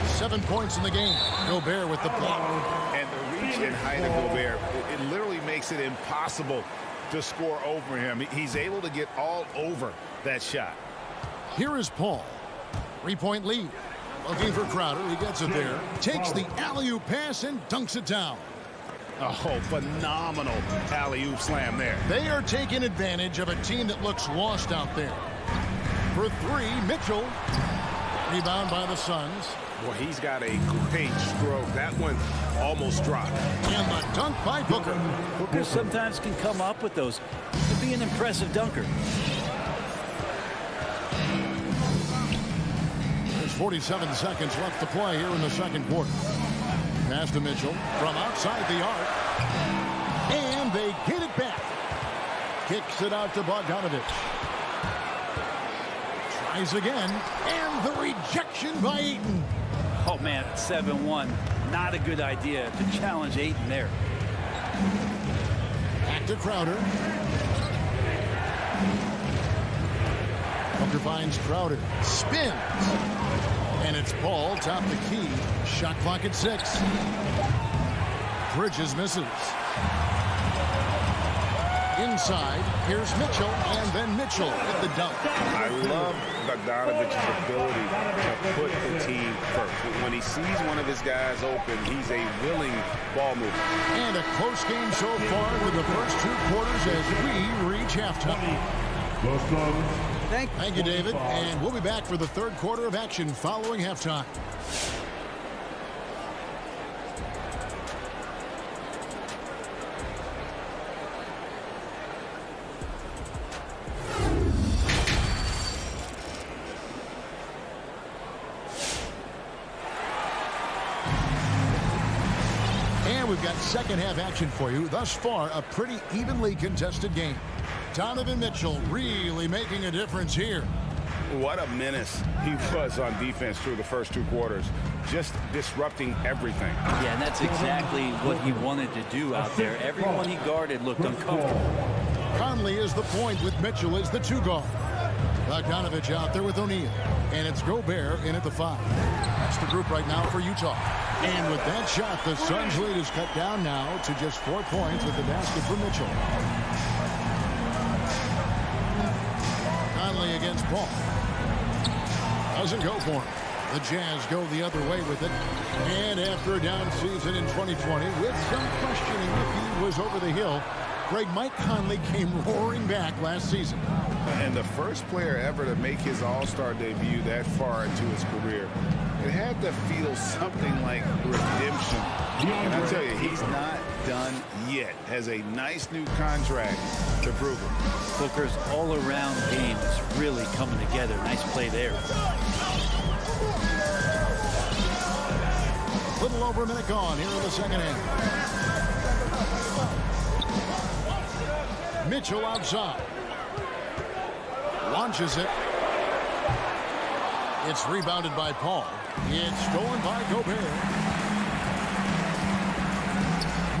7 points in the game. Gobert with the block. And the reach and height of Gobert, it literally makes it impossible to score over him. He's able to get all over that shot. Here is Paul. 3-point lead. Looking for Crowder. He gets it there. Takes the alley-oop pass and dunks it down. Oh, phenomenal alley-oop slam there. They are taking advantage of a team that looks lost out there. For 3, Mitchell. Rebound by the Suns. Well, he's got a great stroke. That one almost dropped. And the dunk by Booker. Booker sometimes can come up with those. To be an impressive dunker. There's 47 seconds left to play here in the second quarter. Pass to Mitchell from outside the arc. And they get it back. Kicks it out to Bogdanovich. Tries again. And the rejection by Ayton. Oh, man, 7-1. Not a good idea to challenge Ayton there. Back to Crowder. Booker finds Crowder. Spins. And it's Paul, top the key. Shot clock at 6. Bridges misses. Inside, here's Mitchell, and then Mitchell with the dunk. I love Bogdanovich's ability to put the team first. When he sees one of his guys open, he's a willing ball mover. And a close game so far through the first 2 quarters as we reach halftime. Thank you, David. And we'll be back for the 3rd quarter of action following halftime. And we've got second half action for you. Thus far, a pretty evenly contested game. Donovan Mitchell really making a difference here. What a menace he was on defense through the first 2 quarters. Just disrupting everything. Yeah, and that's exactly what he wanted to do out there. Everyone he guarded looked uncomfortable. Conley is the point with Mitchell as the 2 guard. Bogdanovich out there with O'Neal. And it's Gobert in at the 5. That's the group right now for Utah. And with that shot, the Suns' lead is cut down now to just 4 points with the basket for Mitchell. Conley against Paul. Doesn't go for him. The Jazz go the other way with it. And after a down season in 2020, with some questioning if he was over the hill, Mike Conley came roaring back last season. And the first player ever to make his All-Star debut that far into his career, it had to feel something like redemption. And I tell you, he's not done yet. Has a nice new contract to prove it. Booker's all-around game is really coming together. Nice play there. Little over a minute gone here in the second half. Mitchell outside. Launches it. It's rebounded by Paul. It's stolen by Gobert.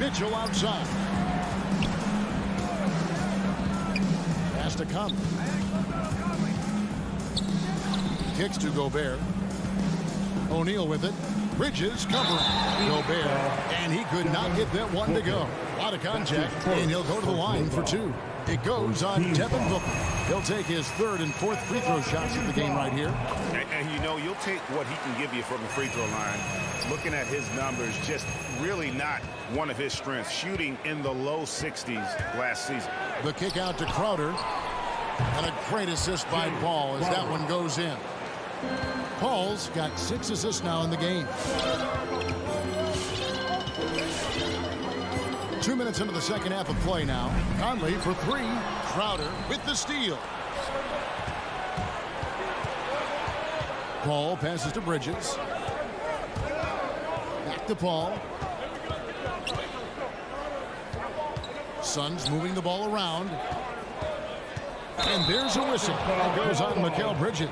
Mitchell outside. Pass to Conley. Kicks to Gobert. O'Neal with it. Bridges covering Gobert, and he could not get that one to go. A lot of contact, and he'll go to the line for 2. It goes on Devin Booker. He'll take his 3rd and 4th free throw shots of the game right here. And you know, you'll take what he can give you from the free throw line. Looking at his numbers, just really not one of his strengths. Shooting in the low 60s last season. The kick out to Crowder. And a great assist by Paul as that one goes in. Paul's got 6 assists now in the game. 2 minutes into the second half of play now. Conley for 3. Crowder with the steal. Paul passes to Bridges. Back to Paul. Suns moving the ball around. And there's a whistle. That goes on Mikal Bridges.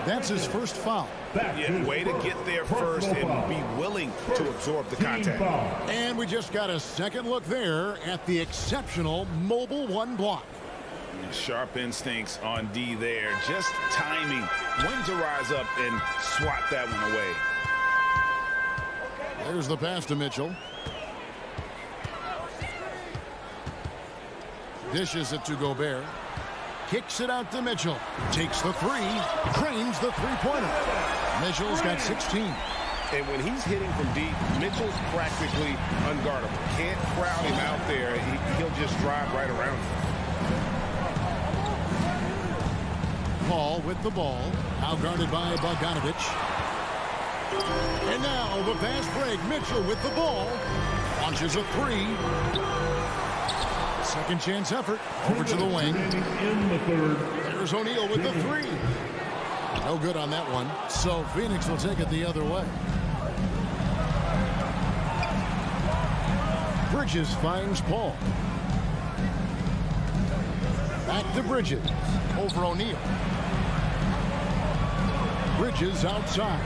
That's his first foul. Yeah, way to get there first and be willing to absorb the contact. And we just got a second look there at the exceptional mobile 1 block. Sharp instincts on D there. Just timing when to rise up and swat that one away. There's the pass to Mitchell. Dishes it to Gobert. Kicks it out to Mitchell. Takes the 3. Drains the 3-pointer. Mitchell's got 16. And when he's hitting from deep, Mitchell's practically unguardable. Can't crowd him out there. He'll just drive right around him. Paul with the ball. Now guarded by Bogdanovich. And now the fast break. Mitchell with the ball. Launches a 3. Second chance effort. Over to the wing. There's O'Neal with the 3. No good on that one. So Phoenix will take it the other way. Bridges finds Paul. Back to Bridges. Over O'Neal. Bridges outside.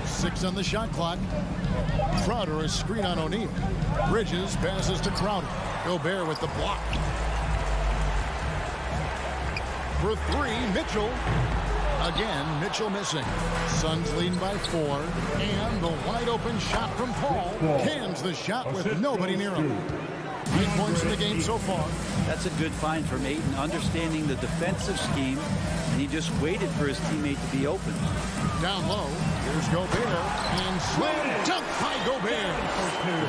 6 on the shot clock. Crowder is screen on O'Neal. Bridges passes to Crowder. Gobert with the block. For 3, Mitchell. Again, Mitchell missing. Suns leading by 4. And the wide open shot from Paul. Cans the shot with nobody near him. 8 points in the game so far. That's a good find from Ayton, understanding the defensive scheme, and he just waited for his teammate to be open. Down low, here's Gobert, and slam dunk by Gobert.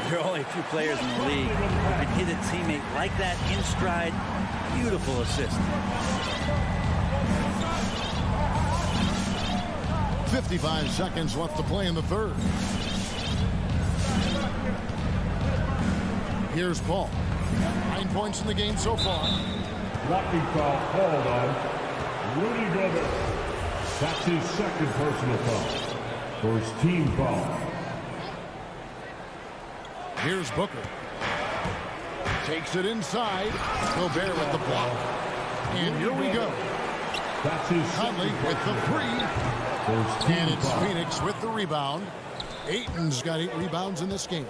There are only a few players in the league who can hit a teammate like that in stride. Beautiful assist. 55 seconds left to play in the third. Here's Paul. 9 points in the game so far. Blocking foul called on Rudy Gobert. That's his second personal foul. First team foul. Here's Booker. Takes it inside. Gobert with the block. And here we go. That's his Conley with the 3. And it's Phoenix with the rebound. Ayton's got 8 rebounds in this game.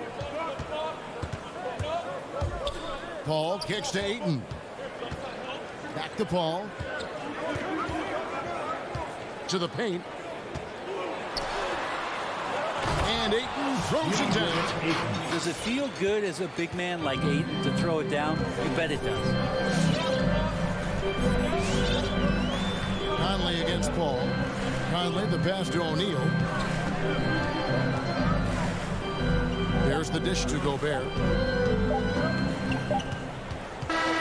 Paul kicks to Ayton. Back to Paul. To the paint. And Ayton throws it down. Does it feel good as a big man like Ayton to throw it down? You bet it does. Conley against Paul. Conley the pass to O'Neal. There's the dish to Gobert.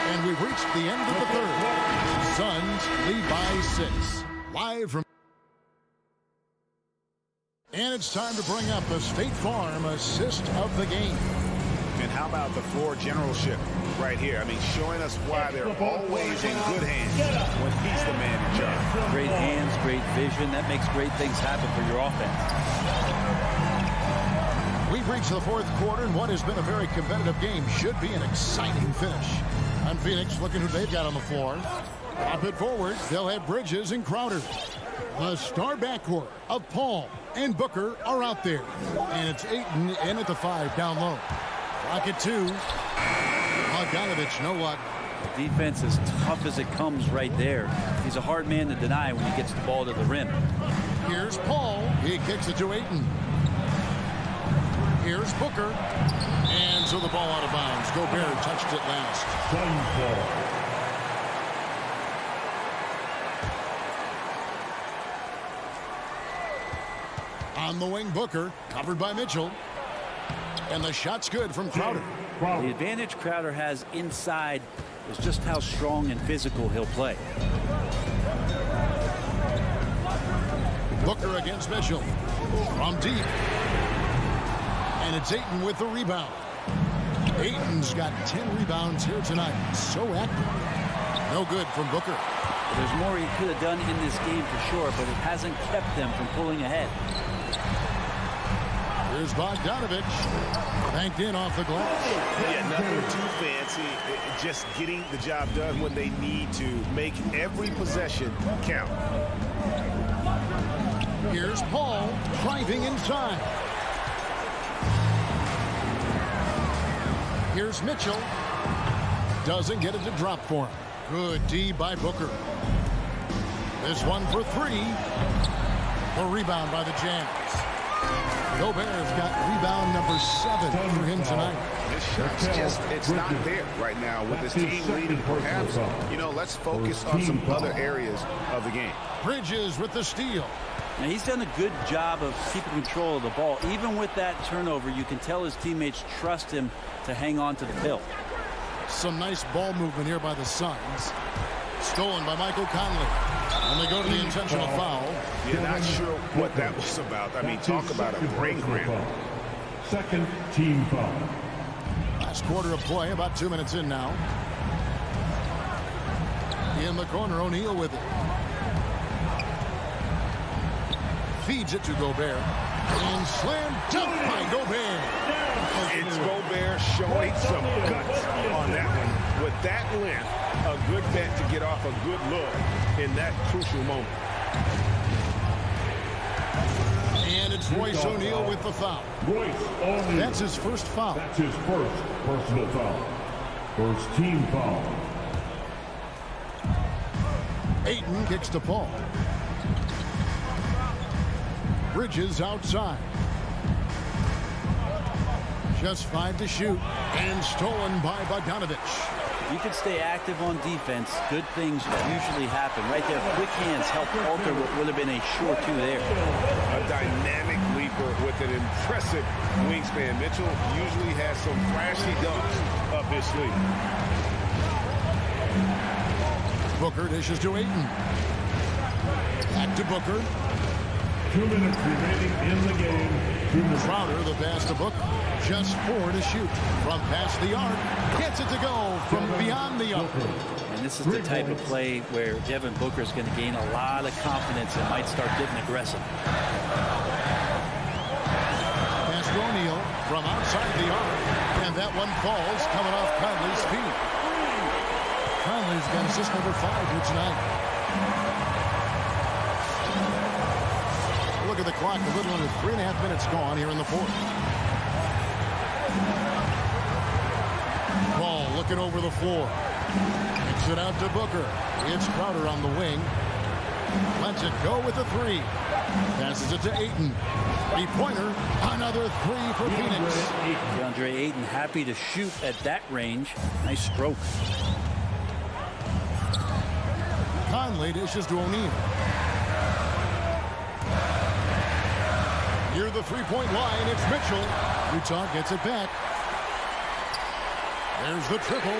And we've reached the end of the third. Suns lead by 6. Live from... And it's time to bring up the State Farm assist of the game. And how about the floor generalship right here? I mean, showing us why they're always in good hands when he's the man in charge. Great hands, great vision. That makes great things happen for your offense. We've reached the fourth quarter, and what has been a very competitive game should be an exciting finish. And Phoenix looking who they've got on the floor. Pop it forward. They'll have Bridges and Crowder. The star backcourt of Paul and Booker are out there. And it's Ayton in at the 5 down low. Rocket 2. Bogdanovich, no luck. The defense is tough as it comes right there. He's a hard man to deny when he gets the ball to the rim. Here's Paul. He kicks it to Ayton. Here's Booker. And so the ball out of bounds. Gobert touched it last. On the wing, Booker, covered by Mitchell. And the shot's good from Crowder. The advantage Crowder has inside is just how strong and physical he'll play. Booker against Mitchell. From deep. And it's Ayton with the rebound. Ayton's got 10 rebounds here tonight. So active. No good from Booker. There's more he could have done in this game for sure, but it hasn't kept them from pulling ahead. Here's Bogdanovich. Banked in off the glass. Yeah, nothing too fancy. Just getting the job done when they need to. Make every possession count. Here's Paul driving inside. Here's Mitchell. Doesn't get it to drop for him. Good D by Booker. This one for three. The rebound by the Jazz. Gobert's got rebound number 7 for him tonight. This shot's just, it's not there right now with this team leading. Perhaps, let's focus on some other areas of the game. Bridges with the steal. Now, he's done a good job of keeping control of the ball. Even with that turnover, you can tell his teammates trust him to hang on to the pill. Some nice ball movement here by the Suns. Stolen by Michael Conley. And they go to the intentional foul. You're not sure what that was about. I mean, talk about a brain cramp. Second team foul. Last quarter of play, about 2 minutes in now. In the corner, O'Neal with it. Feeds it to Gobert. And slam dunk by Gobert. It's Gobert showing some guts on that one. With that length, a good bet to get off a good look in that crucial moment. And it's Royce O'Neal with the foul. Royce O'Neal. That's his first foul. That's his first personal foul. First team foul. Ayton kicks to Paul. Bridges outside. Just 5 to shoot. And stolen by Bogdanovich. You can stay active on defense. Good things usually happen. Right there, quick hands help alter what would have been a sure 2 there. A dynamic leaper with an impressive wingspan. Mitchell usually has some flashy dunks up his sleeve. Booker dishes to Ayton. Back to Booker. 2 minutes remaining in the game. Crowder, the pass to Booker. Just 4 to shoot. From past the arc. Gets it to go from beyond the arc. And this is the type of play where Devin Booker is going to gain a lot of confidence and might start getting aggressive. Pass to O'Neal from outside the arc. And that one falls coming off Conley's feet. Conley's got assist number 5 here tonight. Look at the clock. A little under 3.5 minutes gone here in the fourth. Ball looking over the floor. Kicks it out to Booker. It's Crowder on the wing. Lets it go with the 3. Passes it to Ayton. 3-pointer. Another 3 for Phoenix. DeAndre Ayton happy to shoot at that range. Nice stroke. Conley dishes to O'Neal. Near the 3-point line, it's Mitchell. Utah gets it back. There's the triple.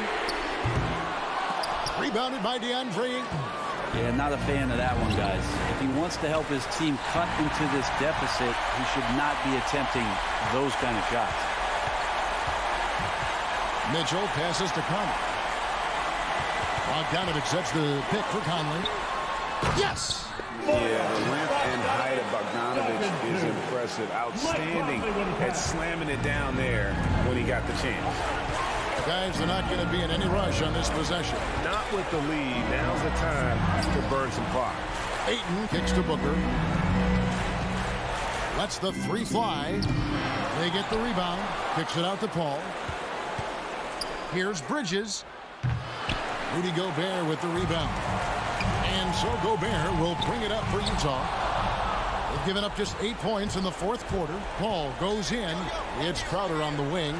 Rebounded by DeAndre Ayton. Yeah, not a fan of that one, guys. If he wants to help his team cut into this deficit, he should not be attempting those kind of shots. Mitchell passes to Conley. Bogdanovich sets the pick for Conley. Yes! Yeah, the length and height of Bogdanovich is impressive. Outstanding at slamming it down there when he got the chance. Guys, they're not going to be in any rush on this possession. Not with the lead. Now's the time to burn some clock. Ayton kicks to Booker. Lets the 3 fly. They get the rebound. Kicks it out to Paul. Here's Bridges. Rudy Gobert with the rebound. And so Gobert will bring it up for Utah. They've given up just 8 points in the fourth quarter. Paul goes in. It's Crowder on the wing.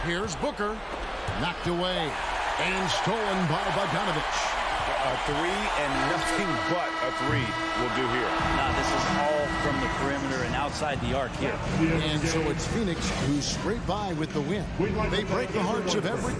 Here's Booker. Knocked away. And stolen by Bogdanovich. A 3 and nothing but a 3 will do here. Now, this is all from the perimeter and outside the arc here. And so it's Phoenix who scrape by with the win. They break the hearts of every...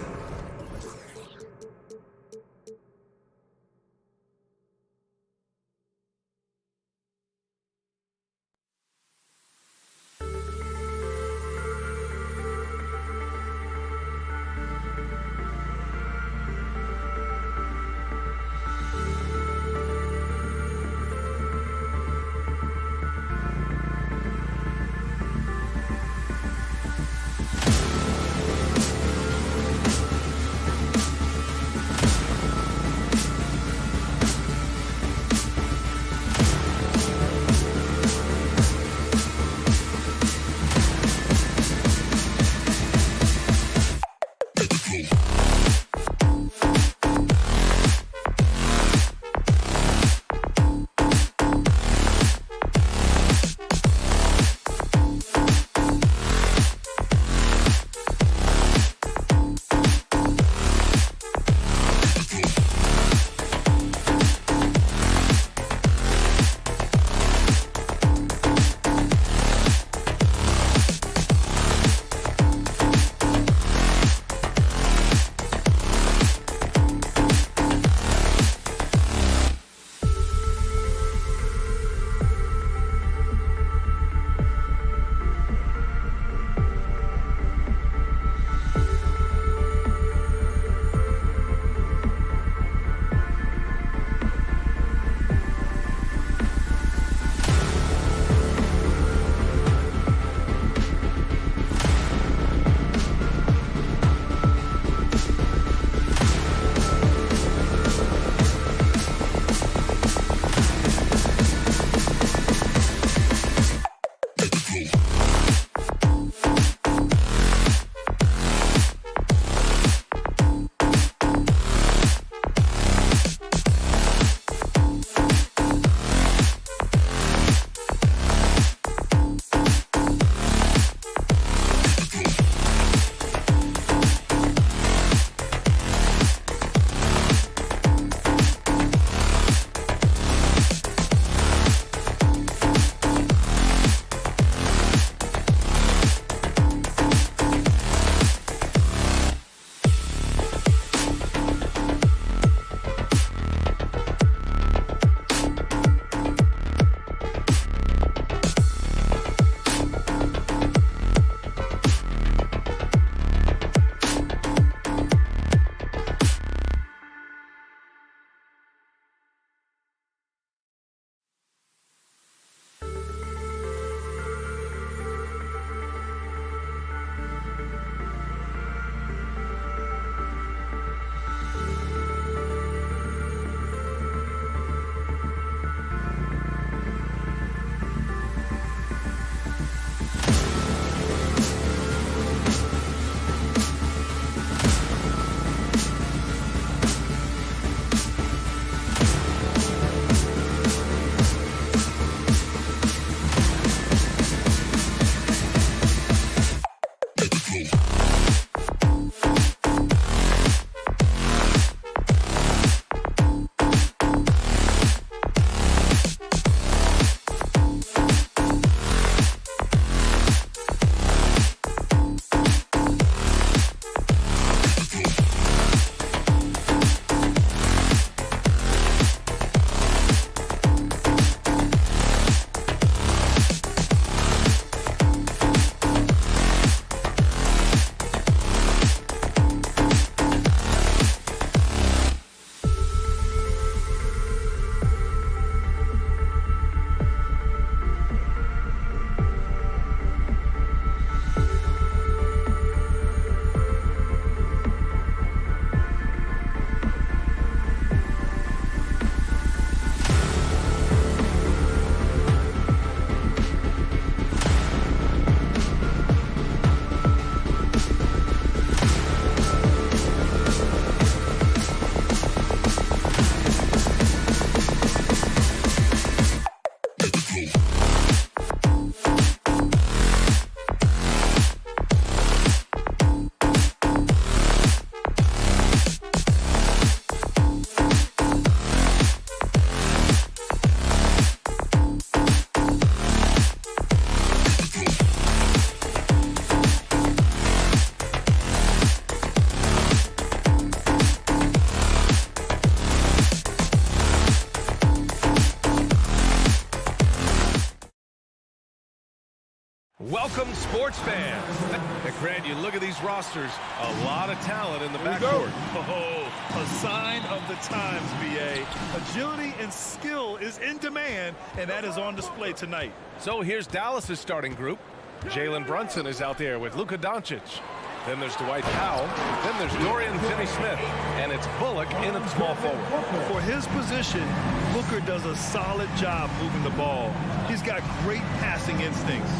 Welcome, sports fans. And Grant, you look at these rosters, a lot of talent in the backcourt. Oh, a sign of the times, BA. Agility and skill is in demand, and that is on display tonight. So here's Dallas's starting group. Jalen Brunson is out there with Luka Doncic. Then there's Dwight Powell. Then there's Dorian Finney-Smith. And it's Bullock in at small forward. For his position, Booker does a solid job moving the ball. He's got great passing instincts.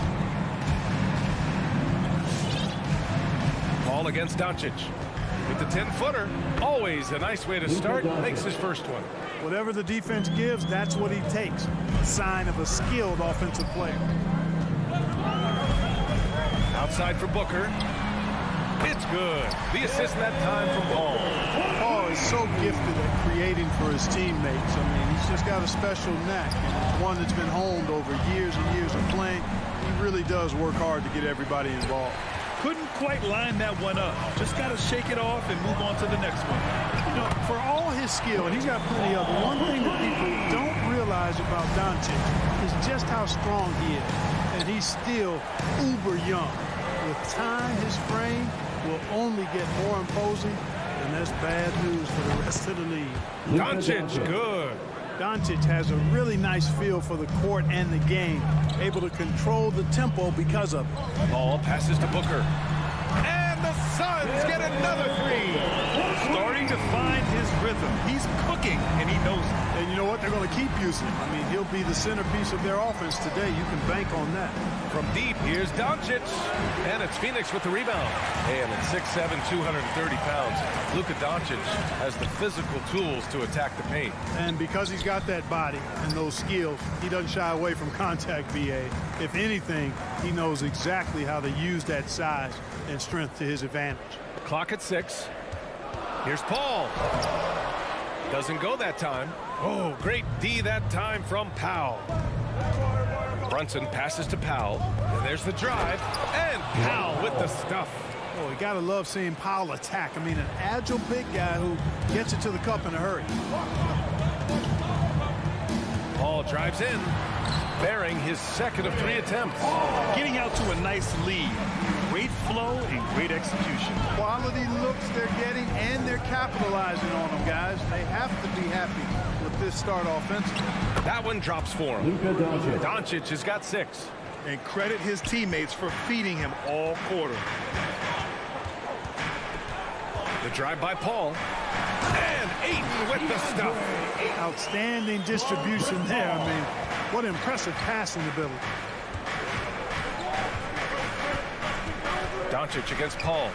Ball against Doncic. With the 10-footer, always a nice way to start. Makes his first one. Whatever the defense gives, that's what he takes. A sign of a skilled offensive player. Outside for Booker. It's good. The assist that time from Paul. Paul is so gifted at creating for his teammates. I mean, he's just got a special knack. And it's one that's been honed over years and years of playing. He really does work hard to get everybody involved. Couldn't quite line that one up. Just got to shake it off and move on to the next one. You know, for all his skill, and he's got plenty of it, one thing that people don't realize about Doncic is just how strong he is. And he's still uber young. With time, his frame will only get more imposing, and that's bad news for the rest of the league. Doncic, good. Doncic has a really nice feel for the court and the game, able to control the tempo because of it. Ball passes to Booker. And the Suns get another three. Starting to find his rhythm. He's cooking, and he knows it. And you know what? They're going to keep using him. I mean, he'll be the centerpiece of their offense today. You can bank on that. From deep, here's Doncic. And it's Phoenix with the rebound. And at 6'7", 230 pounds, Luka Doncic has the physical tools to attack the paint. And because he's got that body and those skills, he doesn't shy away from contact, BA. If anything, he knows exactly how to use that size and strength to his advantage. Clock at 6. Here's Paul. Doesn't go that time. Oh, great D that time from Powell. Brunson passes to Powell. And there's the drive. And Powell with the stuff. Oh, you gotta love seeing Powell attack. I mean, an agile big guy who gets it to the cup in a hurry. Paul drives in, bearing his second of 3 attempts. Getting out to a nice lead. Great flow and great execution. Quality looks they're getting, and they're capitalizing on them, guys. They have to be happy with this start offensively. That one drops for him. Luka Doncic. Doncic has got 6. And credit his teammates for feeding him all quarter. The drive by Paul. And Ayton with the stuff. Outstanding distribution there. I mean, what impressive passing ability. Doncic against Paul.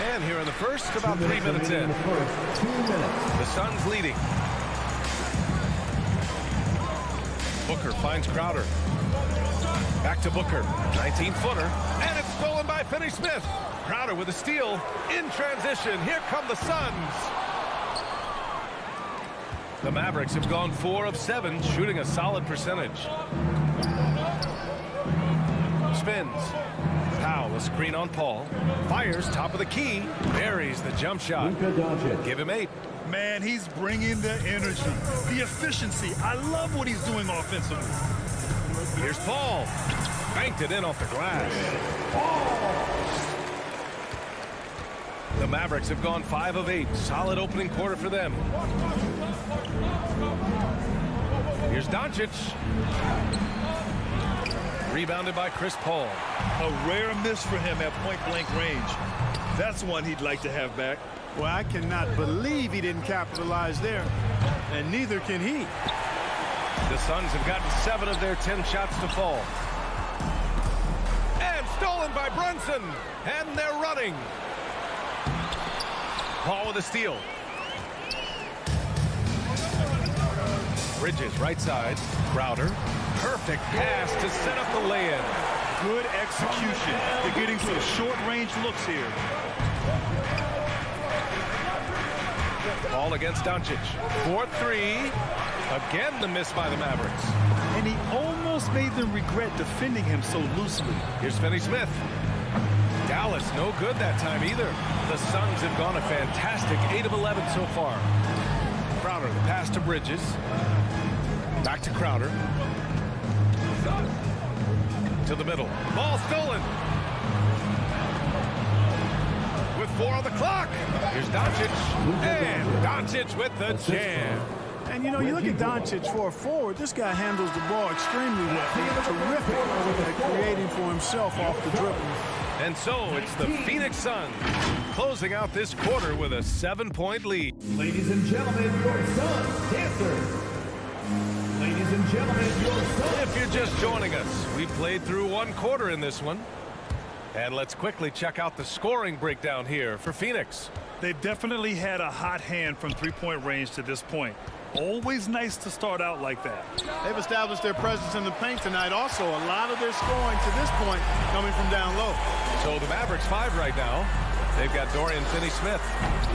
And here in the first, about 3 minutes in. The Suns leading. Booker finds Crowder. Back to Booker. 19-footer. And it's stolen by Finney-Smith. Crowder with a steal. In transition. Here come the Suns. The Mavericks have gone 4 of 7, shooting a solid percentage. Spins. Powell, a screen on Paul. Fires top of the key. Buries the jump shot. Give him 8. Man, he's bringing the energy, the efficiency. I love what he's doing offensively. Here's Paul. Banked it in off the glass. The Mavericks have gone 5 of 8. Solid opening quarter for them. Here's Doncic. Rebounded by Chris Paul. A rare miss for him at point-blank range. That's one he'd like to have back. Well, I cannot believe he didn't capitalize there, and neither can he. The Suns have gotten 7 of their 10 shots to fall. And stolen by Brunson. And they're running. Paul with a steal. Bridges right side. Crowder. Perfect pass to set up the lay-in. Good execution. They're getting some short-range looks here. Ball against Doncic. 4-3. Again, the miss by the Mavericks. And he almost made them regret defending him so loosely. Here's Finney-Smith. Dallas, no good that time either. The Suns have gone a fantastic 8 of 11 so far. Crowder, the pass to Bridges. Back to Crowder. To the middle. Ball stolen. With 4 on the clock. Here's Doncic. And Doncic with the jam. And, you know, you look at Doncic for a forward, this guy handles the ball extremely well. He's terrific at creating for himself off the dribble. And so it's the Phoenix Suns closing out this quarter with a 7-point lead. Ladies and gentlemen, your Suns dancers. Ladies and gentlemen, your Suns. If you're just joining us, we played through 1 quarter in this one. And let's quickly check out the scoring breakdown here for Phoenix. They've definitely had a hot hand from three-point range to this point. Always nice to start out like that. They've established their presence in the paint tonight. Also, a lot of their scoring to this point coming from down low. So the Mavericks 5 right now. They've got Dorian Finney-Smith.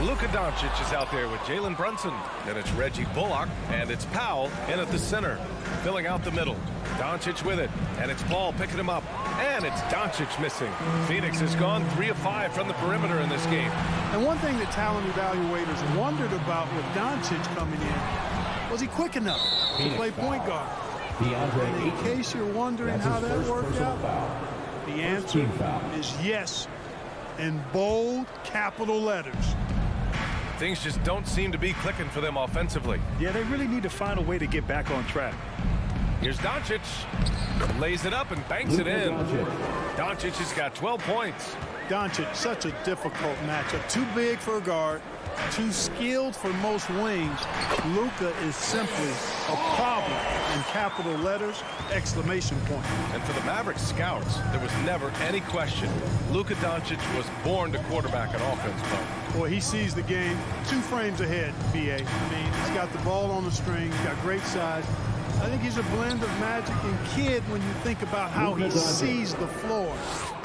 Luka Doncic is out there with Jalen Brunson. Then it's Reggie Bullock, and it's Powell in at the center, filling out the middle. Doncic with it, and it's Paul picking him up. And it's Doncic missing. Phoenix has gone 3 of 5 from the perimeter in this game. And one thing that talent evaluators wondered about with Doncic coming in, was he quick enough to play point guard? And in case you're wondering how that worked out, the answer is yes, in bold capital letters. Things just don't seem to be clicking for them offensively. Yeah, they really need to find a way to get back on track. Here's Doncic. Lays it up and banks it in. Doncic has got 12 points. Doncic, such a difficult matchup. Too big for a guard, too skilled for most wings. Luka is simply a problem in capital letters, exclamation point. And for the Mavericks scouts, there was never any question. Luka Doncic was born to quarterback an offense. Boy, he sees the game 2 frames ahead, BA. I mean, he's got the ball on the string, he's got great size. I think he's a blend of Magic and Kidd when you think about how he sees the floor.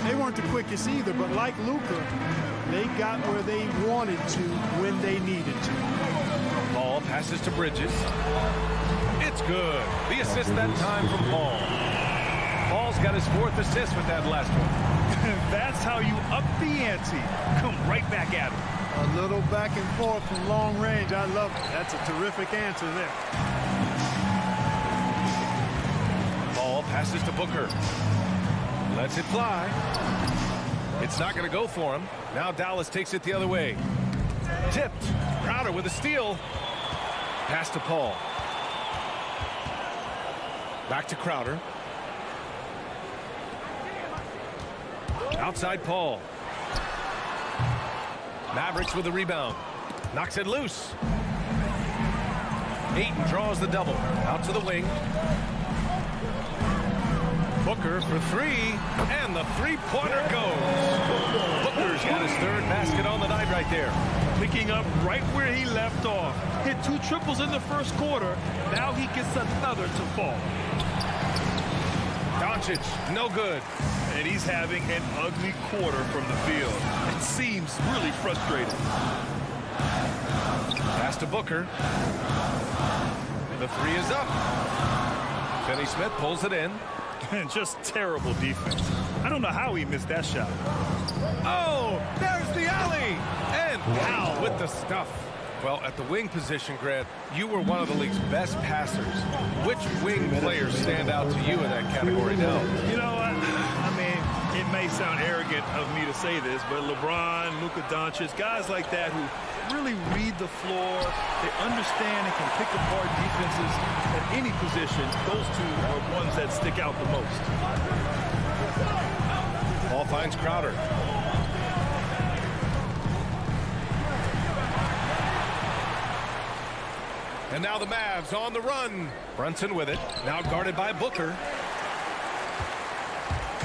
They weren't the quickest either, but like Luka, they got where they wanted to when they needed to. Paul passes to Bridges. It's good. The assist that time from Paul. Paul's got his 4th assist with that last one. That's how you up the ante. Come right back at him. A little back and forth from long range. I love it. That's a terrific answer there. Paul passes to Booker. Lets it fly. It's not going to go for him. Now Dallas takes it the other way. Tipped. Crowder with a steal. Pass to Paul. Back to Crowder. Outside Paul. Mavericks with the rebound. Knocks it loose. Ayton draws the double. Out to the wing. Booker for 3, and the 3-pointer goes. Booker's got his 3rd basket on the night right there. Picking up right where he left off. Hit 2 triples in the first quarter. Now he gets another to fall. Doncic, no good. And he's having an ugly quarter from the field. It seems really frustrating. Pass to Booker. The 3 is up. Finney-Smith pulls it in. And just terrible defense. I don't know how he missed that shot. Oh, there's the alley. And Powell with the stuff. Well, at the wing position, Grant, you were one of the league's best passers. Which wing players stand out to you in that category now? You know what? I mean, it may sound arrogant of me to say this, but LeBron, Luka Doncic, guys like that who really read the floor, they understand and can pick apart defenses at any position. Those 2 are ones that stick out the most. Ball finds Crowder. And now the Mavs on the run. Brunson with it. Now guarded by Booker.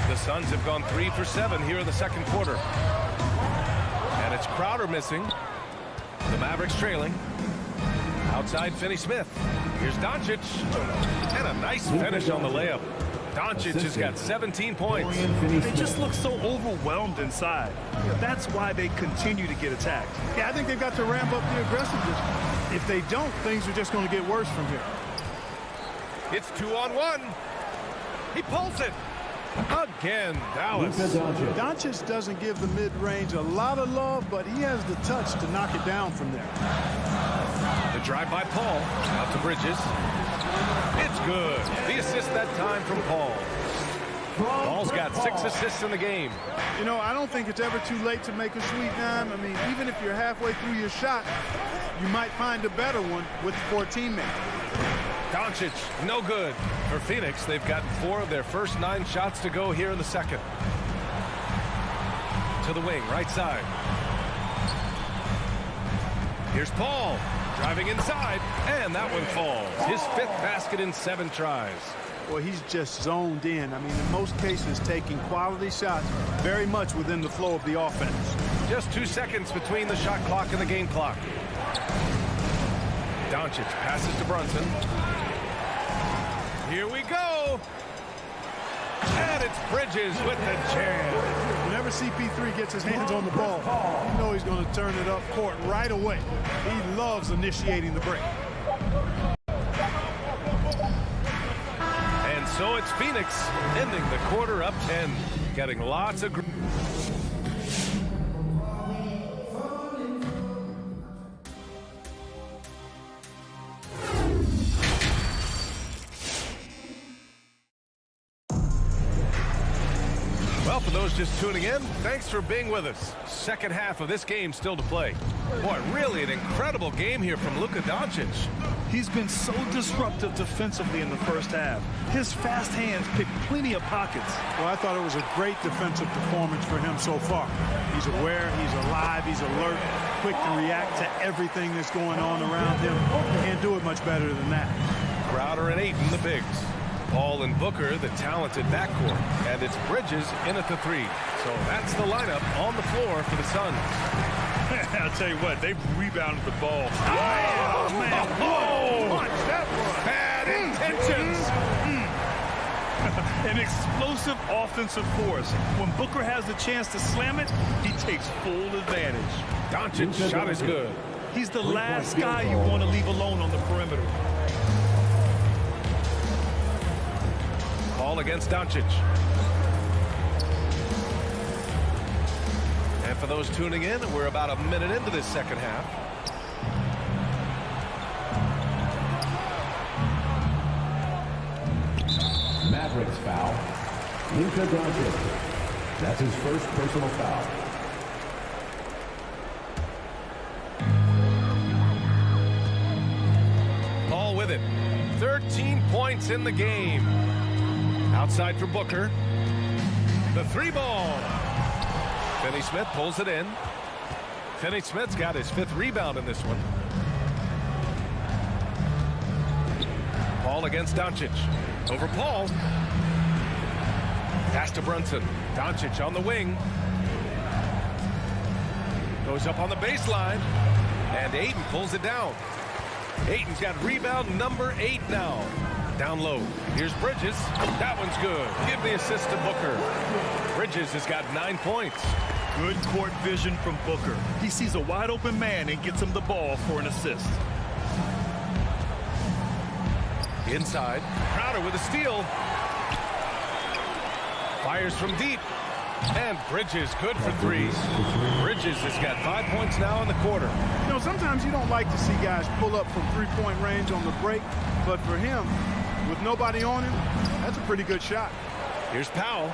The Suns have gone 3 for 7 here in the second quarter. And it's Crowder missing. The Mavericks trailing. Outside Finney-Smith. Here's Doncic. And a nice finish on the layup. Doncic has got 17 points. They just look so overwhelmed inside. That's why they continue to get attacked. Yeah, I think they've got to ramp up the aggressiveness. If they don't, things are just going to get worse from here. It's 2-on-1. He pulls it. Again, Dallas. Doncic doesn't give the mid-range a lot of love, but he has the touch to knock it down from there. The drive by Paul. Out to Bridges. It's good. The assist that time from Paul. Ball's got 6 assists in the game. You know, I don't think it's ever too late to make a sweet dime. I mean, even if you're halfway through your shot, you might find a better one for a teammate. Doncic, no good. For Phoenix, they've gotten 4 of their first 9 shots to go here in the second. To the wing, right side. Here's Paul, driving inside, and that one falls. His 5th basket in 7 tries. Well, he's just zoned in. I mean, in most cases, taking quality shots very much within the flow of the offense. Just 2 seconds between the shot clock and the game clock. Doncic passes to Brunson. Here we go. And it's Bridges with the jam. Whenever CP3 gets his hands on the ball, you know he's going to turn it up court right away. He loves initiating the break. And so it's Phoenix ending the quarter up 10, getting lots of... Well, for those just tuning in, thanks for being with us. Second half of this game still to play. Boy, really an incredible game here from Luka Doncic. He's been so disruptive defensively in the first half. His fast hands pick plenty of pockets. Well, I thought it was a great defensive performance for him so far. He's aware, he's alive, he's alert, quick to react to everything that's going on around him. Can't do it much better than that. Crowder and Ayton, the bigs. Paul and Booker, the talented backcourt. And it's Bridges in at the 3. So that's the lineup on the floor for the Suns. I'll tell you what, they've rebounded the ball. Oh, man. Oh, Watch that one. Bad intentions. An explosive offensive force. When Booker has the chance to slam it, he takes full advantage. Doncic's shot is good. He's the last guy you want to leave alone on the perimeter. Paul against Doncic. And for those tuning in, we're about a minute into this second half. Mavericks foul. Luka Doncic. That's his first personal foul. Paul with it. 13 points in the game. Outside for Booker. The 3 ball. Finney-Smith pulls it in. Finney-Smith's got his 5th rebound in this one. Paul against Doncic. Over Paul. Pass to Brunson. Doncic on the wing. Goes up on the baseline. And Ayton pulls it down. Ayton's got rebound number 8 now. Down low. Here's Bridges. That one's good. Give the assist to Booker. Bridges has got 9 points. Good court vision from Booker. He sees a wide open man and gets him the ball for an assist. Inside. Crowder with a steal. Fires from deep. And Bridges good for 3. Bridges has got 5 points now in the quarter. You know, sometimes you don't like to see guys pull up from 3-point range on the break, but for him, with nobody on him, that's a pretty good shot. Here's Powell.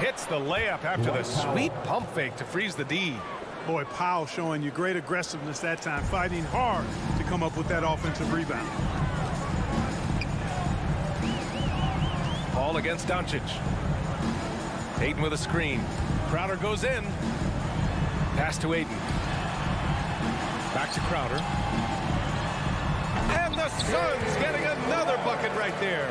Hits the layup after the sweet pump fake to freeze the D. Boy, Powell showing you great aggressiveness that time, fighting hard to come up with that offensive rebound. Paul against Doncic. Ayton with a screen. Crowder goes in. Pass to Ayton. Back to Crowder. And the Suns getting another bucket right there.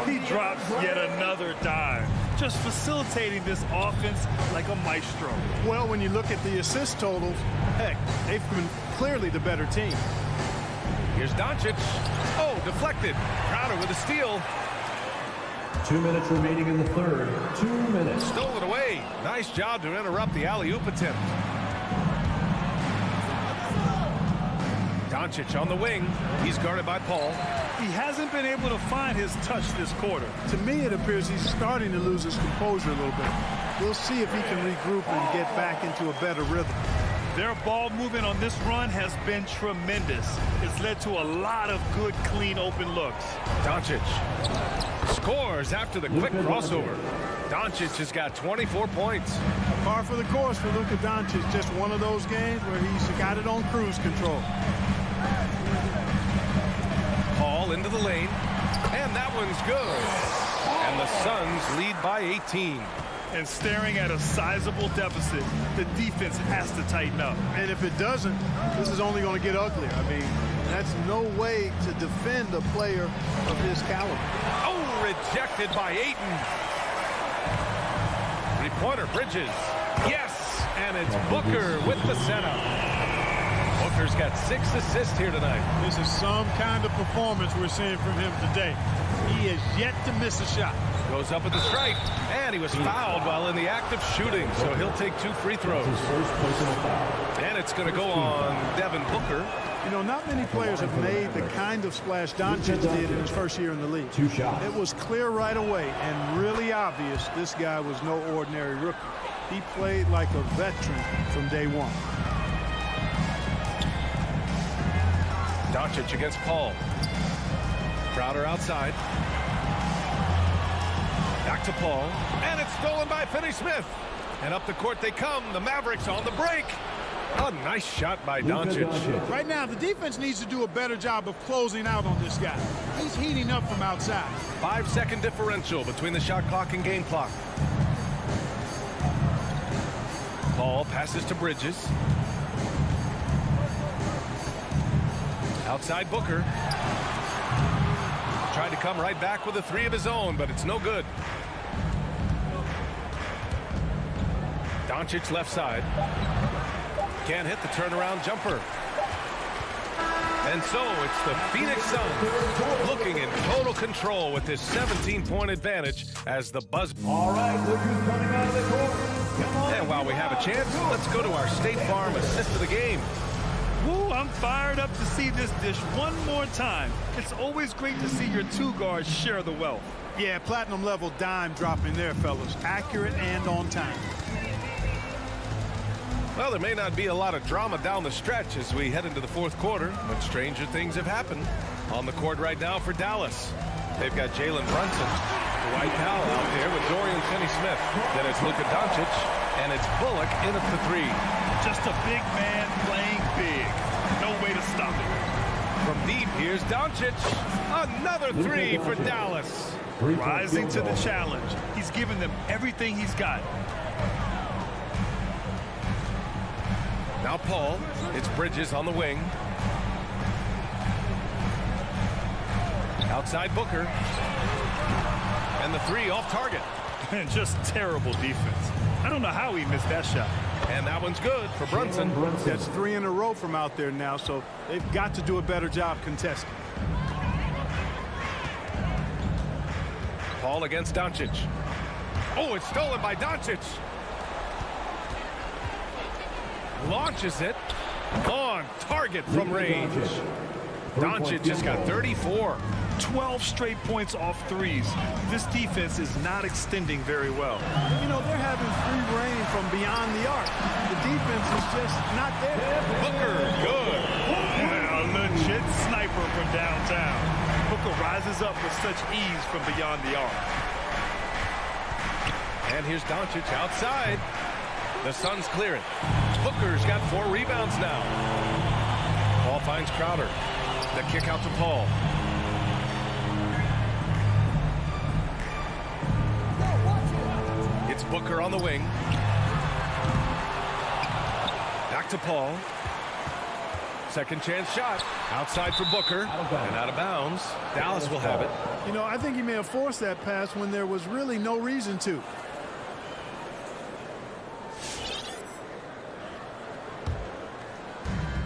He drops yet another dime, just facilitating this offense like a maestro. Well, when you look at the assist totals, heck, they've been clearly the better team. Here's Doncic. Oh, deflected. Crowder with a steal. 2 minutes remaining in the third. 2 minutes. Stolen away. Nice job to interrupt the alley-oop attempt. Doncic on the wing. He's guarded by Paul. He hasn't been able to find his touch this quarter. To me, it appears he's starting to lose his composure a little bit. We'll see if he can regroup and get back into a better rhythm. Their ball movement on this run has been tremendous. It's led to a lot of good, clean, open looks. Doncic scores after the quick crossover. Doncic has got 24 points. Par for the course for Luka Doncic. Just one of those games where he's got it on cruise control. Paul into the lane, and that one's good. And the Suns lead by 18. And staring at a sizable deficit, the defense has to tighten up. And if it doesn't, this is only going to get uglier. I mean, that's no way to defend a player of his caliber. Oh, rejected by Ayton. Three-pointer, Bridges. Yes, and it's Booker with the setup. Booker's got 6 assists here tonight. This is some kind of performance we're seeing from him today. He has yet to miss a shot. Goes up at the stripe, and he was fouled while in the act of shooting, so he'll take 2 free throws. And it's going to go on Devin Booker. You know, not many players have made the kind of splash Doncic did in his first year in the league. 2 shots. It was clear right away and really obvious this guy was no ordinary rookie. He played like a veteran from day one. Doncic against Paul. Crowder outside. Back to Paul, and it's stolen by Finney-Smith. And up the court they come. The Mavericks on the break. A nice shot by Doncic. Right now, the defense needs to do a better job of closing out on this guy. He's heating up from outside. 5-second differential between the shot clock and game clock. Paul passes to Bridges. Outside Booker. Tried to come right back with a 3 of his own, but it's no good. Doncic left side. Can't hit the turnaround jumper. And so it's the Phoenix Suns looking in total control with this 17-point advantage as the buzz. All right, look who's coming out of the court. Come on. And while we have a chance, let's go to our State Farm assist of the game. Woo, I'm fired up to see this dish one more time. It's always great to see your 2 guards share the wealth. Yeah, platinum level dime dropping there, fellas. Accurate and on time. Well, there may not be a lot of drama down the stretch as we head into the 4th quarter, but stranger things have happened. On the court right now for Dallas, they've got Jalen Brunson, Dwight Powell out there with Dorian Finney-Smith. Then it's Luka Doncic, and it's Bullock in at the 3. Just a big man playing big. No way to stop it. From deep, here's Doncic. Another 3 for Dallas. Rising to the challenge. He's given them everything he's got. Now Paul, it's Bridges on the wing. Outside Booker. And the 3 off target. And just terrible defense. I don't know how he missed that shot. And that one's good for Brunson. That's 3 in a row from out there now, so they've got to do a better job contesting. Paul against Doncic. Oh, it's stolen by Doncic. Launches it. On target from range. Doncic just got 34. 12 straight points off 3s. This defense is not extending very well. You know, they're having free reign from beyond the arc. The defense is just not there. Booker, good. A legit sniper from downtown. Booker rises up with such ease from beyond the arc. And here's Doncic outside. The Suns clear it. Booker's got 4 rebounds now. Paul finds Crowder. The kick out to Paul. It's Booker on the wing. Back to Paul. Second chance shot. Outside for Booker. And out of bounds. Dallas will have it. You know, I think he may have forced that pass when there was really no reason to.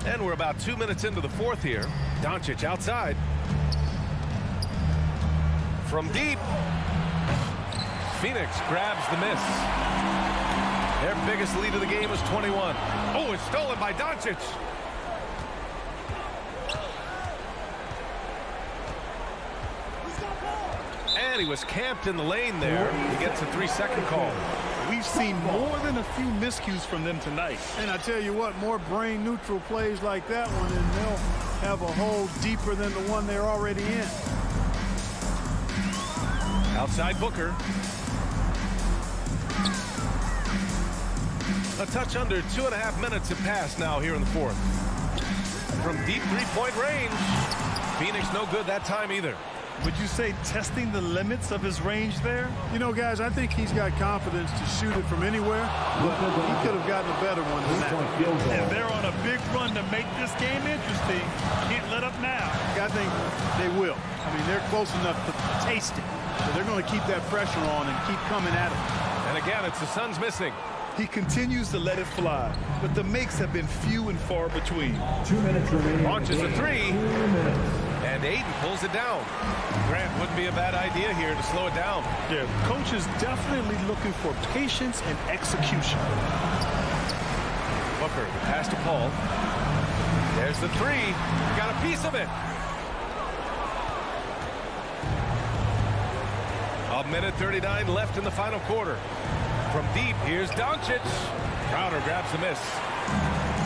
And we're about 2 minutes into the 4th here. Doncic outside. From deep. Phoenix grabs the miss. Their biggest lead of the game was 21. Oh, it's stolen by Doncic. And he was camped in the lane there. He gets a 3-second call. We've seen more than a few miscues from them tonight. And I tell you what, more brain neutral plays like that one, and they'll have a hole deeper than the one they're already in. Outside Booker. A touch under 2.5 minutes have passed now here in the fourth. From deep three-point range. Phoenix no good that time either. Would you say testing the limits of his range there? You know, guys, I think he's got confidence to shoot it from anywhere, but he could have gotten a better one than that. And they're on a big run to make this game interesting. Can't let up now. I think they will. I mean, they're close enough to taste it. So they're going to keep that pressure on and keep coming at him. And again, it's the Suns missing. He continues to let it fly, but the makes have been few and far between. 2 minutes remaining. Launches a three. 2 minutes. And Aiden pulls it down. Grant wouldn't be a bad idea here to slow it down. Yeah, coach is definitely looking for patience and execution. Booker, the pass to Paul. There's the three. Got a piece of it. A minute 39 left in the final quarter. From deep, here's Doncic. Crowder grabs the miss.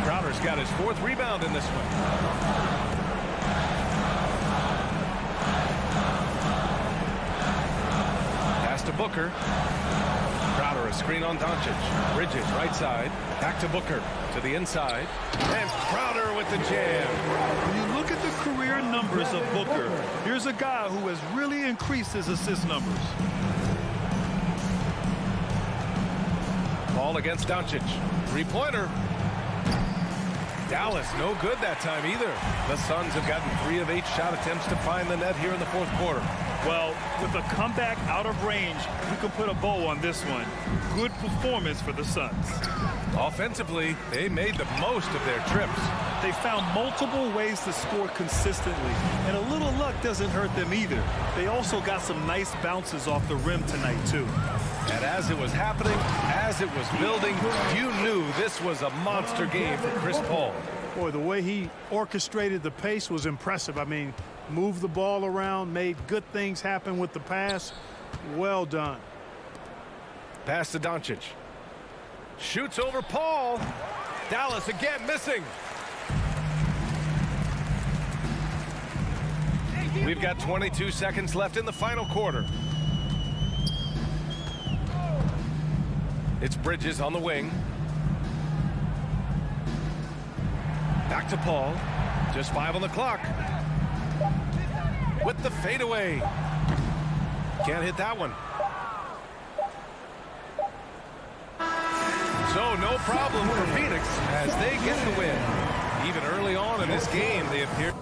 Crowder's got his 4th rebound in this one. To Booker. Crowder a screen on Doncic. Bridges right side. Back to Booker. To the inside. And Crowder with the jam. When you look at the career numbers of Booker, here's a guy who has really increased his assist numbers. Ball against Doncic. Three-pointer. Dallas no good that time either. The Suns have gotten 3 of 8 shot attempts to find the net here in the fourth quarter. Well, with a comeback out of range, we can put a bow on this one. Good performance for the Suns. Offensively, they made the most of their trips. They found multiple ways to score consistently, and a little luck doesn't hurt them either. They also got some nice bounces off the rim tonight, too. And as it was happening, as it was building, you knew this was a monster game for Chris Paul. Boy, the way he orchestrated the pace was impressive. I mean, moved the ball around, made good things happen with the pass. Well done. Pass to Doncic. Shoots over Paul. Dallas again missing. We've got 22 seconds left in the final quarter. It's Bridges on the wing. Back to Paul. Just 5 on the clock. With the fadeaway. Can't hit that one. So no problem for Phoenix as they get the win. Even early on in this game, they appear